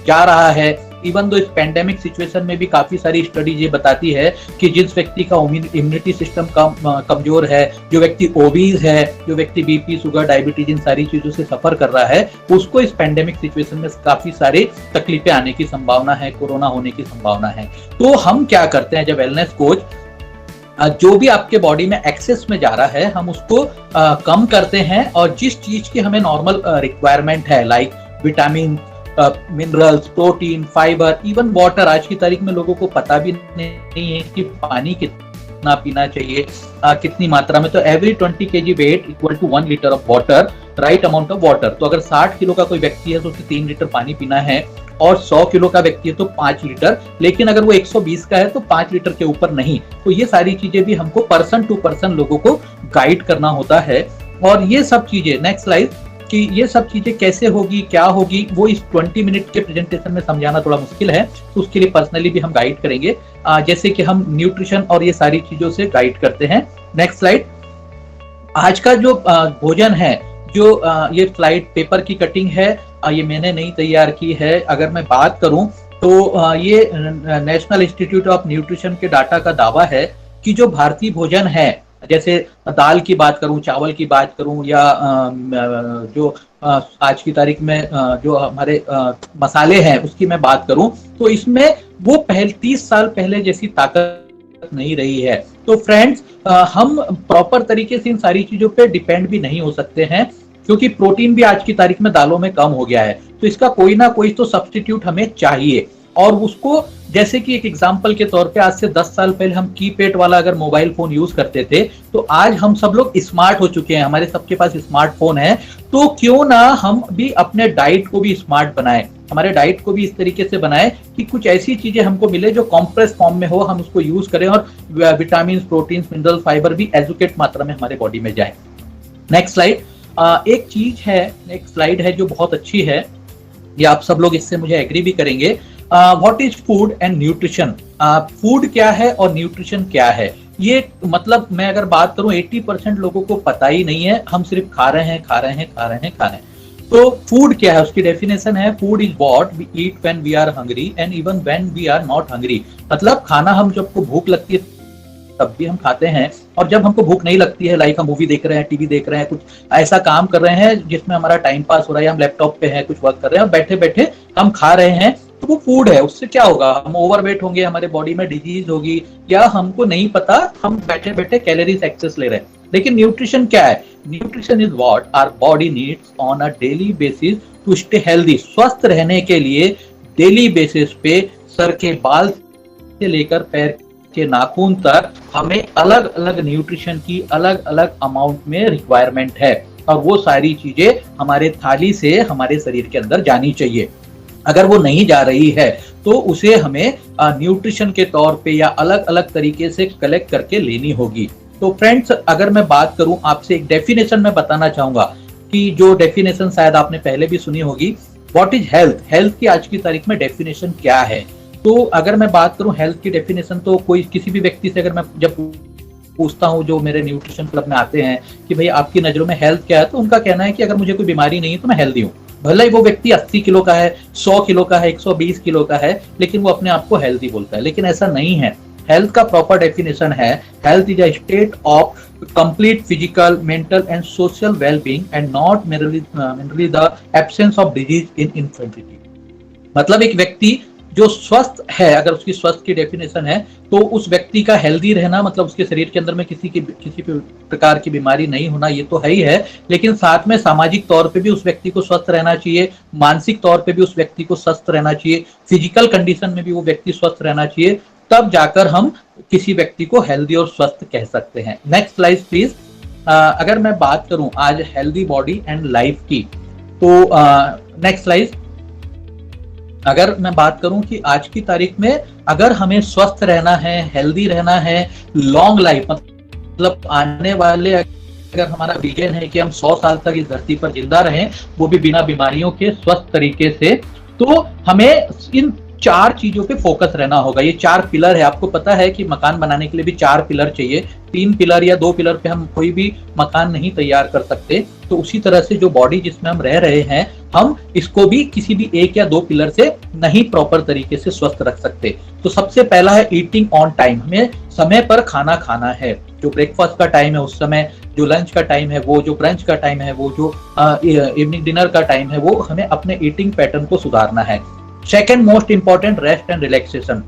जा रहा है। इवन दो इस पेंडेमिक सिचुएशन में भी काफी सारी स्टडीज ये बताती है कि जिस व्यक्ति का इम्यूनिटी सिस्टम कमजोर है, जो व्यक्ति ओबीज है, जो व्यक्ति बीपी, शुगर, डायबिटीज इन सारी चीजों से सफर कर रहा है, उसको इस पेंडेमिक सिचुएशन में काफी सारी तकलीफें आने की संभावना है, कोरोना होने की संभावना है। तो हम क्या करते हैं, जब वेलनेस कोच जो भी आपके बॉडी में एक्सेस में जा रहा है, हम उसको कम करते हैं, और जिस चीज की हमें नॉर्मल रिक्वायरमेंट है, like vitamin, minerals, protein, fibre, even water. आज की तारीख में लोगों को पता भी नहीं है कि पानी कितना पीना चाहिए, कितनी मात्रा में। तो every 20 kg weight equal to 1 litre of water, right amount of water. तो अगर 60 किलो का कोई व्यक्ति है तो उसे 3 लीटर पानी पीना है, और 100 किलो का व्यक्ति है तो 5 लीटर। लेकिन अगर वो 120 का है तो 5 लीटर के ऊपर नहीं। तो ये सारी चीजें भी हमको पर्सन टू पर्सन लोगों को गाइड करना होता है। और ये सब चीजें, नेक्स्ट स्लाइड, कि ये सब चीजें कैसे होगी, क्या होगी, वो इस 20 मिनट के प्रेजेंटेशन में समझाना थोड़ा मुश्किल है। तो उसके लिए पर्सनली भी हम गाइड करेंगे, जैसे कि हम न्यूट्रिशन और ये सारी चीजों से गाइड करते हैं। Next slide. आज का जो भोजन है, जो ये स्लाइड पेपर की कटिंग है, ये मैंने नहीं तैयार की है। अगर मैं बात करूं तो ये नेशनल इंस्टीट्यूट ऑफ न्यूट्रिशन के डाटा का दावा है कि जो भारतीय भोजन है, जैसे दाल की बात करूं, चावल की बात करूं, या जो आज की तारीख में जो हमारे मसाले हैं उसकी मैं बात करूं, तो इसमें वो 30 साल पहले जैसी ताकत नहीं रही है। तो फ्रेंड्स, हम प्रॉपर तरीके से इन सारी चीजों पे डिपेंड भी नहीं हो सकते हैं, क्योंकि प्रोटीन भी आज की तारीख में दालों में कम हो गया है। तो इसका कोई ना कोई तो सब्स्टिट्यूट हमें चाहिए। और उसको, जैसे कि एक एग्जांपल के तौर पे, आज से 10 साल पहले हम कीपैड वाला अगर मोबाइल फोन यूज करते थे, तो आज हम सब लोग स्मार्ट हो चुके हैं, हमारे सबके पास स्मार्टफोन है। तो क्यों ना हम भी अपने डाइट को भी स्मार्ट बनाएं, हमारे डाइट को भी इस तरीके से बनाएं कि कुछ ऐसी चीजें हमको मिले जो कॉम्प्रेस फॉर्म में हो, हम उसको यूज करें, और विटामिन, प्रोटीन, मिनरल, फाइबर भी एजुकेट मात्रा में हमारे बॉडी में जाए। Next slide. एक चीज है, एक स्लाइड है जो बहुत अच्छी है, ये आप सब लोग इससे मुझे एग्री भी करेंगे। What is food and nutrition. Food क्या है और न्यूट्रिशन क्या है, ये मतलब मैं अगर बात करूं 80% लोगों को पता ही नहीं है। हम सिर्फ खा रहे हैं, खा रहे हैं, खा रहे हैं, खा रहे हैं। तो फूड क्या है, उसकी डेफिनेशन है, food is what we eat when we are hungry and even when we are not hungry. मतलब खाना हम जब को भूख लगती है तब भी हम खाते हैं, और जब हमको भूख नहीं लगती है, लाइक हम मूवी देख रहे हैं, टीवी देख रहे हैं, कुछ ऐसा काम कर रहे हैं जिसमें हमारा टाइम पास हो रहा है, हम लैपटॉप पे हैं, कुछ वर्क कर रहे हैं, और बैठे बैठे हम खा रहे हैं, तो वो फूड है, उससे क्या होगा, हम ओवरवेट होंगे, हमारे बॉडी में डिजीज होगी, या हमको नहीं पता, हम बैठे बैठे कैलोरीज एक्सेस ले रहे हैं। लेकिन न्यूट्रिशन क्या है? Nutrition is what our body needs on a daily basis to stay healthy. स्वस्थ रहने के लिए डेली बेसिस पे सर के बाल से लेकर पैर के नाखून तक हमें अलग अलग न्यूट्रिशन की अलग अलग अमाउंट में रिक्वायरमेंट है, और वो सारी चीजें हमारे थाली से हमारे शरीर के अंदर जानी चाहिए। अगर वो नहीं जा रही है तो उसे हमें न्यूट्रिशन के तौर पे या अलग अलग तरीके से कलेक्ट करके लेनी होगी। तो फ्रेंड्स, अगर मैं बात करूं आपसे, एक डेफिनेशन में बताना चाहूंगा कि जो डेफिनेशन शायद आपने पहले भी सुनी होगी, व्हाट इज हेल्थ। हेल्थ की आज की तारीख में डेफिनेशन क्या है? तो अगर मैं बात करूं हेल्थ की डेफिनेशन, तो कोई किसी भी व्यक्ति से अगर मैं जब पूछता हूं जो मेरे न्यूट्रिशन क्लब में आते हैं कि भाई आपकी नजरों में हेल्थ क्या है, तो उनका कहना है कि अगर मुझे कोई बीमारी नहीं है तो मैं हेल्दी हूँ। भले ही वो व्यक्ति 80 किलो का है, 100 किलो का है, 120 किलो का है, लेकिन वो अपने आप को हेल्दी बोलता है। लेकिन ऐसा नहीं है। हेल्थ का प्रॉपर डेफिनेशन है, health is a state of complete physical, mental and social wellbeing and not mainly the absence of disease in infertility. मतलब एक व्यक्ति जो स्वस्थ है, अगर उसकी स्वस्थ की डेफिनेशन है, तो उस व्यक्ति का हेल्दी रहना मतलब उसके शरीर के अंदर में किसी प्रकार की बीमारी नहीं होना, ये तो है ही है, लेकिन साथ में सामाजिक तौर पे भी उस व्यक्ति को स्वस्थ रहना चाहिए, मानसिक तौर पे भी उस व्यक्ति को स्वस्थ रहना चाहिए, फिजिकल कंडीशन में भी वो व्यक्ति स्वस्थ रहना चाहिए, तब जाकर हम किसी व्यक्ति को हेल्दी और स्वस्थ कह सकते हैं। Next slide please. अगर मैं बात करूं आज हेल्दी बॉडी एंड लाइफ की, तो नेक्स्ट स्लाइड। अगर मैं बात करूं कि आज की तारीख में अगर हमें स्वस्थ रहना है, हेल्दी रहना है, लॉन्ग लाइफ, मतलब आने वाले अगर हमारा विजन है कि हम 100 साल तक इस धरती पर जिंदा रहें, वो भी बिना बीमारियों के स्वस्थ तरीके से, तो हमें इन 4 चीजों पे फोकस रहना होगा। ये 4 पिलर है। आपको पता है कि मकान बनाने के लिए भी 4 पिलर चाहिए। 3 पिलर या 2 पिलर पे हम कोई भी मकान नहीं तैयार कर सकते। तो उसी तरह से जो बॉडी जिसमें हम रह रहे हैं, हम इसको भी किसी भी 1 या 2 पिलर से नहीं प्रॉपर तरीके से स्वस्थ रख सकते। तो सबसे पहला है ईटिंग ऑन टाइम। हमें समय पर खाना खाना है। जो ब्रेकफास्ट का टाइम है उस समय, जो लंच का टाइम है वो, जो ब्रंच का टाइम है वो, जो इवनिंग डिनर का टाइम है वो, हमें अपने ईटिंग पैटर्न को सुधारना है। Second most important, rest and relaxation.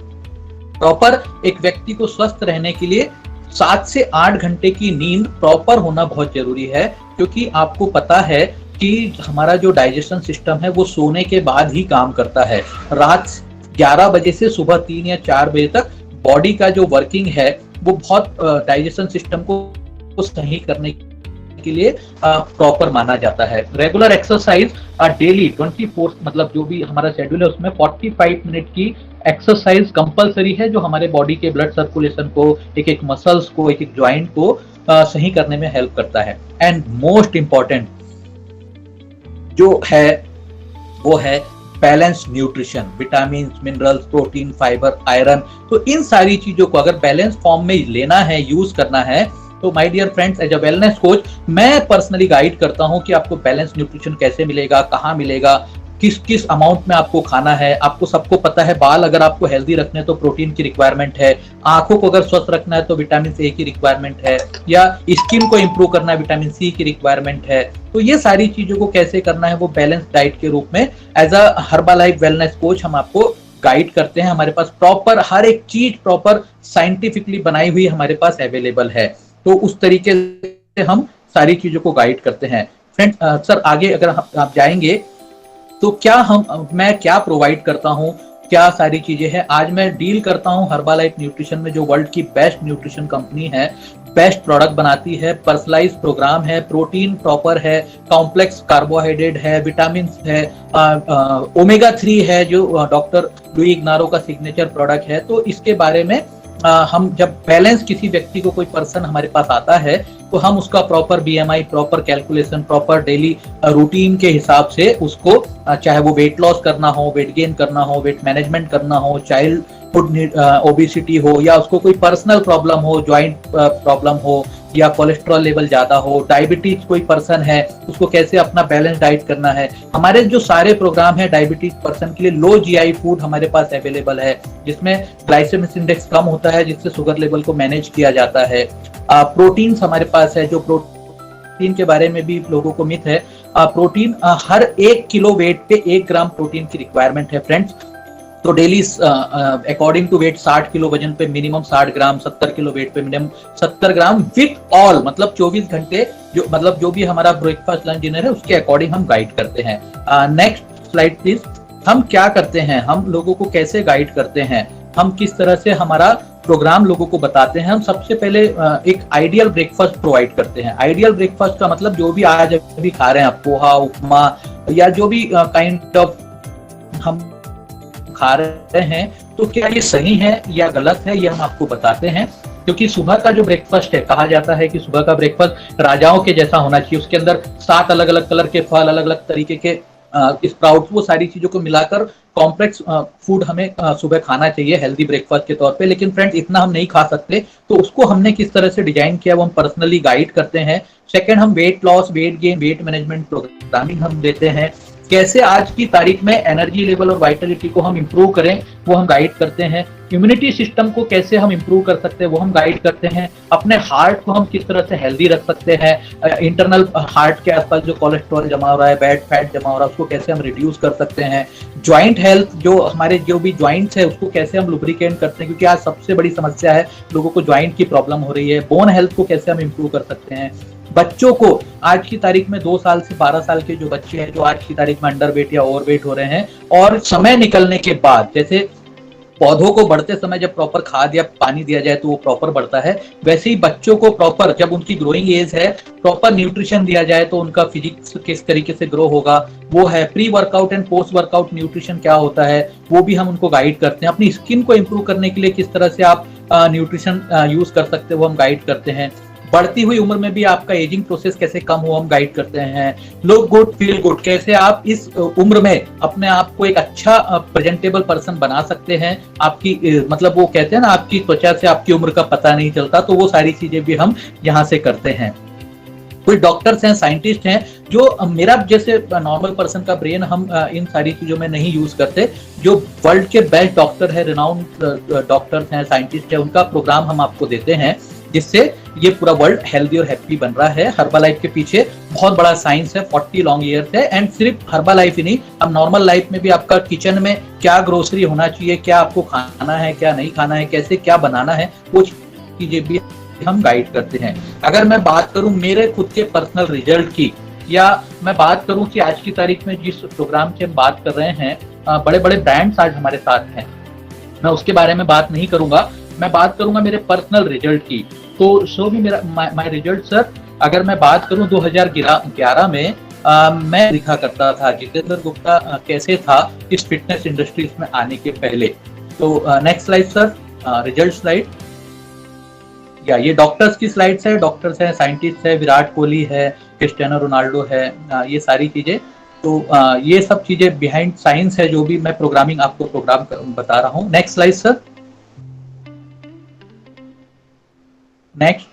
Proper एक व्यक्ति को स्वस्थ रहने के लिए 7 से 8 घंटे की नींद प्रॉपर होना बहुत जरूरी है, क्योंकि आपको पता है कि हमारा जो डाइजेशन सिस्टम है वो सोने के बाद ही काम करता है। रात 11 बजे से सुबह 3 या 4 बजे तक बॉडी का जो वर्किंग है वो बहुत डाइजेशन सिस्टम को सही करने के लिए प्रॉपर माना जाता है। रेगुलर एक्सरसाइज डेली 24, मतलब जो भी हमारा शेड्यूल है उसमें 45 मिनट की एक्सरसाइज कंपलसरी है, जो हमारे बॉडी के ब्लड सर्कुलेशन को, एक एक मसल्स को, एक एक ज्वाइंट को सही करने में हेल्प करता है। एंड मोस्ट इंपॉर्टेंट जो है वो है balance nutrition, vitamin, minerals, protein, fibre, iron. तो इन सारी चीजों को अगर बैलेंस फॉर्म में लेना है, यूज करना है, तो my dear friends, as a wellness coach मैं पर्सनली गाइड करता हूं कि आपको बैलेंस न्यूट्रिशन कैसे मिलेगा, कहाँ मिलेगा, किस किस अमाउंट में आपको खाना है। आपको सबको पता है, बाल अगर आपको हेल्दी रखने हैं तो प्रोटीन की रिक्वायरमेंट है, आंखों को अगर स्वस्थ रखना है तो विटामिन ए की रिक्वायरमेंट है, या स्किन को इंप्रूव करना है विटामिन सी की रिक्वायरमेंट है। तो ये सारी चीजों को कैसे करना है वो बैलेंस डाइट के रूप में as a Herbalife wellness coach हम आपको गाइड करते हैं। हमारे पास प्रॉपर हर एक चीज प्रॉपर साइंटिफिकली बनाई हुई हमारे पास अवेलेबल है। तो उस तरीके से हम सारी चीजों को गाइड करते हैं। फ्रेंड सर आगे अगर आप जाएंगे तो मैं क्या प्रोवाइड करता हूँ, क्या सारी चीजें हैं। आज मैं डील करता हूँ हर्बालाइफ न्यूट्रिशन में, जो वर्ल्ड की बेस्ट न्यूट्रिशन कंपनी है, बेस्ट प्रोडक्ट बनाती है, पर्सनलाइज प्रोग्राम है, प्रोटीन प्रॉपर है, कॉम्प्लेक्स कार्बोहाइड्रेट है, विटामिन है, ओमेगा 3 है जो डॉक्टर लुई इग्नारो का सिग्नेचर प्रोडक्ट है। तो इसके बारे में हम जब बैलेंस किसी व्यक्ति को, कोई पर्सन हमारे पास आता है, तो हम उसका proper BMI, proper calculation, proper daily routine के हिसाब से उसको, चाहे वो वेट लॉस करना हो, वेट गेन करना हो, वेट मैनेजमेंट करना हो, चाइल्डहुड ओबेसिटी हो, या उसको कोई पर्सनल प्रॉब्लम हो, ज्वाइंट प्रॉब्लम हो, या कोलेस्ट्रॉल लेवल ज्यादा हो, डायबिटीज कोई पर्सन है उसको कैसे अपना बैलेंस डाइट करना है। हमारे जो सारे प्रोग्राम है डायबिटीज पर्सन के लिए, लो जीआई फूड हमारे पास अवेलेबल है, जिसमें ग्लाइसेमिक इंडेक्स कम होता है, जिससे शुगर लेवल को मैनेज किया जाता है। प्रोटीन्स हमारे पास है, जो प्रोटीन के बारे में भी लोगों को मिथ है। प्रोटीन हर 1 किलो वेट पे 1 ग्राम प्रोटीन की रिक्वायरमेंट है फ्रेंड्स। तो daily according to weight 60 kilo वजन पे मिनिमम 60 ग्राम, 70 किलो वेट पे मिनिमम 70 ग्राम विथ ऑल, मतलब 24 घंटे जो मतलब जो भी हमारा ब्रेकफास्ट लंच डिनर है उसके अकॉर्डिंग हम गाइड करते हैं। Next slide please. हम क्या करते हैं, हम लोगों को कैसे गाइड करते हैं, हम किस तरह से हमारा प्रोग्राम लोगों को बताते हैं। हम सबसे पहले एक आइडियल ब्रेकफास्ट प्रोवाइड करते हैं। आइडियल ब्रेकफास्ट का मतलब जो भी आज अभी खा रहे हैं आप, पोहा, उपमा या जो भी काइंड ऑफ हम खा रहे हैं, तो क्या ये सही है या गलत है, ये हम आपको बताते हैं। क्योंकि सुबह का जो ब्रेकफास्ट है, कहा जाता है कि सुबह का ब्रेकफास्ट राजाओं के जैसा होना चाहिए। उसके अंदर 7 अलग अलग कलर के फल, अलग अलग तरीके के स्प्राउट, वो सारी चीजों को मिलाकर कॉम्प्लेक्स फूड हमें सुबह खाना चाहिए हेल्दी ब्रेकफास्ट के तौर पे। लेकिन फ्रेंड्स इतना हम नहीं खा सकते, तो उसको हमने किस तरह से डिजाइन किया वो हम पर्सनली गाइड करते हैं। सेकंड, हम weight loss, weight gain, weight management programming हम देते हैं। कैसे आज की तारीख में एनर्जी लेवल और वाइटलिटी को हम इंप्रूव करें वो हम गाइड करते हैं। इम्यूनिटी सिस्टम को कैसे हम इंप्रूव कर सकते हैं वो हम गाइड करते हैं। अपने हार्ट को हम किस तरह से हेल्दी रख सकते हैं, इंटरनल हार्ट के आसपास जो कोलेस्ट्रॉल जमा हो रहा है, बैड फैट जमा हो रहा है, उसको कैसे हम रिड्यूस कर सकते हैं। ज्वाइंट हेल्थ, जो हमारे जो भी ज्वाइंट्स है उसको कैसे हम लुब्रिकेट करते हैं, क्योंकि आज सबसे बड़ी समस्या है लोगों को ज्वाइंट की प्रॉब्लम हो रही है। बोन हेल्थ को कैसे हम इंप्रूव कर सकते हैं। बच्चों को आज की तारीख में 2 साल से 12 साल के जो बच्चे हैं, जो आज की तारीख में अंडरवेट या ओवरवेट हो रहे हैं, और समय निकलने के बाद, जैसे पौधों को बढ़ते समय जब प्रॉपर खाद या पानी दिया जाए तो वो प्रॉपर बढ़ता है, वैसे ही बच्चों को प्रॉपर जब उनकी ग्रोइंग एज है प्रॉपर न्यूट्रिशन दिया जाए तो उनका फिजिक्स किस तरीके से ग्रो होगा वो है। Pre workout and post workout nutrition क्या होता है वो भी हम उनको गाइड करते हैं। अपनी स्किन को इंप्रूव करने के लिए किस तरह से आप न्यूट्रिशन यूज कर सकते हैं वो हम गाइड करते हैं। बढ़ती हुई उम्र में भी आपका एजिंग प्रोसेस कैसे कम हो हम गाइड करते हैं। लुक गुड फील गुड, कैसे आप इस उम्र में अपने आप को एक अच्छा प्रेजेंटेबल पर्सन बना सकते हैं। आपकी मतलब वो कहते हैं ना, आपकी त्वचा से आपकी उम्र का पता नहीं चलता, तो वो सारी चीजें भी हम यहाँ से करते हैं। कोई डॉक्टर्स हैं, साइंटिस्ट हैं, जो मेरा जैसे नॉर्मल पर्सन का ब्रेन हम इन सारी चीजों में नहीं यूज करते। जो वर्ल्ड के बेस्ट डॉक्टर है, रिनाउंड डॉक्टर्स हैं, साइंटिस्ट है, उनका प्रोग्राम हम आपको देते हैं, जिससे ये पूरा वर्ल्ड हेल्दी और हैप्पी बन रहा है। हर्बलाइफ के पीछे बहुत बड़ा साइंस है, 40 लॉन्ग ईयर्स है। एंड सिर्फ हर्बलाइफ ही नहीं, अब नॉर्मल लाइफ में भी आपका किचन में क्या ग्रोसरी होना चाहिए, क्या आपको खाना है, क्या नहीं खाना है, कैसे क्या बनाना है, वो चीजें भी हम गाइड करते हैं। अगर मैं बात करूं मेरे खुद के पर्सनल रिजल्ट की, या मैं बात करूं कि आज की तारीख में जिस प्रोग्राम की हम बात कर रहे हैं, बड़े बड़े ब्रांड्स आज हमारे साथ हैं, मैं उसके बारे में बात नहीं करूंगा, मैं बात करूंगा मेरे पर्सनल रिजल्ट की। तो शो भी मेरा माय रिजल्ट सर, अगर मैं बात करूं 2011 में मैं लिखा करता था जितेंद्र गुप्ता कैसे था इस फिटनेस इंडस्ट्रीज में आने के पहले। तो next slide sir, result slide. या ये डॉक्टर्स की स्लाइड्स है, डॉक्टर्स है, साइंटिस्ट है, विराट कोहली है, क्रिस्टियानो रोनाल्डो है, ये सारी चीजें। तो ये सब चीजें बिहाइंड साइंस है, जो भी मैं प्रोग्रामिंग आपको प्रोग्राम बता रहा हूँ। Next slide sir, next.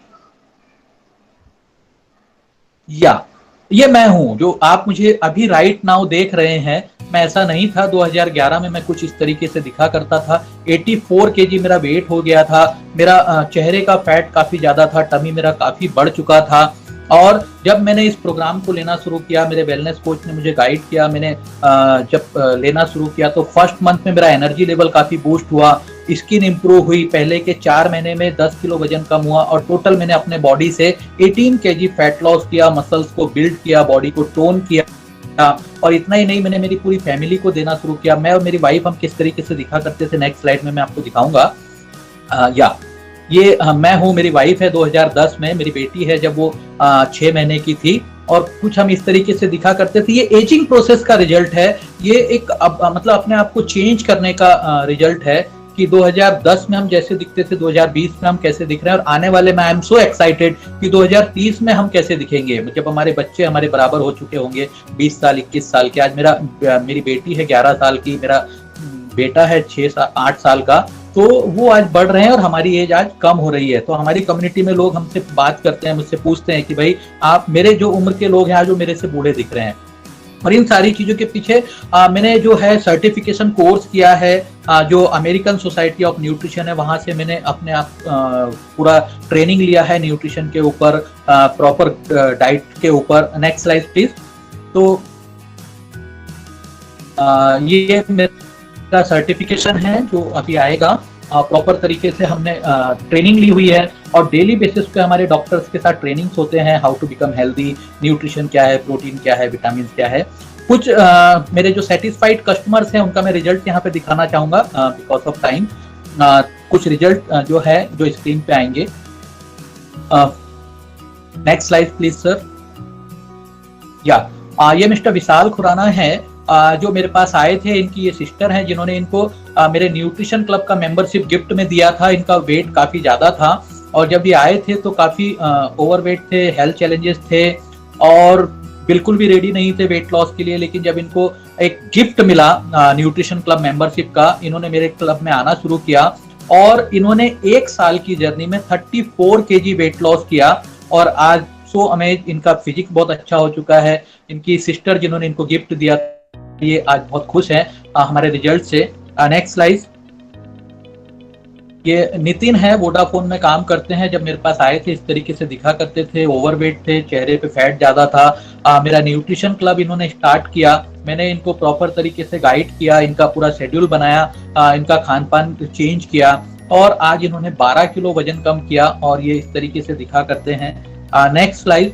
या ये मैं हूं जो आप मुझे अभी राइट नाउ देख रहे हैं। मैं ऐसा नहीं था, 2011 में मैं कुछ इस तरीके से दिखा करता था। 84 kg मेरा वेट हो गया था, मेरा चेहरे का फैट काफी ज्यादा था, टमी मेरा काफी बढ़ चुका था। और जब मैंने इस प्रोग्राम को लेना शुरू किया, मेरे वेलनेस कोच ने मुझे गाइड किया, मैंने जब लेना शुरू किया तो फर्स्ट मंथ में मेरा एनर्जी लेवल काफी बूस्ट हुआ, स्किन इंप्रूव हुई, पहले के 4 महीने में 10 किलो वजन कम हुआ, और टोटल मैंने अपने बॉडी से 18 kg फैट लॉस किया, मसल्स को बिल्ड किया, बॉडी को टोन किया। और इतना ही नहीं, मैंने मेरी पूरी फैमिली को देना शुरू किया। मैं और मेरी वाइफ हम किस तरीके से दिखा करते थे, नेक्स्ट स्लाइड में मैं आपको दिखाऊंगा। ये मैं हूँ, मेरी वाइफ है 2010 में, मेरी बेटी है जब वो 6 महीने की थी, और कुछ हम इस तरीके से दिखा करते थे। ये एजिंग प्रोसेस का रिजल्ट है, ये एक मतलब अपने आप को चेंज करने का रिजल्ट है कि 2010 में हम जैसे दिखते थे 2020 में हम कैसे दिख रहे हैं, और आने वाले में आई एम सो एक्साइटेड कि 2030 में हम कैसे दिखेंगे, जब हमारे बच्चे हमारे बराबर हो चुके होंगे, 20 साल 21 साल के। आज मेरी बेटी है 11 साल की, मेरा बेटा है 6-8 साल का, तो वो आज बढ़ रहे हैं और हमारी एज आज कम हो रही है। तो हमारी कम्युनिटी में लोग हमसे बात करते हैं, मुझसे पूछते हैं कि भाई आप, मेरे जो उम्र के लोग हैं आज वो मेरे से बूढ़े दिख रहे हैं। और इन सारी चीजों के पीछे मैंने जो है सर्टिफिकेशन कोर्स किया है, जो अमेरिकन सोसाइटी ऑफ न्यूट्रिशन है, वहां से मैंने अपने आप पूरा ट्रेनिंग लिया है न्यूट्रिशन के ऊपर, प्रॉपर डाइट के ऊपर। Next slide please. तो ये का सर्टिफिकेशन है जो अभी आएगा। प्रॉपर तरीके से हमने ट्रेनिंग ली हुई है और डेली बेसिस पे हमारे डॉक्टर्स के साथ ट्रेनिंग्स होते हैं, how to become healthy, nutrition क्या है, प्रोटीन क्या है, विटामिन क्या है। कुछ मेरे जो सेटिस्फाइड कस्टमर्स हैं उनका मैं रिजल्ट यहाँ पे दिखाना चाहूँगा बिकॉज ऑफ टाइम। कुछ रिजल्ट जो है जो स्क्रीन पे आएंगे। Next slide please sir. ये मिस्टर विशाल खुराना है जो मेरे पास आए थे। इनकी ये सिस्टर हैं जिन्होंने इनको मेरे न्यूट्रिशन क्लब का मेंबरशिप गिफ्ट में दिया था। इनका वेट काफी ज्यादा था और जब ये आए थे तो काफी ओवरवेट थे, हेल्थ चैलेंजेस थे और बिल्कुल भी रेडी नहीं थे वेट लॉस के लिए। लेकिन जब इनको एक गिफ्ट मिला न्यूट्रिशन क्लब मेंबरशिप का, इन्होंने मेरे क्लब में आना शुरू किया और इन्होंने 1 साल की जर्नी में 34 kg वेट लॉस किया और आज सो अमेज, इनका फिजिक्स बहुत अच्छा हो चुका है। इनकी सिस्टर जिन्होंने इनको गिफ्ट दिया ये आज बहुत खुश हैं हमारे रिजल्ट से। Next slide. ये नितिन है, वोडाफोन में काम करते हैं। जब मेरे पास आए थे इस तरीके से दिखा करते थे, ओवरवेट थे, चेहरे पे फैट ज्यादा था। मेरा न्यूट्रिशन क्लब इन्होंने स्टार्ट किया, मैंने इनको प्रॉपर तरीके से गाइड किया, इनका पूरा शेड्यूल बनाया, इनका खान पान चेंज किया और आज इन्होंने 12 किलो वजन कम किया और ये इस तरीके से दिखा करते हैं। Next slide.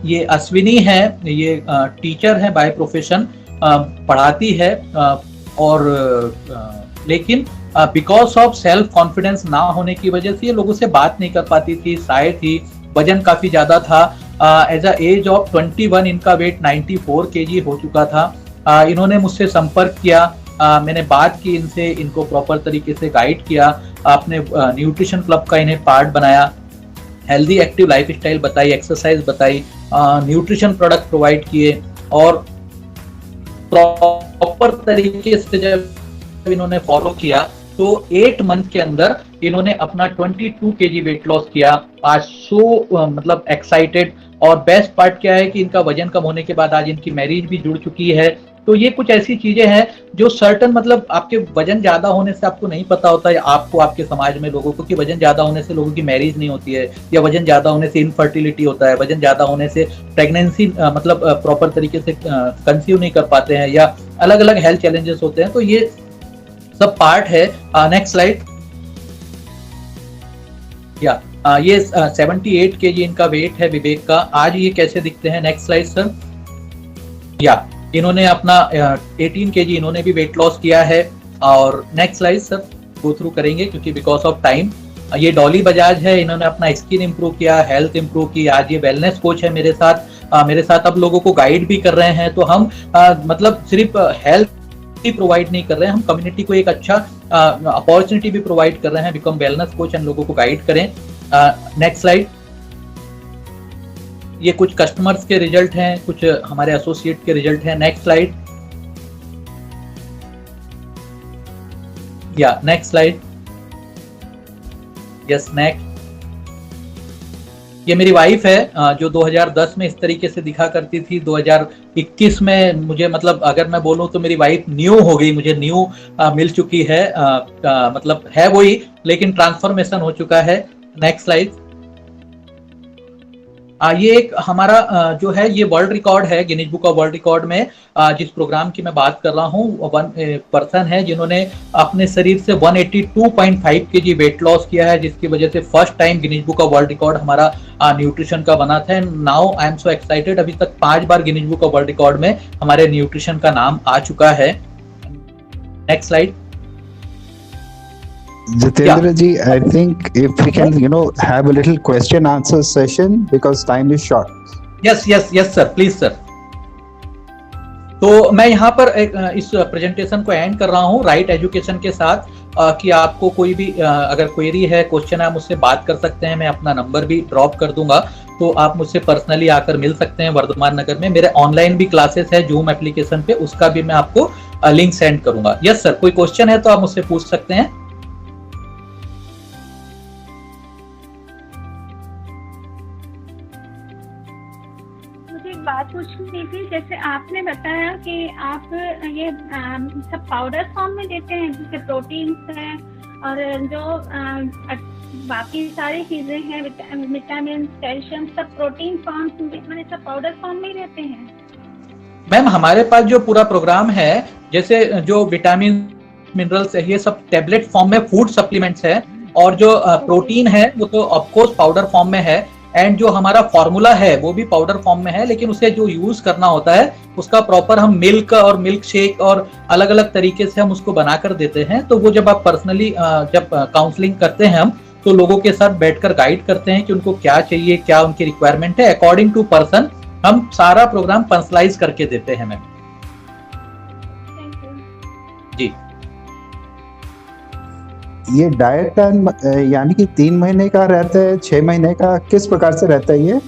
ये अश्विनी है, ये टीचर है बाय प्रोफेशन, पढ़ाती है और लेकिन बिकॉज ऑफ सेल्फ कॉन्फिडेंस ना होने की वजह से ये लोगों से बात नहीं कर पाती थी, शाय थी, वजन काफी ज्यादा था। एज अ एज ऑफ 21 इनका वेट 94 kg हो चुका था। इन्होंने मुझसे संपर्क किया, मैंने बात की इनसे, इनको प्रॉपर तरीके से गाइड किया, अपने न्यूट्रिशन क्लब का इन्हें पार्ट बनाया, हेल्दी एक्टिव लाइफस्टाइल बताई, एक्सरसाइज बताई, न्यूट्रिशन प्रोडक्ट प्रोवाइड किए और प्रॉपर तरीके से जब इन्होंने फॉलो किया तो 8 मंथ के अंदर इन्होंने अपना 22 kg वेट लॉस किया। आज सो मतलब एक्साइटेड और बेस्ट पार्ट क्या है कि इनका वजन कम होने के बाद आज इनकी मैरिज भी जुड़ चुकी है। तो ये कुछ ऐसी चीजें हैं जो सर्टन मतलब आपके वजन ज्यादा होने से आपको नहीं पता होता है, आपको आपके समाज में लोगों को कि वजन ज्यादा होने से लोगों की मैरिज नहीं होती है या वजन ज्यादा होने से इनफर्टिलिटी होता है, वजन ज्यादा होने से प्रेगनेंसी मतलब प्रॉपर तरीके से कंसीव नहीं कर पाते हैं या अलग अलग हेल्थ चैलेंजेस होते हैं। तो ये सब पार्ट है। Next slide. ये 78 kg इनका वेट है विवेक का। आज ये कैसे दिखते हैं? Next slide sir. इन्होंने अपना 18 kg इन्होंने भी वेट लॉस किया है। और next slide sir, go through करेंगे क्योंकि बिकॉज ऑफ टाइम। ये डॉली बजाज है, इन्होंने अपना स्किन इंप्रूव किया, हेल्थ इंप्रूव की। आज ये वेलनेस कोच है मेरे साथ अब लोगों को गाइड भी कर रहे हैं। तो हम मतलब सिर्फ हेल्थ ही प्रोवाइड नहीं कर रहे हैं, हम कम्युनिटी को एक अच्छा अपॉर्चुनिटी भी प्रोवाइड कर रहे हैं, बिकम वेलनेस कोच एंड लोगों को गाइड करें। Next slide. ये कुछ कस्टमर्स के रिजल्ट हैं, कुछ हमारे एसोसिएट के रिजल्ट हैं। Next slide. Next slide. Yes next. ये मेरी वाइफ है जो 2010 में इस तरीके से दिखा करती थी। 2021 में मुझे मतलब अगर मैं बोलूं तो मेरी वाइफ न्यू हो गई, मुझे न्यू मिल चुकी है। मतलब है वही लेकिन ट्रांसफॉर्मेशन हो चुका है। Next slide. ये एक हमारा जो है ये वर्ल्ड रिकॉर्ड है Guinness book of world record में। जिस प्रोग्राम की मैं बात कर रहा हूँ, वन पर्सन है जिन्होंने अपने शरीर से 182.5 kg वेट लॉस किया है, जिसकी वजह से first time Guinness book of world record हमारा न्यूट्रिशन का बना था। Now I am so excited, अभी तक 5 बार Guinness book of world record में हमारे न्यूट्रिशन का नाम आ चुका है। Next slide. Jitendra ji, I think if we can, have a little question answer session because time is short. Yes, sir. Please, sir. तो मैं यहाँ पर इस प्रेजेंटेशन को एंड कर रहा हूँ राइट एजुकेशन के साथ कि आपको कोई भी अगर क्वेरी है, क्वेश्चन है, आप मुझसे बात कर सकते हैं। मैं अपना नंबर भी ड्रॉप कर दूंगा तो आप मुझसे पर्सनली आकर मिल सकते हैं वर्धमान नगर में। मेरे ऑनलाइन भी क्लासेस है जूम एप्लीकेशन पे, उसका भी मैं आपको लिंक सेंड करूंगा। यस सर, कोई क्वेश्चन है तो आप मुझसे पूछ सकते हैं। बात पूछनी थी, जैसे आपने बताया कि आप ये सब पाउडर फॉर्म में देते हैं जैसे प्रोटीन्स हैं और जो बाकी सारी चीजें हैं, विटामिन, कैल्शियम, सब प्रोटीन फॉर्म मैंने सब पाउडर फॉर्म में ही रहते हैं। मैम हमारे पास जो पूरा प्रोग्राम है जैसे जो विटामिन मिनरल्स है ये सब टेबलेट फॉर्म में फूड सप्लीमेंट्स है, और जो प्रोटीन है वो तो ऑफकोर्स पाउडर फॉर्म में है, एंड जो हमारा फॉर्मूला है वो भी पाउडर फॉर्म में है, लेकिन उसे जो यूज करना होता है उसका प्रॉपर हम मिल्क और मिल्क शेक और अलग अलग तरीके से हम उसको बनाकर देते हैं। तो वो जब आप पर्सनली जब काउंसलिंग करते हैं हम, तो लोगों के साथ बैठकर गाइड करते हैं कि उनको क्या चाहिए, क्या उनकी रिक्वायरमेंट है, अकॉर्डिंग टू पर्सन हम सारा प्रोग्राम पर्सनलाइज करके देते हैं मैम। जी, ये डाइट प्लान यानी कि 3 महीने का रहता है, 6 महीने का, किस प्रकार से रहता है ये?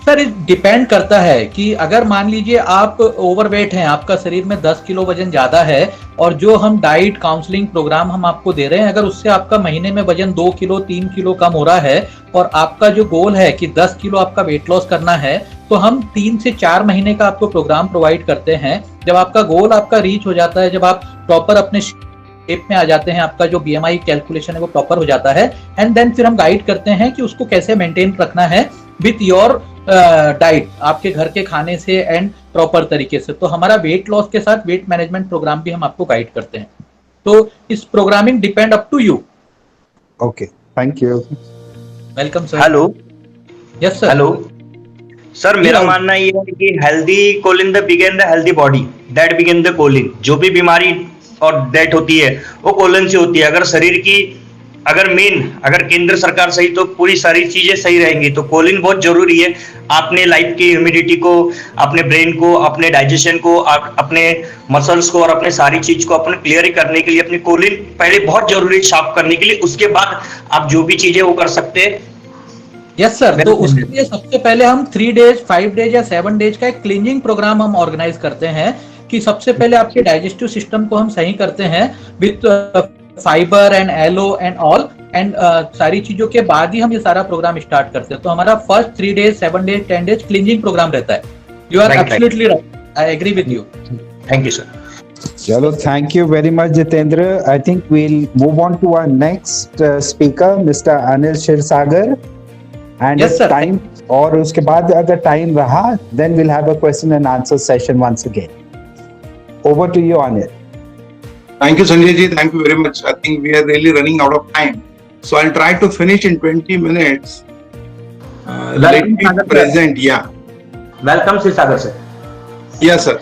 सर डिपेंड करता है कि अगर मान लीजिए आप ओवरवेट हैं, आपका शरीर में 10 किलो वजन ज्यादा है, और जो हम डाइट काउंसलिंग प्रोग्राम हम आपको दे रहे हैं, अगर उससे आपका महीने में वजन 2 किलो 3 किलो कम हो रहा है, और आपका जो गोल है कि 10 किलो आपका वेट लॉस करना है, तो हम 3 से 4 महीने का आपको प्रोग्राम प्रोवाइड करते हैं। जब आपका गोल आपका रीच हो जाता है, जब आप प्रॉपर अपने शेप में आ जाते हैं, आपका जो BMI कैलकुलेशन है वो प्रॉपर हो जाता है, एंड देन फिर हम गाइड करते हैं कि उसको कैसे मेंटेन रखना है विथ योर डाइट, आपके घर के खाने से एंड प्रॉपर तरीके से। तो हमारा वेट लॉस के साथ वेट मैनेजमेंट प्रोग्राम भी हम आपको गाइड करते हैं। तो इस programming depend up to you. Okay, thank you. Welcome sir. Hello. Yes sir. Hello sir, मेरा मानना ये है कि healthy colon the begin the healthy body that begin the colon. जो भी बीमारी और डेथ होती है वो कोलन से होती है। अगर केंद्र सरकार सही तो पूरी सारी चीजें सही रहेंगी। तो कोलिन बहुत जरूरी है अपने लाइफ की ह्यूमिडिटी को, अपने ब्रेन को, अपने डाइजेशन को, अपने मसल्स को और अपने सारी चीज को अपने क्लियर करने के लिए अपनी कोलिन पहले बहुत जरूरी है शार्प करने के लिए। उसके बाद आप जो भी चीजें वो कर सकते हैं। Yes sir. तो उसके लिए सबसे पहले हम 3 डेज 5 डेज या 7 डेज का एक क्लीनिंग प्रोग्राम हम ऑर्गेनाइज करते हैं कि सबसे पहले आपके डाइजेस्टिव सिस्टम को हम सही करते हैं with fibre and aloe and all, and सारी चीजों के बाद ही हम ये सारा प्रोग्राम स्टार्ट करते हैं। तो हमारा first 3 days 7 days 10 days cleaning programme रहता है। You are absolutely right, I agree with you. Thank you sir. चलो, thank you very much Jitendra. I think we'll move on to our next speaker mister Anil Kshirsagar, and time, और उसके बाद अगर time रहा then we'll have a question and answer session once again. Over to you, Anil. Thank you, Sanjay ji. Thank you very much. I think we are really running out of time. So I'll try to finish in 20 minutes. Let me present. Yeah. Welcome, Sagar sir. Yes, sir.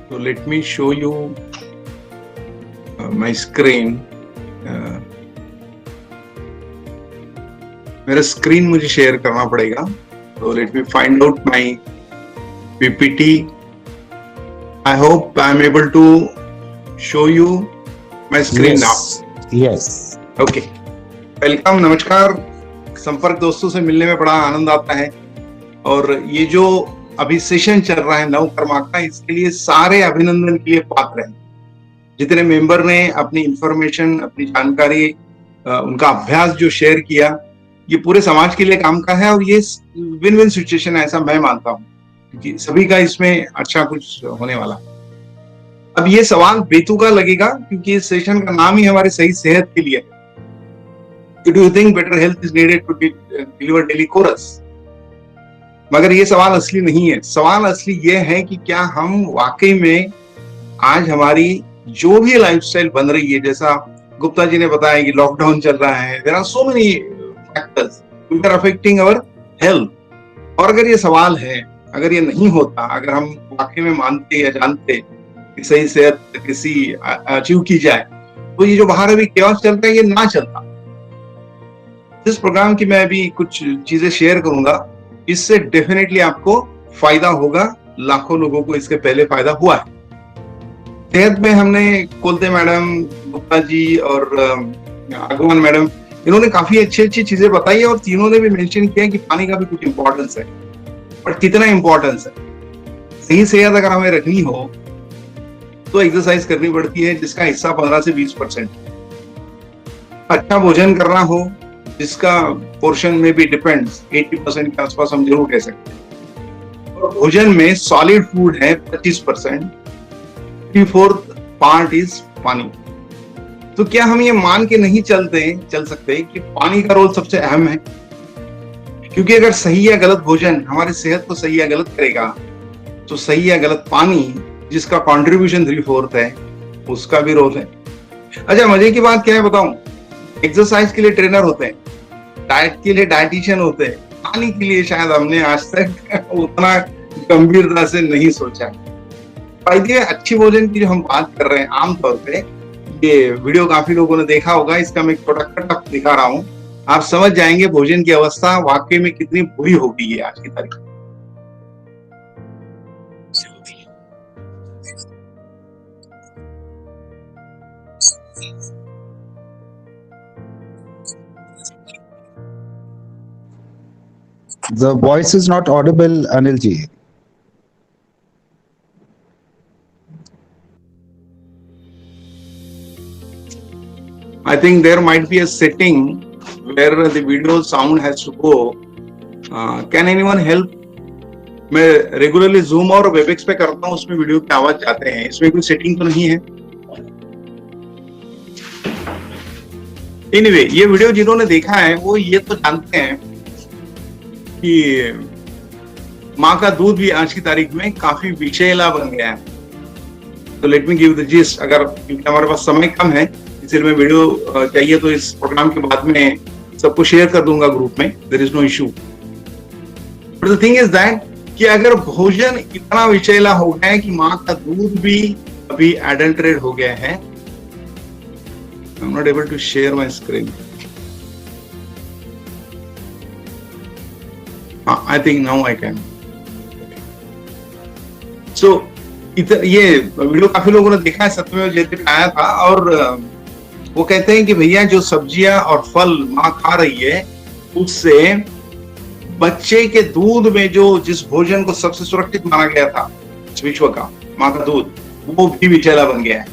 So let me show you my screen. मेरा screen मुझे share करना पड़ेगा. So let me find out my PPT. I hope I'm able to show you my screen now. Yes. Okay. Welcome, नमस्कार। संपर्क दोस्तों से मिलने में बड़ा आनंद आता है, और ये जो अभी सेशन चल रहा है नवकर्मा का, इसके लिए सारे अभिनंदन के लिए पात्र हैं। जितने मेंबर ने अपनी इंफॉर्मेशन, अपनी जानकारी, उनका अभ्यास जो शेयर किया, ये पूरे समाज के लिए काम का है, और ये विन विन सिचुएशन है, ऐसा मैं मानता हूँ, क्योंकि सभी का इसमें अच्छा कुछ होने वाला। अब ये सवाल बेतुका लगेगा क्योंकि इस सेशन का नाम ही हमारी सही सेहत के लिए है। Do you think better health is needed to deliver daily chorus? मगर ये सवाल असली नहीं है। सवाल असली ये है कि क्या हम वाकई में आज हमारी जो भी लाइफस्टाइल बन रही है, जैसा गुप्ता जी ने बताया कि लॉकडाउन चल रहा है, there are so many factors which are affecting our health. और अगर ये सवाल है, अगर ये नहीं होता, अगर हम वाकई में मानते या जानते कि सही सेहत किसी अचीव की जाए, तो ये जो बाहर अभी केओस चलता है ये ना चलता। इस प्रोग्राम की मैं अभी कुछ चीजें शेयर करूंगा, इससे डेफिनेटली आपको फायदा होगा। लाखों लोगों को इसके पहले फायदा हुआ है। सेहत में हमने कोलते मैडम, गुप्ता जी और अगवान मैडम, इन्होंने काफी अच्छी चीजें बताई है, और तीनों ने भी मेंशन किया कि पानी का भी कुछ इंपॉर्टेंस है। और कितना इंपॉर्टेंस है, सही सेहत अगर हमें रखनी हो तो एक्सरसाइज करनी पड़ती है, जिसका हिस्सा 15 से 20%। अच्छा भोजन करना हो, जिसका पोर्शन में भी डिपेंड्स 80% के आसपास हम जरूर कह सकते हैं। और भोजन में सॉलिड फूड है 25%, 3/4 पार्ट इज पानी। तो क्या हम ये मान के नहीं चल सकते कि पानी का रोल सबसे अहम है? क्योंकि अगर सही या गलत भोजन हमारी सेहत को सही या गलत करेगा, तो सही या गलत पानी जिसका कंट्रीब्यूशन 3/4 है, उसका भी रोल है। अच्छा, मजे की बात क्या है बताऊं, एक्सरसाइज के लिए ट्रेनर होते हैं, डाइट के लिए डाइटिशियन होते हैं, पानी के लिए शायद हमने आज तक उतना गंभीरता से नहीं सोचा। फायदे अच्छी भोजन की जो हम बात कर रहे हैं, आमतौर पे ये वीडियो काफी लोगों ने देखा होगा, इसका मैं एक छोटा कटअप दिखा रहा हूँ, आप समझ जाएंगे भोजन की अवस्था वाकई में कितनी बुरी हो गई है आज की तारीख में। The voice is not audible, Anil ji. I think there might be a setting where the video sound has to go. Can anyone help? मैं रेगुलरली Zoom और Webex पे करता हूँ, उसमें वीडियो की आवाज जाते हैं, इसमें कोई सेटिंग तो नहीं है? Anyway, ये वीडियो जिन्होंने देखा है वो ये तो जानते हैं कि माँ का दूध भी आज की तारीख में काफी विषैला बन गया है। तो let me give the gist, अगर क्योंकि हमारे पास समय कम है इसलिए मैं वीडियो चाहिए तो इस प्रोग्राम के बाद में सबको शेयर कर दूंगा ग्रुप में, there is no issue. But the thing is that कि अगर भोजन इतना विषैला हो गया है कि माँ का दूध भी अभी एडल्टरेट हो गया है, I am not able to share my screen. I think now I can. So, ये वीडियो काफी लोगों ने देखा है, सत्यमेव जयते पे आया था, और वो कहते हैं कि भैया जो सब्जियां और फल माँ खा रही है उससे बच्चे के दूध में जो जिस भोजन को सबसे सुरक्षित माना गया था विश्व का, माँ का दूध, वो भी विषैला बन गया है।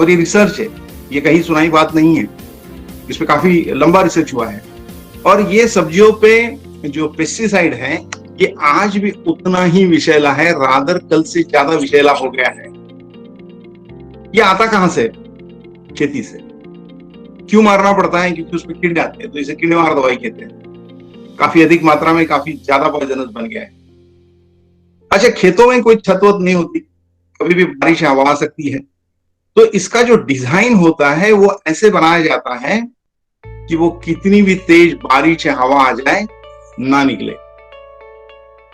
और ये रिसर्च है, ये कहीं सुनाई बात नहीं है, इस पे काफी लंबा रिसर्च हुआ है। और ये सब्जियों पे जो पेस्टिसाइड है ये आज भी उतना ही विषैला है, रादर कल से ज्यादा विषैला हो गया है। ये आता कहां से? खेती से। क्यों मारना पड़ता है? क्योंकि उसमें कीड़े आते हैं, तो इसे कीड़े मार दवाई कहते हैं। काफी अधिक मात्रा में काफी ज्यादा पॉइजनस बन गया है। अच्छा, खेतों में कोई छत वत नहीं होती, कभी भी बारिश हवा आ सकती है, तो इसका जो डिजाइन होता है वो ऐसे बनाया जाता है कि वो कितनी भी तेज बारिश या हवा आ जाए ना निकले।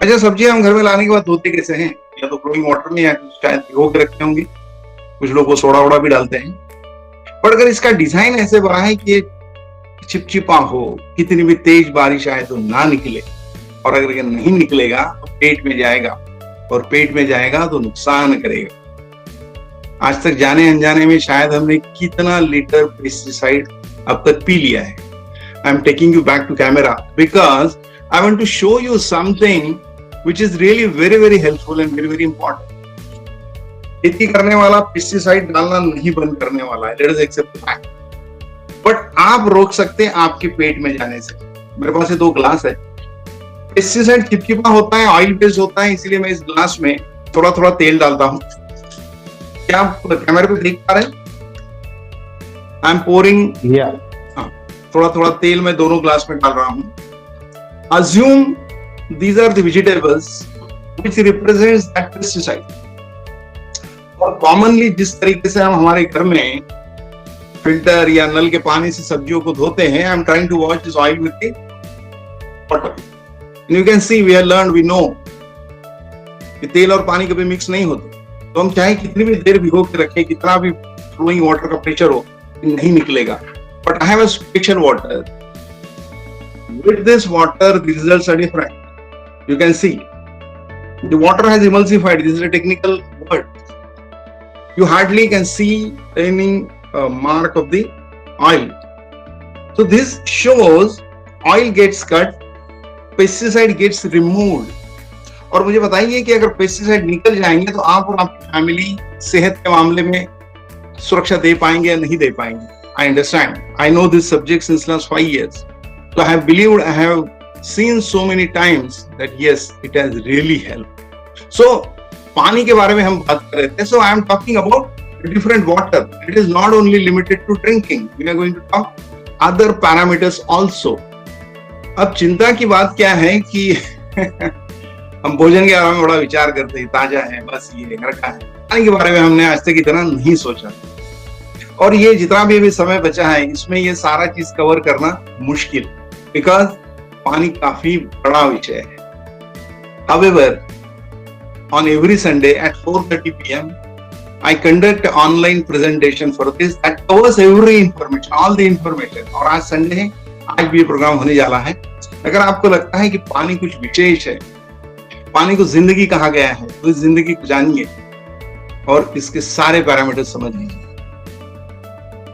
अच्छा, सब्जियां हम घर में लाने के बाद धोते कैसे हैं? या तो फ्लोइंग वाटर में या शायद भिगो के रखते होंगे, कुछ लोग वो सोडा वोडा भी डालते हैं। पर अगर इसका डिजाइन ऐसे बना है कि चिपचिपा हो, कितनी भी तेज बारिश आए तो ना निकले, और अगर ये नहीं निकलेगा तो पेट में जाएगा, और पेट में जाएगा तो नुकसान करेगा। आज तक जाने अनजाने में शायद हमने कितना लीटर पेस्टिसाइड अब तक पी लिया है। I am taking you back to camera because I want to show you something which is really very very helpful and very very important. खेती करने वाला पेस्टिसाइड डालना नहीं बंद करने वाला है, let us accept the fact. But आप रोक सकते हैं आपके पेट में जाने से। मेरे पास ये 2 ग्लास है, पेस्टिसाइड चिपचिपा होता है, ऑयल बेस्ड होता है, इसलिए मैं इस ग्लास में थोड़ा थोड़ा तेल डालता हूँ। क्या आप कैमरे पे देख पा रहे हैं? आई एम पोरिंग, थोड़ा थोड़ा तेल मैं दोनों ग्लास में डाल रहा हूँ। Assume these are the vegetables which represents that pesticide. और कॉमनली जिस तरीके से हम हमारे घर में फिल्टर या नल के पानी से सब्जियों को धोते हैं, I am trying to wash this oil with the water. You can see we have learn, we know कि तेल और पानी कभी मिक्स नहीं होते, तो हम चाहे कितनी भी देर भिगो के रखें, कितना भी फ्लोइंग वाटर का प्रेशर हो, नहीं निकलेगा। But I have a special water. With this water, the results are different. You can see the water has emulsified. This is a technical word. You hardly can see any mark of the oil. So this shows oil gets cut, pesticide gets removed. और मुझे बताइए कि अगर pesticide निकल जाएंगे तो आप और आपकी फैमिली सेहत के मामले में सुरक्षा दे पाएंगे या नहीं दे पाएंगे? I understand. I know this subject since last 5 years. So I have believed, I have seen so many times that yes, it has really helped. So पानी के बारे में हम बात कर रहे थे. So I am talking about different water. It is not only limited to drinking. We are going to talk other parameters also. अब चिंता की बात क्या है कि हम भोजन के बारे में बड़ा विचार करते हैं, ताजा है, बस ये घर का है। पानी के बारे में हमने आज तक इतना नहीं सोचा, और ये जितना भी अभी समय बचा है इसमें ये सारा चीज कवर करना मुश्किल, बिकॉज पानी काफी बड़ा विषय है। However, on every Sunday at 4:30 p.m. I conduct online presentation for this that covers every information, all the information. और आज संडे है, आज भी ये प्रोग्राम होने जा रहा है। अगर आपको लगता है कि पानी कुछ विशेष है, पानी को जिंदगी कहा गया है, तो इस जिंदगी को जानिए और इसके सारे पैरामीटर समझ लीजिए।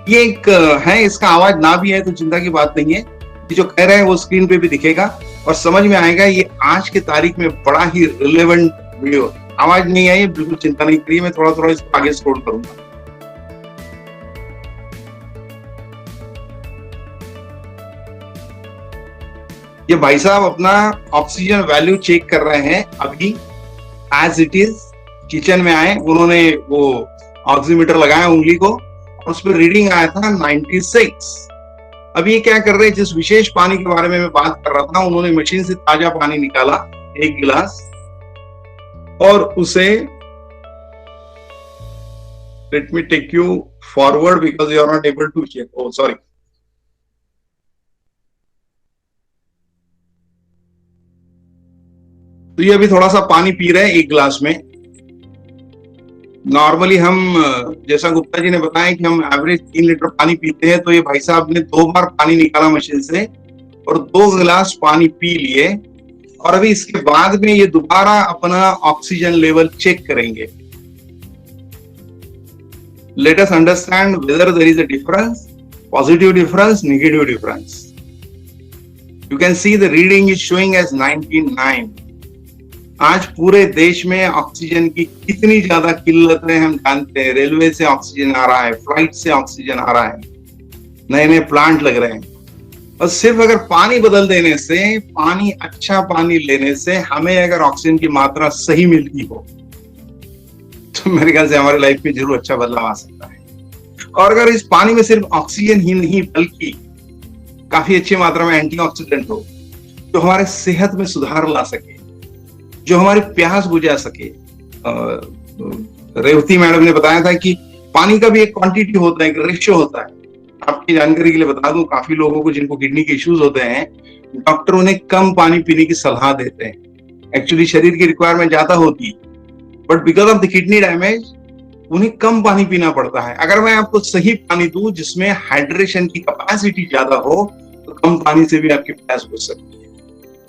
ये एक है, इसका आवाज ना भी है तो चिंता की बात नहीं है, जो कह रहे हैं वो स्क्रीन पे भी दिखेगा और समझ में आएगा। ये आज की तारीख में बड़ा ही रिलेवेंट वीडियो। आवाज नहीं आई, बिल्कुल चिंता नहीं करिए, मैं थोड़ा थोड़ा इसको आगे स्क्रॉल करूंगा। ये भाई साहब अपना ऑक्सीजन वैल्यू चेक कर रहे हैं अभी एज इट इज। किचन में आए, उन्होंने वो ऑक्सीमीटर लगाया उंगली को और उस पर रीडिंग आया था 96। अभी ये क्या कर रहे हैं, जिस विशेष पानी के बारे में मैं बात कर रहा था, उन्होंने मशीन से ताजा पानी निकाला 1 गिलास और उसे, let me take you forward because you are not able to check, oh sorry. तो ये अभी थोड़ा सा पानी पी रहे हैं 1 गिलास में। नॉर्मली हम, जैसा गुप्ता जी ने बताया कि हम एवरेज 3 लीटर पानी पीते हैं, तो ये भाई साहब ने 2 बार पानी निकाला मशीन से और 2 गिलास पानी पी लिए और अभी इसके बाद में ये दोबारा अपना ऑक्सीजन लेवल चेक करेंगे। Let us understand whether there is a difference, positive difference, negative difference. You can see the reading is showing as 99। आज पूरे देश में ऑक्सीजन की कितनी ज्यादा किल्लत है हम जानते हैं। रेलवे से ऑक्सीजन आ रहा है, फ्लाइट से ऑक्सीजन आ रहा है, नए नए प्लांट लग रहे हैं, और सिर्फ अगर पानी बदल देने से, पानी, अच्छा पानी लेने से हमें अगर ऑक्सीजन की मात्रा सही मिलती हो तो मेरे ख्याल से हमारी लाइफ में जरूर अच्छा बदलाव आ सकता है। और अगर इस पानी में सिर्फ ऑक्सीजन ही नहीं बल्कि काफी अच्छी मात्रा में एंटीऑक्सीडेंट हो तो हमारे सेहत में सुधार ला सके, जो हमारी प्यास बुझा सके। रेवती मैडम ने बताया था कि पानी का भी एक क्वांटिटी होता है, एक रेशियो होता है। आपकी जानकारी के लिए बता दूं, काफी लोगों को जिनको किडनी के इश्यूज होते हैं, डॉक्टर उन्हें कम पानी पीने की सलाह देते हैं। एक्चुअली शरीर की रिक्वायरमेंट ज्यादा होती है, but because of the kidney damage उन्हें कम पानी पीना पड़ता है। अगर मैं आपको सही पानी दूं जिसमें हाइड्रेशन की कैपेसिटी ज्यादा हो तो कम पानी से भी आपकी प्यास बुझ सकती है।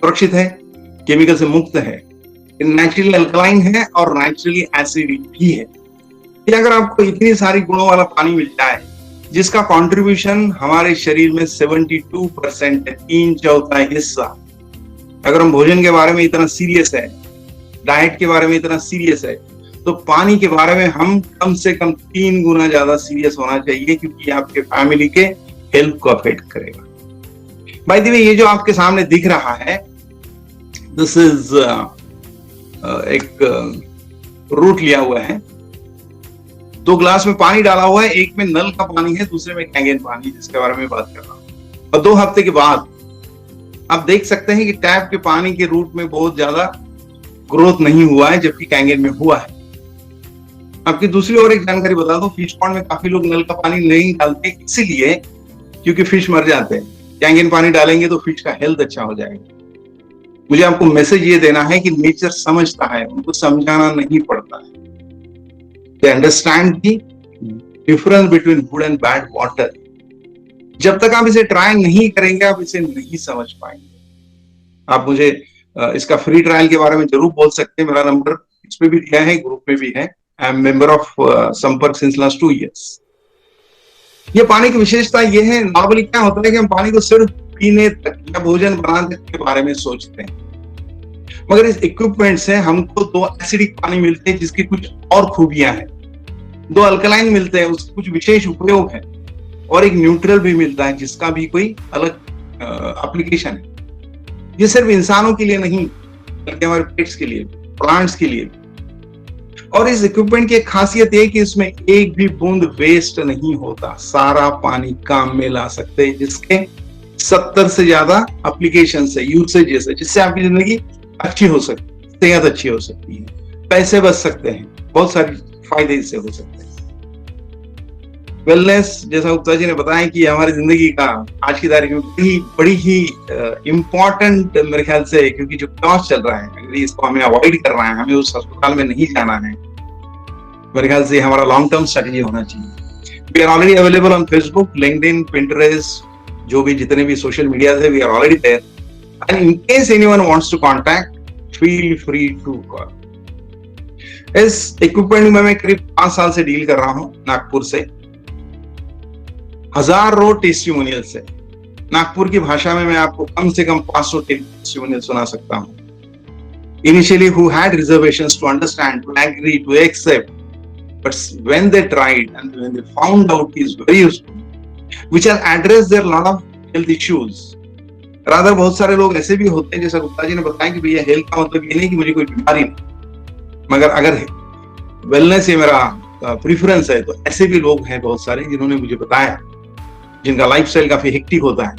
सुरक्षित है, केमिकल से मुक्त है, नेचुरली अल्कलाइन है और नेचुरली एसिडिक भी है। कि अगर आपको इतनी सारी गुणों वाला पानी मिल जाए जिसका कंट्रीब्यूशन हमारे शरीर में 72% है, 3/4 हिस्सा। अगर हम भोजन के बारे में इतना सीरियस है, डाइट के बारे में इतना सीरियस है, तो पानी के बारे में हम कम से कम 3 गुना ज्यादा सीरियस होना चाहिए, क्योंकि आपके फैमिली के हेल्थ को अफेक्ट करेगा। बाय द वे, ये जो आपके सामने दिख रहा है, दिस इज एक रूट लिया हुआ है। 2 ग्लास में पानी डाला हुआ है, एक में नल का पानी है, दूसरे में कैंगेन पानी, जिसके बारे में बात कर रहा हूं। और 2 हफ्ते के बाद आप देख सकते हैं कि टैप के पानी के रूट में बहुत ज्यादा ग्रोथ नहीं हुआ है, जबकि कैंगेन में हुआ है। आपकी दूसरी और एक जानकारी बता दो, फिश पॉन्ड में काफी लोग नल का पानी नहीं डालते, इसीलिए क्योंकि फिश मर जाते हैं। कैंगेन पानी डालेंगे तो फिश का हेल्थ अच्छा हो जाएगा। मुझे आपको मैसेज ये देना है कि नेचर समझता है, उनको समझाना नहीं पड़ता है। They understand the difference between good and bad water. जब तक आप इसे ट्राई नहीं करेंगे आप इसे नहीं समझ पाएंगे। आप मुझे इसका फ्री ट्रायल के बारे में जरूर बोल सकते हैं, मेरा नंबर इस पे भी दिया है, ग्रुप में भी है। आई एम मेंबर ऑफ संपर्क सिंस लास्ट 2 years। ये पानी की विशेषता ये है, नॉर्मली क्या होता है कि हम पानी को सिर्फ पीने तक या भोजन बनाने तक के बारे में सोचते हैं, मगर इस इक्विपमेंट से हमको 2 एसिडिक पानी मिलते हैं जिसकी कुछ और खूबियां हैं, 2 अल्कलाइन मिलते हैं उसके कुछ विशेष उपयोग है, और एक न्यूट्रल भी मिलता है जिसका भी कोई अलग एप्लीकेशन है। ये सिर्फ इंसानों के लिए नहीं बल्कि हमारे पेट्स के लिए, प्लांट्स के लिए। और इस इक्विपमेंट की एक खासियत है कि इसमें एक भी बूंद वेस्ट नहीं होता, सारा पानी काम में ला सकते हैं, जिसके 70 से ज्यादा एप्लीकेशन है, यूसेजेस है, जिससे आपकी जिंदगी अच्छी हो सकती है। सेहत अच्छी हो सकती है, पैसे बच सकते हैं, बहुत सारे फायदे इससे हो सकते हैं। वेलनेस, जैसा गुप्ता जी ने बताया कि हमारी जिंदगी का आज की तारीख में बड़ी ही इम्पोर्टेंट मेरे ख्याल से, क्योंकि जो टॉस चल रहा है, अगर इसको हमें अवॉइड करना है, हमें उस अस्पताल में नहीं जाना है, मेरे ख्याल से हमारा लॉन्ग टर्म स्ट्रेटेजी होना चाहिए। We are already available on Facebook, LinkedIn, Pinterest, जो भी जितने भी सोशल मीडिया है, we are already there. And in case anyone wants to contact, feel free to call. इस इक्विपमेंट में मैं करीब 5 साल से डील कर रहा हूँ नागपुर से। हजारों टेस्टिमोनियल से नागपुर की भाषा में मैं आपको कम से कम 500 टेस्टिमोनियल सुना सकता हूँ। Initially, who had reservations to understand, to agree, to accept, but when they tried and when they found out is very useful, which has addressed their lot of health issues. Rather, बहुत सारे लोग ऐसे भी होते हैं, जैसा गुप्ता जी ने बताया कि भैया हेल्थ का मतलब ये नहीं कि मुझे कोई बीमारी नहीं, मगर अगर वेलनेस ये मेरा प्रेफरेंस है, तो ऐसे भी लोग हैं बहुत सारे जिन्होंने मुझे बताया, जिनका लाइफस्टाइल काफी हेक्टिक होता है।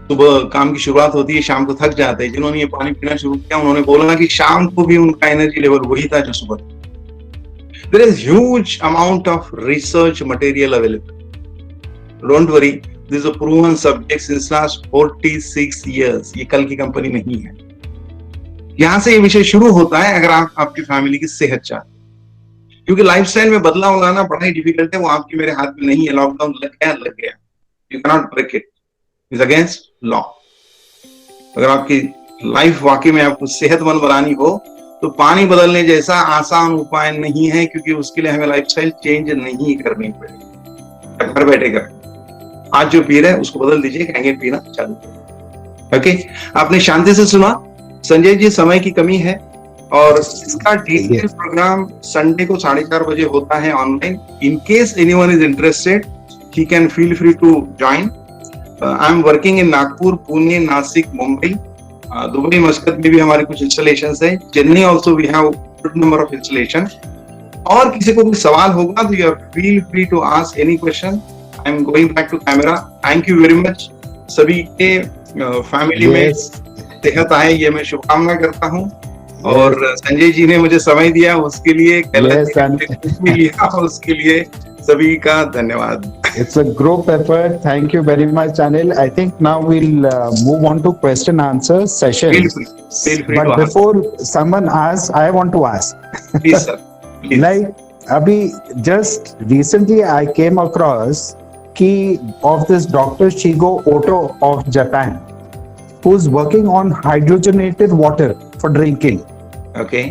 सुबह काम की शुरुआत होती है, शाम को थक जाते हैं। जिन्होंने ये पानी पीना शुरू किया, उन्होंने बोला कि शाम को भी उनका एनर्जी लेवल वही था जो सुबह था। There is huge amount of research material available. Don't worry, this is a proven subject since last 46 years. ये कल की कंपनी नहीं है। यहाँ से ये विषय शुरू होता है अगर आप आपकी फैमिली की सेहत चाहते हैं, क्योंकि लाइफस्टाइल में बदलाव लाना बड़ा ही डिफिकल्ट है। वो आपके मेरे हाथ में नहीं है। लॉकडाउन लग गया, you can not break it, is against law. अगर आपकी लाइफ वाकई में आपको सेहतमंद बनानी हो, तो पानी बदलने जैसा आसान उपाय नहीं है, क्योंकि उसके लिए हमें लाइफस्टाइल चेंज नहीं करनी पड़ेगी। घर बैठे कर आज जो पी रहे हैं उसको बदल दीजिए, आगे पीना चालू करें। ओके, आपने शांति से सुना। संजय जी, समय की कमी है और इसका डिटेल प्रोग्राम संडे को 4:30 बजे होता है online. In case anyone is interested, he can feel free to join. I am working in Nagpur, Pune, Nashik, Mumbai, Dubai, Muscat में भी हमारे कुछ इंस्टॉलेशंस है। Chennai also we have good number of installation. और किसी को कोई सवाल होगा तो you feel free to ask any question. I am going back to camera. Thank you very much. सभी के फैमिली में सेहत आए, ये मैं शुभकामना करता हूँ। और संजय जी ने मुझे समय दिया उसके लिए, उसके लिए सभी का धन्यवाद। It's a group effort. Thank you very much, Anil. I think now we'll move on to question answer session. Feel free But to before someone asks, I want to ask. Please, sir. Please. Like, abhi just recently I came across of this Dr. Shigo Oto of Japan, who's working on hydrogenated water for drinking. Okay.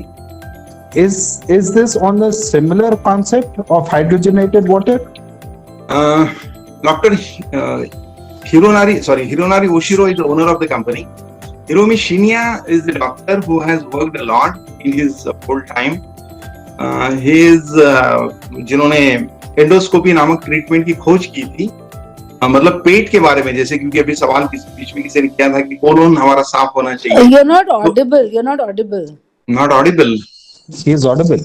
Is this on the similar concept of hydrogenated water? Dr. Hironari Oshiro is the owner of the company. Hiromi Shinya is the doctor who has worked a lot in his full time. He is जिन्होंने endoscopy नामक treatment की खोज की थी, मतलब पेट के बारे में, जैसे क्योंकि अभी सवाल बीच में किसी ने किया था कि कोलोन हमारा साफ होना चाहिए। You're not audible. Not audible. He is audible.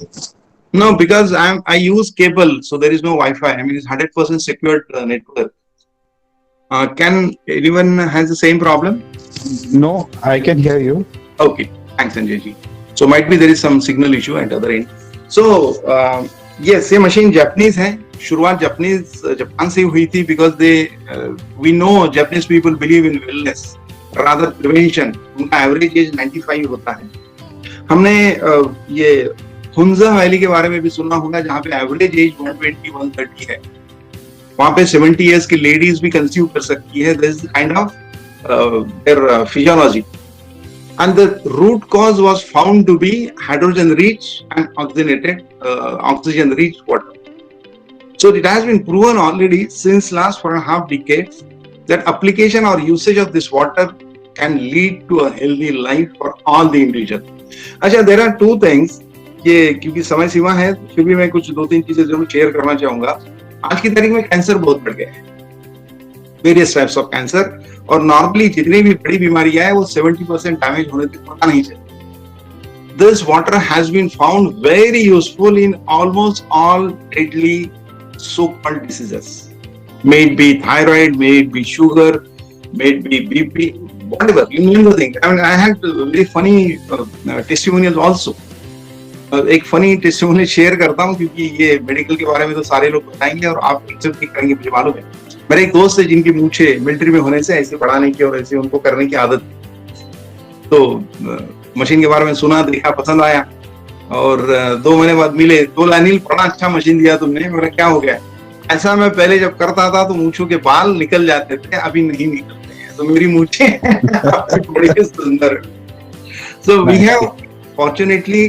No, because I use cable, so there is no Wi-Fi. I mean, it's 100% secured network. Can anyone has the same problem? No, I can hear you. Okay, thanks, Sanjay ji. So might be there is some signal issue at the other end. So yes, ये machine Japanese है। शुरुआत Japan से हुई थी, because we know Japanese people believe in wellness rather prevention. उनका average age 95 होता है। हमने ये हुंजा वैली के बारे में भी सुना होगा, जहाँ पे एवरेज एज 120-130 है। वहाँ पे 70 इयर्स की लेडीज भी कंसीव कर सकती है। This is kind of their physiology, and the root cause was found to be hydrogen rich and oxygen rich water. So it has been proven already since last 4.5 decades that application or usage of this water can lead to a healthy life for all the individuals. अच्छा, there are two things, ये क्योंकि समय सीमा है फिर भी मैं कुछ 2-3 चीजें जरूर शेयर करना चाहूंगा। आज की तारीख में कैंसर बहुत बढ़ गया है, वेरियस टाइप्स ऑफ कैंसर, और नॉर्मली जितनी भी बड़ी बीमारियां है वो 70% डैमेज होने तक पता नहीं चलता। This water has been found very useful in almost all deadly so called diseases, may it be thyroid, may it be sugar, may it be BP, whatever, you name the thing. I mean, I had very funny testimonials also. एक funny testimonial share करता हूँ क्योंकि ये medical के बारे में तो सारे लोग बताएंगे और आप एक्सेप्ट नहीं करेंगे, मुझे मालूम है। मेरे एक दोस्त है जिनकी मूछे मिलिट्री में होने से ऐसे पढ़ाने की और ऐसे उनको करने की आदत थी। तो मशीन के बारे में सुना, देखा, पसंद आया और 2 महीने बाद मिले, तो अनिल बड़ा अच्छा मशीन दिया तुमने। मेरा क्या हो गया? ऐसा मैं पहले जब करता था तो मूछों के बाल निकल जाते थे, अभी नहीं निकलते हैं, तो मेरी मूछे बड़ी सुंदर। So we have fortunately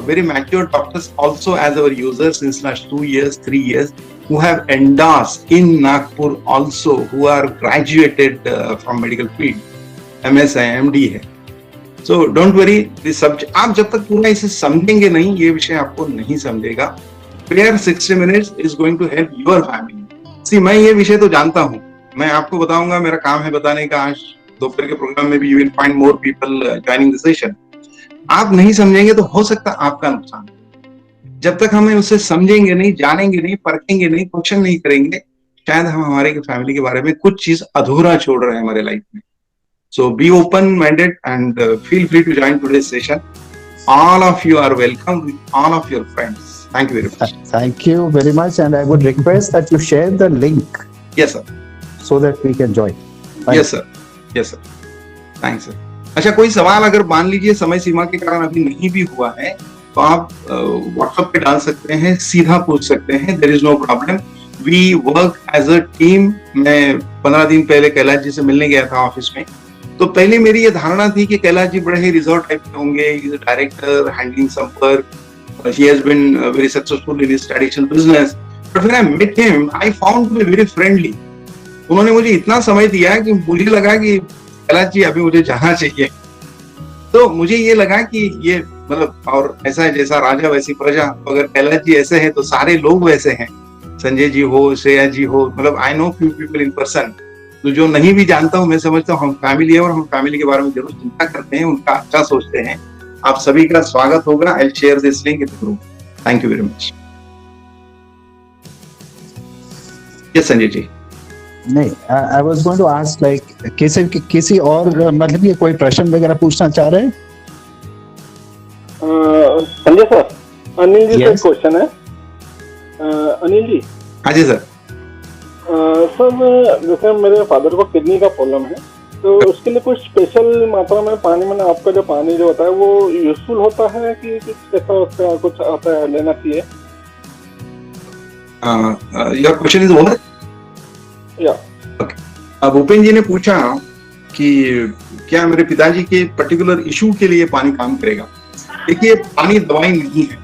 very mature doctors also as our users since last 2 years, 3 years, who have endorsed in Nagpur also, who are graduated from medical field, MS है, MD है। So don't worry, this subject आप जब तक पूरा इसे समझेंगे नहीं, ये विषय आपको नहीं समझेगा। Prayer 60 minutes is going to help your family. See, मैं ये विषय तो जानता हूँ, मैं आपको बताऊंगा, मेरा काम है बताने का। आज दोपहर के प्रोग्राम में भी you will find more people joining the session. आप नहीं समझेंगे तो हो सकता है आपका नुकसान। जब तक हमें उसे समझेंगे नहीं, जानेंगे नहीं, परखेंगे नहीं, क्वेश्चन नहीं करेंगे, शायद हम हमारे फैमिली के बारे में कुछ चीज अधूरा छोड़ रहे हैं हमारे लाइफ में। So be open-minded and feel free to join today's session. All of you are welcome with all of your friends. Thank you very much. Thank you very much, and I would request that you share the link Yes, sir. so that we can join. Yes, sir. Yes, sir. Thanks, sir. अच्छा, कोई सवाल अगर मान लीजिए समय सीमा के कारण अभी नहीं भी हुआ है तो आप व्हाट्सएप पे डाल सकते हैं, सीधा पूछ सकते हैं, there is no problem. We work as a team. मैं 15 दिन पहले कैलाश जी से मिलने गया था ऑफिस में, तो पहले मेरी ये धारणा थी कि कैलाश जी बड़े ही रिजॉर्ट टाइप के होंगे, is a director handling some work, he has been very successful in his traditional business, but when I met him I found to be very friendly. उन्होंने मुझे इतना समय दिया कि मुझे लगा कि कैलाश जी अभी मुझे जाना चाहिए। तो मुझे ये लगा कि ये मतलब, और ऐसा है जैसा राजा वैसी प्रजा, अगर कैलाश जी ऐसे हैं तो सारे लोग वैसे हैं, संजय जी हो, श्रेया जी हो, मतलब I know few people in person. तो जो नहीं भी जानता हूँ मैं समझता हूँ हम फैमिली है और हम फैमिली के बारे में जरूर चिंता करते हैं, उनका अच्छा सोचते हैं। आप सभी का स्वागत होगा। I will share this link in the group. Thank you very much. Yes Sanjay ji. नहीं, I was going to ask like किसी और मतलब ये कोई प्रश्न वगैरह पूछना चाह रहे हैं? संजय सर, अनिल जी से क्वेश्चन है। अनिल जी। हाँ जी सर। सर, जैसे मेरे फादर को किडनी का प्रॉब्लम है, तो उसके लिए कुछ स्पेशल मात्रा में पानी, मैंने आपका जो पानी जो होता है वो यूजफुल होता है कि कुछ ऐसा उसका कुछ आता है लेना चाहिए? Your question is what? या भूपेन जी ने पूछा कि क्या मेरे पिताजी के पर्टिकुलर इशू के लिए पानी काम करेगा। देखिए, पानी दवाई नहीं है।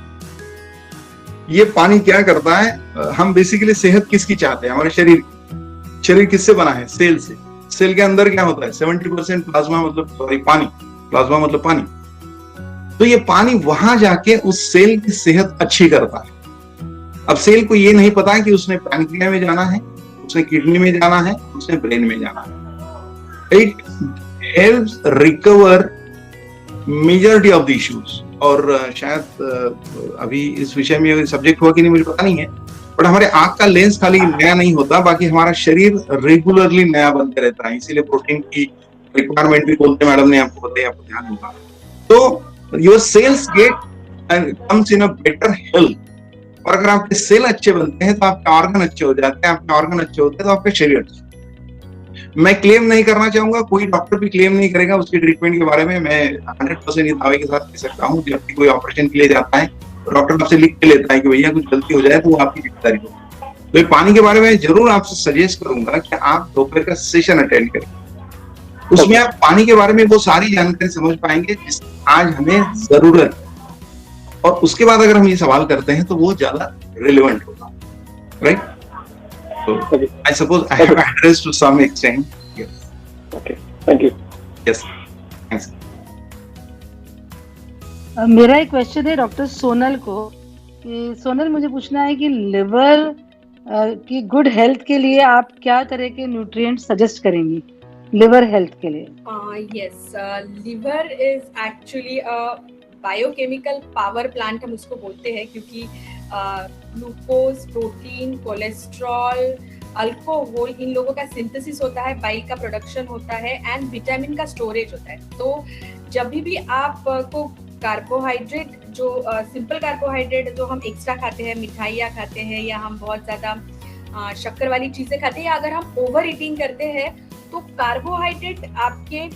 ये पानी क्या करता है, हम बेसिकली सेहत किसकी चाहते हैं? हमारे शरीर किससे बना है? सेल से। सेल के अंदर क्या होता है? 70% प्लाज्मा, मतलब सॉरी पानी, प्लाज्मा मतलब पानी। तो ये पानी वहां जाके उस सेल की सेहत अच्छी करता है। अब सेल को ये नहीं पता कि उसने पैंक्रिया में जाना है, उसने किडनी में जाना है, उसने ब्रेन में जाना है। It helps recover majority of the issues. और शायद अभी इस विषय में सब्जेक्ट हुआ कि नहीं मुझे पता नहीं है, बट हमारे आंख का लेंस खाली नया नहीं होता, बाकी हमारा शरीर रेगुलरली नया बनते रहता है। इसीलिए प्रोटीन की रिक्वायरमेंट भी बोलते हैं, मैडम ने आपको बताया, आपको ध्यान होगा। तो your cells get and comes in a better health. और अगर आपके सेल अच्छे बनते हैं तो आपके ऑर्गन अच्छे हो जाते हैं, आपके ऑर्गन अच्छे होते हैं तो आपका शरीर अच्छा। मैं क्लेम नहीं करना चाहूंगा, कोई डॉक्टर भी क्लेम नहीं करेगा उसके ट्रीटमेंट के बारे में। मैं 100% ये दावे के साथ कह सकता हूँ, जब भी कोई ऑपरेशन के लिए जाता है तो डॉक्टर आपसे लिख के लेता है कि भैया कुछ गलती हो जाए तो वो आपकी जिम्मेदारी हो। तो ये पानी के बारे में जरूर आपसे सजेस्ट करूंगा कि आप दोपहर का सेशन अटेंड करें। उसमें आप पानी के बारे में वो सारी जानकारी समझ पाएंगे जिस आज हमें जरूरत है, और उसके बाद अगर हम ये सवाल करते हैं तो वो ज्यादा रिलेवेंट होगा, right? So I suppose I have addressed to some extent. Yes. Okay. Thank you. Yes. Thanks. मेरा एक क्वेश्चन है डॉक्टर सोनल को कि सोनल, मुझे पूछना है कि लिवर की गुड हेल्थ के लिए आप क्या तरह के न्यूट्रिएंट सजेस्ट करेंगी लिवर हेल्थ के लिए? Yes, liver is actually a biochemical power plant हम उसको बोलते हैं, क्योंकि ग्लूकोज, प्रोटीन, कोलेस्ट्रॉल, अल्कोहल, इन लोगों का सिंथेसिस होता है, बाइल का प्रोडक्शन होता है एंड विटामिन का स्टोरेज होता है। तो जब भी आपको कार्बोहाइड्रेट, जो सिंपल कार्बोहाइड्रेट जो हम एक्स्ट्रा खाते हैं, मिठाइयाँ खाते हैं या हम बहुत ज़्यादा शक्कर वाली चीज़ें खाते हैं, या अगर हम ओवर ईटिंग करते हैं तो कार्बोहाइड्रेट आपके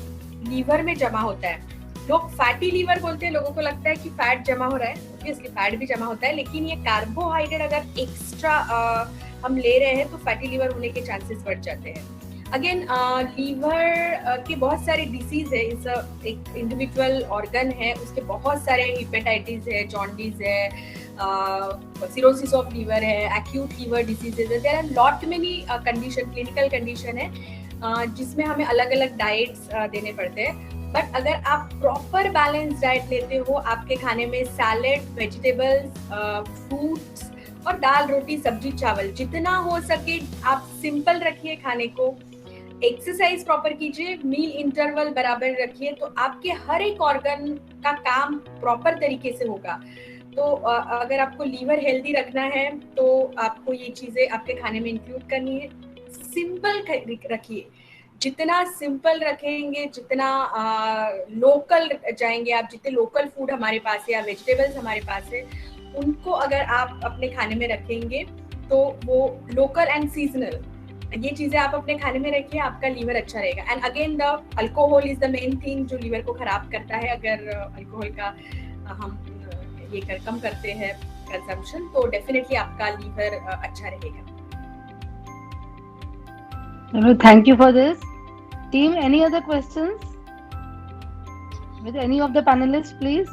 लीवर में जमा होता है। लोग फैटी लीवर बोलते हैं, लोगों को लगता है कि फैट जमा हो रहा है, ऑब्वियसली फैट भी जमा होता है, लेकिन ये कार्बोहाइड्रेट अगर एक्स्ट्रा हम ले रहे हैं तो फैटी लीवर होने के चांसेस बढ़ जाते हैं। अगेन लीवर के बहुत सारे डिसीज है, इस एक इंडिविजुअल ऑर्गन है, उसके बहुत सारे हिपेटाइटिस है, जॉन्डिस है, सिरोसिस ऑफ लीवर है, एक्यूट लीवर डिसीजेज है, there are lot many condition, clinical condition है जिसमें हमें अलग अलग डाइट्स देने पड़ते हैं। बट अगर आप प्रॉपर बैलेंस डाइट लेते हो, आपके खाने में सैलेड, वेजिटेबल्स, फ्रूट्स और दाल, रोटी, सब्जी, चावल, जितना हो सके आप सिंपल रखिए खाने को, एक्सरसाइज प्रॉपर कीजिए, मील इंटरवल बराबर रखिए, तो आपके हर एक ऑर्गन का काम प्रॉपर तरीके से होगा। तो अगर आपको लीवर हेल्दी रखना है तो आपको ये चीजें आपके खाने में इंक्लूड करनी है। सिंपल रखिए, जितना सिंपल रखेंगे, जितना लोकल जाएंगे आप, जितने लोकल फूड हमारे पास है या वेजिटेबल्स हमारे पास है, उनको अगर आप अपने खाने में रखेंगे तो वो लोकल एंड सीजनल, ये चीजें आप अपने खाने में रखिए, आपका लीवर अच्छा रहेगा। And again the alcohol is the main thing जो लीवर को खराब करता है। अगर अल्कोहल का हम ये कम करते हैं कंजम्पशन, तो डेफिनेटली आपका लीवर अच्छा रहेगा। Thank you for this. Team, any other questions with any of the panelists, please?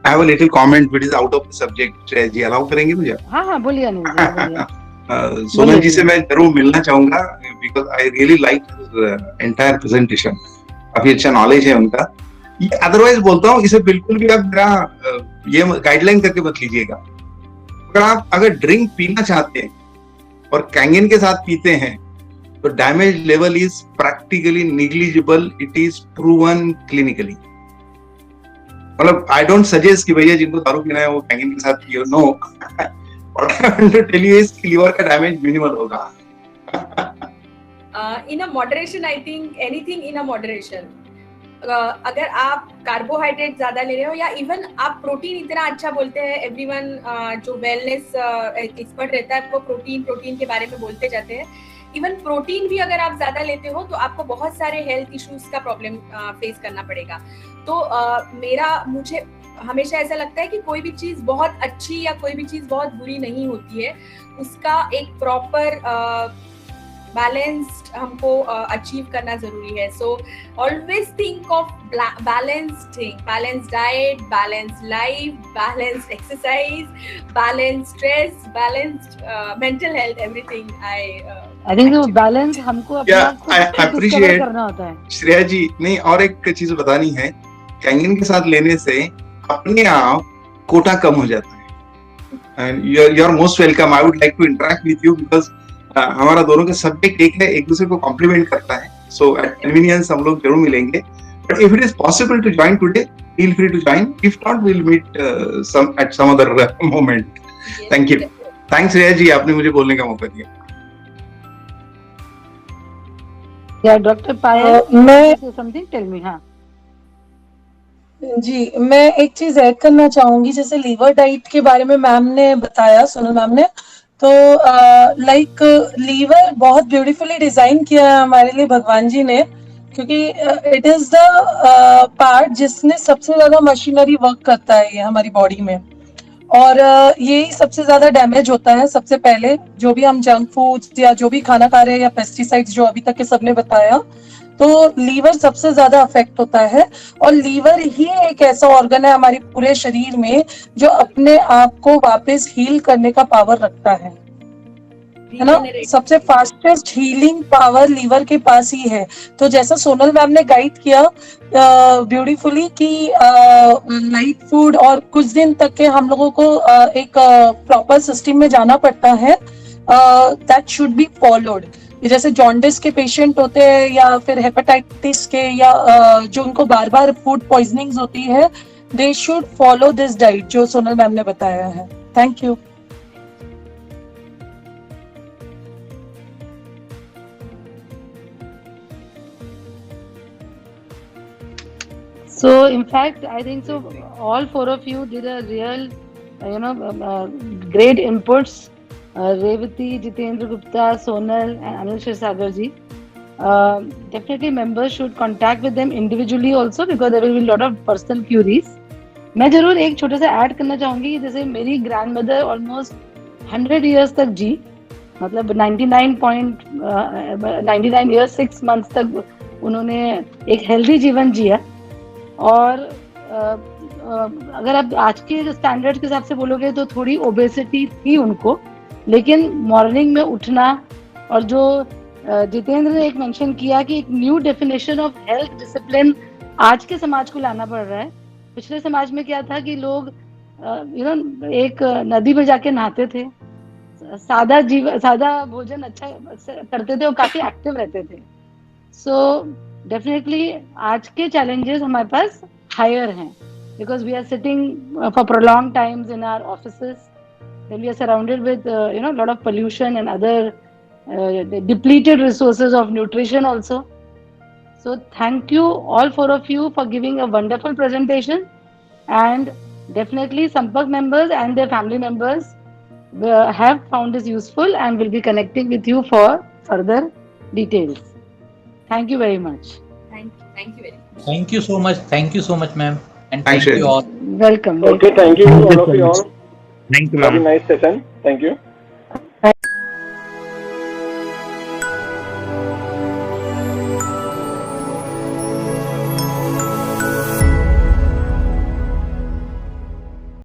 I have a little comment which is out of the subject. Ji allow करेंगे मुझे? हाँ बोलिए अनिल जी, बोलिए। सोनल जी से मैं जरूर मिलना चाहूंगा because I really like her entire presentation. काफी अच्छा नॉलेज है उनका। अदरवाइज बोलता हूँ, इसे बिल्कुल भी आप मेरा ये गाइडलाइन करके मत लीजिएगा। अगर ड्रिंक पीना चाहते हैं और कैंगन के साथ पीते हैं तो damage level is practically negligible, it is proven clinically. मतलब आई डोंट सजेस्ट कि भैया जिनको दारू पीना है वो कैंगन के साथ पियो, no. What I want to tell you is कि लीवर का डैमेज मिनिमल होगा। In a moderation, I think anything in a moderation. अगर आप कार्बोहाइड्रेट ज्यादा ले रहे हो या इवन आप प्रोटीन, इतना अच्छा बोलते हैं एवरीवन, जो वेलनेस एक्सपर्ट रहता है वो प्रोटीन के बारे में बोलते जाते हैं। इवन प्रोटीन भी अगर आप ज्यादा लेते हो तो आपको बहुत सारे हेल्थ इश्यूज का प्रॉब्लम फेस करना पड़ेगा। तो मुझे हमेशा ऐसा लगता है कि कोई भी चीज बहुत अच्छी या कोई भी चीज बहुत बुरी नहीं होती है, उसका एक प्रॉपर बैलेंस्ड हमको अचीव करना जरूरी है। So always think of balanced thing, balanced diet, balanced life, balanced exercise, balanced stress, balanced mental health, everything. I think वो बैलेंस हमको अपना डिस्कवर करना होता है। श्रेया जी, नहीं और एक चीज बतानी है, कैंगन के साथ लेने से अपने आप कोटा कम हो जाता है। And you are most welcome. I would like to interact with you because हमारा दोनों का सब्जेक्ट एक है, एक दूसरे को कॉम्प्लीमेंट करता है। सो एट कन्वीनियंस हम लोग जरूर मिलेंगे, but if it is possible to join today, feel free to join. If not, we will meet at some other moment. Thank you. Thanks Shreya ji, आपने मुझे बोलने का मौका दिया। या डॉक्टर पायल, मैं समथिंग टेल मी। हाँ जी, मैं एक चीज ऐड करना चाहूंगी। जैसे लीवर डाइट के बारे में मैम ने बताया, सोनल मैम ने, तो लाइक लीवर बहुत ब्यूटीफुली डिजाइन किया है हमारे लिए भगवान जी ने, क्योंकि इट इज द पार्ट जिसने सबसे ज्यादा मशीनरी वर्क करता है ये हमारी बॉडी में, और यही सबसे ज्यादा डैमेज होता है। सबसे पहले जो भी हम जंक फूड्स या जो भी खाना खा रहे हैं या पेस्टिसाइड्स जो अभी तक के सबने बताया, तो लीवर सबसे ज्यादा अफेक्ट होता है। और लीवर ही एक ऐसा ऑर्गन है हमारे पूरे शरीर में जो अपने आप को वापस हील करने का पावर रखता है ना। सबसे फास्टेस्ट हीलिंग पावर लीवर के पास ही है। तो जैसा सोनल मैम ने गाइड किया ब्यूटीफुली कि लाइट फूड और कुछ दिन तक के हम लोगों को एक प्रॉपर सिस्टम में जाना पड़ता है, दैट शुड बी फॉलोड। जैसे जॉन्डिस के पेशेंट होते हैं या फिर हेपेटाइटिस के, या जो उनको बार बार फूड पॉइजनिंग्स होती है, they should follow this diet जो सोनल मैम ने बताया है। Thank you. So in fact, I think so. All four of you did a real, great inputs. Revati, Jitendra Gupta, Sonal, and Anil Shirsagar ji. Definitely, members should contact with them individually also because there will be a lot of personal queries. मैं जरूर एक छोटा सा add करना चाहूंगी, जैसे मेरी grand mother almost 100 years तक जी, मतलब 99 इयर्स 6 मंथ्स तक उन्होंने एक हेल्दी जीवन जिया। और अगर आप आज के स्टैंडर्ड के हिसाब से बोलोगे तो थोड़ी ओबेसिटी थी उनको, लेकिन मॉर्निंग में उठना, और जो जितेंद्र ने एक मेंशन किया कि एक new definition of health discipline आज के समाज को लाना पड़ रहा है। पिछले समाज में क्या था कि लोग एक नदी में जाके नहाते थे, सादा भोजन अच्छा करते थे और काफी एक्टिव रहते थे। सो डेफिनेटली आज के चैलेंजेस हमारे पास हायर हैं because we are sitting for prolonged times in our offices, then we are surrounded with lot of pollution and other depleted resources of nutrition also. So thank you all four of you for giving a wonderful presentation, and definitely Sampark members and their family members have found this useful and will be connecting with you for further details. Thank you very much. Thank you very much. Thank you so much, ma'am, and Thanks, thank you all. Welcome. Okay, thank you all of you all. Thank you, Very ma'am. nice session. Thank you.